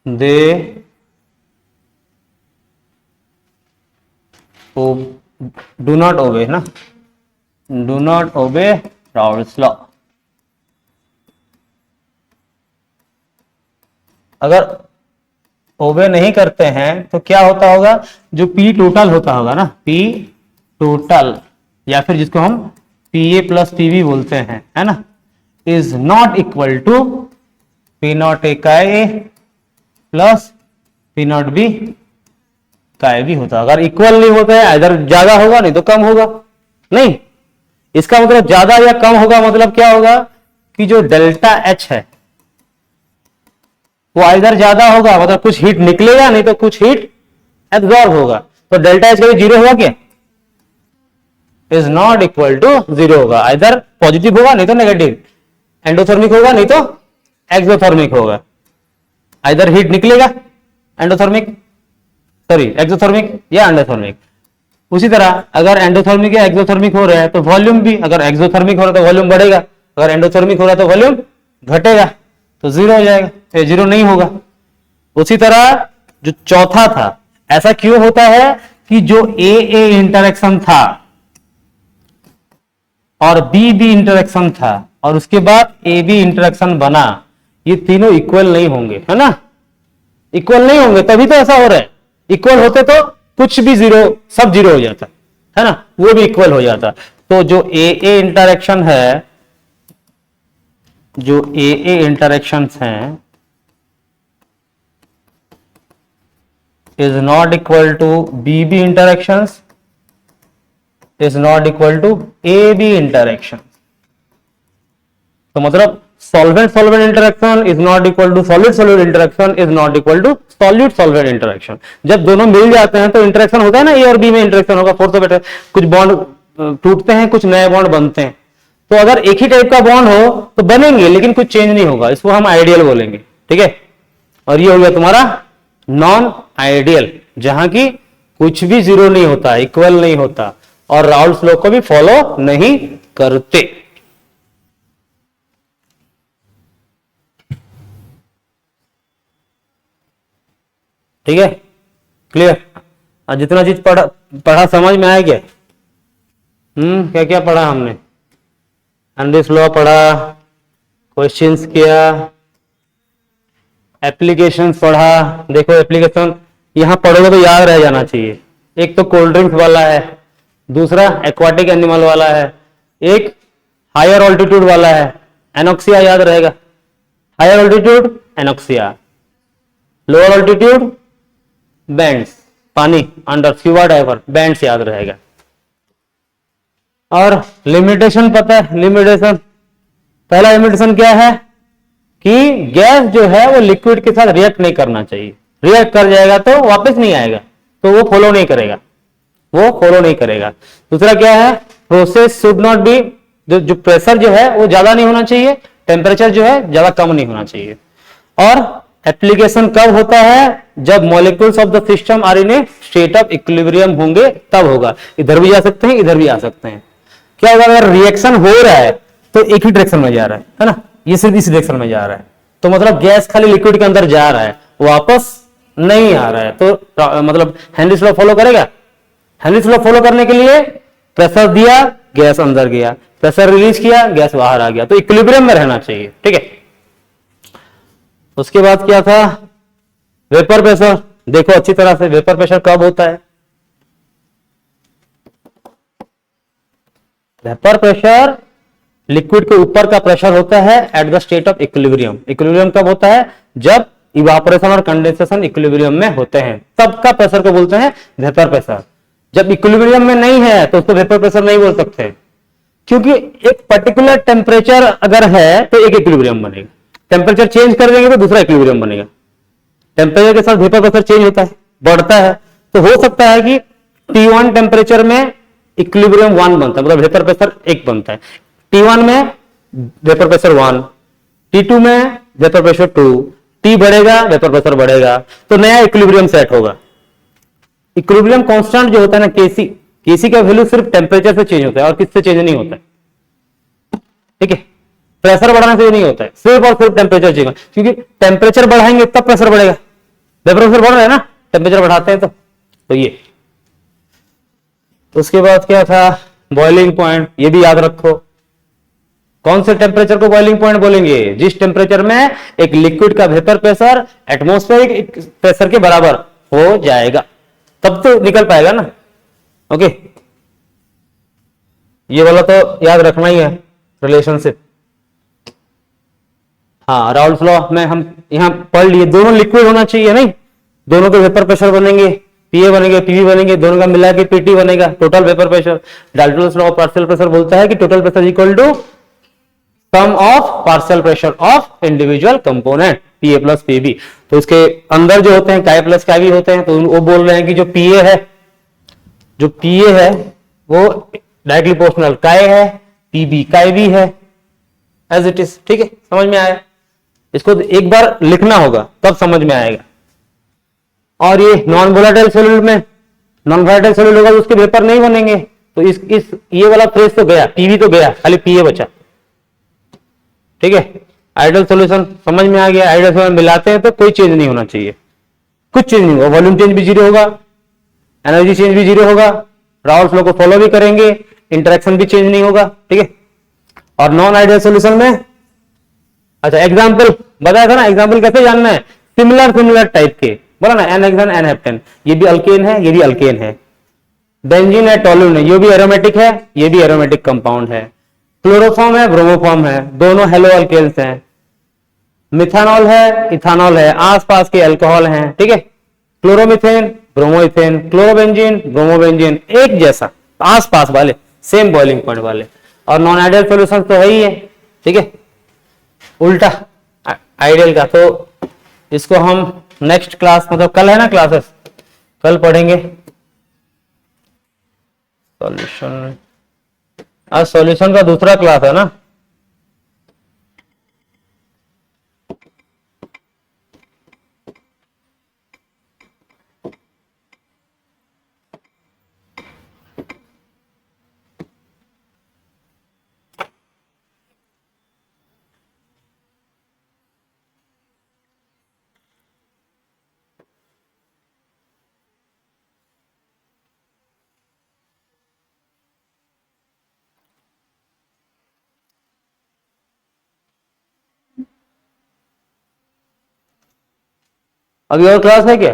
दे डू नॉट ओबे ना, do not obey Raoult's law. अगर ओबे नहीं करते हैं तो क्या होता होगा? जो पी टोटल होता होगा ना, पी टोटल या फिर जिसको हम पीए प्लस पीवी बोलते हैं, है ना, is not equal to P nought A का A plus P nought B का ए भी होता। अगर इक्वल नहीं होता है, इधर ज्यादा होगा नहीं तो कम होगा। नहीं, इसका मतलब ज्यादा या कम होगा मतलब क्या होगा कि जो डेल्टा एच है वो इधर ज्यादा होगा, मतलब कुछ हीट निकलेगा नहीं तो कुछ हीट एब्जॉर्ब होगा। तो डेल्टा एच कभी जीरो होगा क्या? Is not equal to zero होगा, इधर पॉजिटिव होगा नहीं तो नेगेटिव, एंडोथर्मिक होगा नहीं तो एक्सोथर्मिक होगा। इधर हीट निकलेगा एंडोथर्मिक, सॉरी एक्सोथर्मिक या एंडोथर्मिक। उसी तरह अगर एंडोथर्मिक या एक्सोथर्मिक हो रहा है तो वॉल्यूम भी, अगर एक्सोथर्मिक हो रहा है तो वॉल्यूम बढ़ेगा, अगर एंडोथर्मिक हो रहा है तो वॉल्यूम घटेगा, तो जीरो हो जाएगा, ये जीरो नहीं होगा। उसी तरह जो चौथा था, ऐसा क्यों होता है कि जो ए इंटरेक्शन था और बी इंटरेक्शन था और उसके बाद ए बी इंटरेक्शन बना, ये तीनों इक्वल नहीं होंगे, है ना? इक्वल नहीं होंगे तभी तो ऐसा हो रहा है। इक्वल होते तो कुछ भी जीरो, सब जीरो हो जाता, है ना, वो भी इक्वल हो जाता। तो जो ए इंटरेक्शन है, जो ए इंटरेक्शंस हैं is not equal to B interactions, is not equal to A B interaction. तो मतलब solvent solvent interaction is not equal to solid solid interaction is not equal to solid solvent interaction. जब दोनों मिल जाते हैं तो interaction होता है ना, ए और बी में इंटरेक्शन होगा, फोर्थ बेटर कुछ बॉन्ड टूटते हैं, कुछ नए बॉन्ड बनते हैं। तो अगर एक ही टाइप का बॉन्ड हो तो बनेंगे लेकिन कुछ चेंज नहीं होगा, इसको हम आइडियल बोलेंगे, ठीक है। और ये हो गया तुम्हारा नॉन आइडियल, जहां की कुछ भी जीरो नहीं होता, इक्वल नहीं होता और राउल्स लॉ को भी फॉलो नहीं करते। ठीक है, क्लियर? जितना चीज पढ़ा समझ में आया क्या? क्या क्या पढ़ा हमने? एंड्रयूस लॉ पढ़ा, क्वेश्चंस किया, एप्लीकेशंस पढ़ा। देखो एप्लीकेशन यहां पढ़ोगे तो याद रह जाना चाहिए। एक तो कोल्ड ड्रिंक्स वाला है, दूसरा एक्वाटिक एनिमल वाला है, एक हायर ऑल्टीट्यूड वाला है, एनोक्सिया याद रहेगा, higher altitude anoxia, lower altitude bends, पानी अंडर स्क्यूबा डाइवर, बैंड्स याद रहेगा। और लिमिटेशन पता है, लिमिटेशन, पहला लिमिटेशन क्या है कि गैस जो है वो लिक्विड के साथ रिएक्ट नहीं करना चाहिए, रिएक्ट कर जाएगा तो वापस नहीं आएगा, तो वो फॉलो नहीं करेगा, वो फॉलो नहीं करेगा। दूसरा क्या है, प्रोसेस शुड नॉट बी, जो प्रेशर जो है वो ज्यादा नहीं होना चाहिए, टेम्परेचर जो है ज्यादा कम नहीं होना चाहिए। और एप्लीकेशन कब होता है, जब molecules of the system are in a state of equilibrium होंगे तब होगा। इधर भी जा सकते हैं, इधर भी आ सकते हैं। क्या होगा, अगर रिएक्शन हो रहा है तो एक ही डायरेक्शन में जा रहा है ना, ये सिर्फ इस डायरेक्शन में जा रहा है, तो मतलब गैस खाली लिक्विड के अंदर जा रहा है, वापस नहीं आ रहा है, तो मतलब हेनरीज लॉ फॉलो करेगा। हेनरीज लॉ फॉलो करने के लिए प्रेशर दिया, गैस अंदर गया, प्रेशर रिलीज किया, गैस बाहर आ गया, तो इक्विलिब्रियम में रहना चाहिए, ठीक है। उसके बाद क्या था, वेपर प्रेशर। देखो अच्छी तरह से, वेपर प्रेशर कब होता है, वेपर प्रेशर लिक्विड के ऊपर का प्रेशर होता है at the state of equilibrium. Equilibrium कब होता है, जब इवापोरेशन और कंडेंसेशन इक्विलिब्रियम में होते हैं, तब का प्रेशर को बोलते हैं वेपर प्रेशर। जब इक्विलिब्रियम में नहीं है तो उसको वेपर प्रेशर नहीं बोल सकते, क्योंकि एक पर्टिकुलर टेम्परेचर अगर है तो एक इक्विलिब्रियम बनेगा, टेम्परेचर चेंज कर देंगे तो दूसरा इक्विलिब्रियम बनेगा। टेम्परेचर के साथ वेपर प्रेशर चेंज होता है, बढ़ता है, तो हो सकता है कि T1 टेम्परेचर में इक्विलिब्रियम 1 बनता है, मतलब वेपर प्रेशर 1 बनता है, T1 में वेपर प्रेशर 1, T2 में वेपर प्रेशर 2, T बढ़ेगा वेपर प्रेशर बढ़ेगा, तो नया इक्विलिब्रियम सेट होगा। इक्विलिब्रियम कांस्टेंट जो होता है ना, केसी, केसी का वैल्यू सिर्फ टेम्परेचर से चेंज होता है और किससे चेंज नहीं होता है, ठीक है। प्रेशर बढ़ाने से नहीं होता है, सिर्फ और सिर्फ टेम्परेचर चेंज, क्योंकि टेम्परेचर बढ़ाएंगे तब प्रेशर बढ़ेगा, वेपर प्रेशर बढ़ रहा है ना, टेम्परेचर बढ़ाते हैं तो ये। तो उसके बाद क्या था, बॉइलिंग पॉइंट, ये भी याद रखो। कौन से टेम्परेचर को बॉइलिंग पॉइंट बोलेंगे, जिस टेम्परेचर में एक लिक्विड का वेपर प्रेशर एटमॉस्फेरिक प्रेशर के बराबर हो जाएगा, तब तो निकल पाएगा ना, ओके। ये वाला तो याद रखना ही है, रिलेशनशिप। हाँ, राउल्स लॉ में हम यहां पढ़ लिए, दोनों लिक्विड होना चाहिए, नहीं, दोनों के वेपर प्रेशर बनेंगे, पीए बनेंगे, पीवी बनेंगे, दोनों का मिला के पीटी बनेगा, total vapour pressure. Dalton's law of partial pressure बोलता है कि total pressure equal to sum of partial pressure of individual component, PA plus PB. तो इसके अंदर जो होते हैं काई प्लस काई होते हैं, तो वो बोल रहे हैं कि जो पीए है, जो पीए है वो डायरेक्टली प्रोपोर्शनल काय है, पीबी काय भी है, एज इट इज, ठीक है। समझ में आया, इसको एक बार लिखना होगा तब समझ में आएगा। और ये नॉन वोलेटाइल सॉल्यूट में, नॉन वोलेटाइल सॉल्यूट होगा तो उसके वेपर नहीं बनेंगे, तो इस ये वाला फ्रेज तो गया, पीवी तो गया, खाली पीए बचा, ठीक है। आइडियल सॉल्यूशन समझ में आ गया, आइडियल सॉल्यूशन मिलाते हैं तो कोई चेंज नहीं होना चाहिए, कुछ चेंज नहीं होगा, वॉल्यूम चेंज भी जीरो होगा, एनर्जी चेंज भी जीरो होगा, राउल्स लॉ को फॉलो भी करेंगे, इंटरेक्शन भी चेंज नहीं होगा, ठीक है। और नॉन आइडियल सॉल्यूशन में, अच्छा एग्जांपल बताया था ना, एग्जांपल कैसे जानना है, सिमिलर सिमिलर टाइप के, बोला ना, एन हेक्सेन एन हेप्टेन, ये भी अल्केन है, ये भी अल्केन है, बेंजीन है, टोलून है, ये भी एरोमेटिक है, ये भी एरोमेटिक कंपाउंड है, क्लोरोफॉर्म है, ब्रोमोफॉर्म है, दोनों हेलो अल्केन्स हैं, मिथानॉल है, इथानॉल है, आसपास के अल्कोहल हैं, ठीक है। क्लोरोमिथेन, ब्रोमोइथेन, क्लोरोबेंजीन, ब्रोमोबेंजीन, एक जैसा, आसपास वाले, सेम बॉइलिंग पॉइंट वाले। और नॉन आइडियल सॉल्यूशन तो है ही है, ठीक है, उल्टा आइडियल का। तो इसको हम नेक्स्ट क्लास, मतलब कल है ना क्लासेस, कल पढ़ेंगे सॉल्यूशन। आज सॉल्यूशन का दूसरा क्लास है ना, अभी और क्लास है क्या,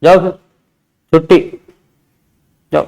जाओ फिर, छुट्टी, जाओ।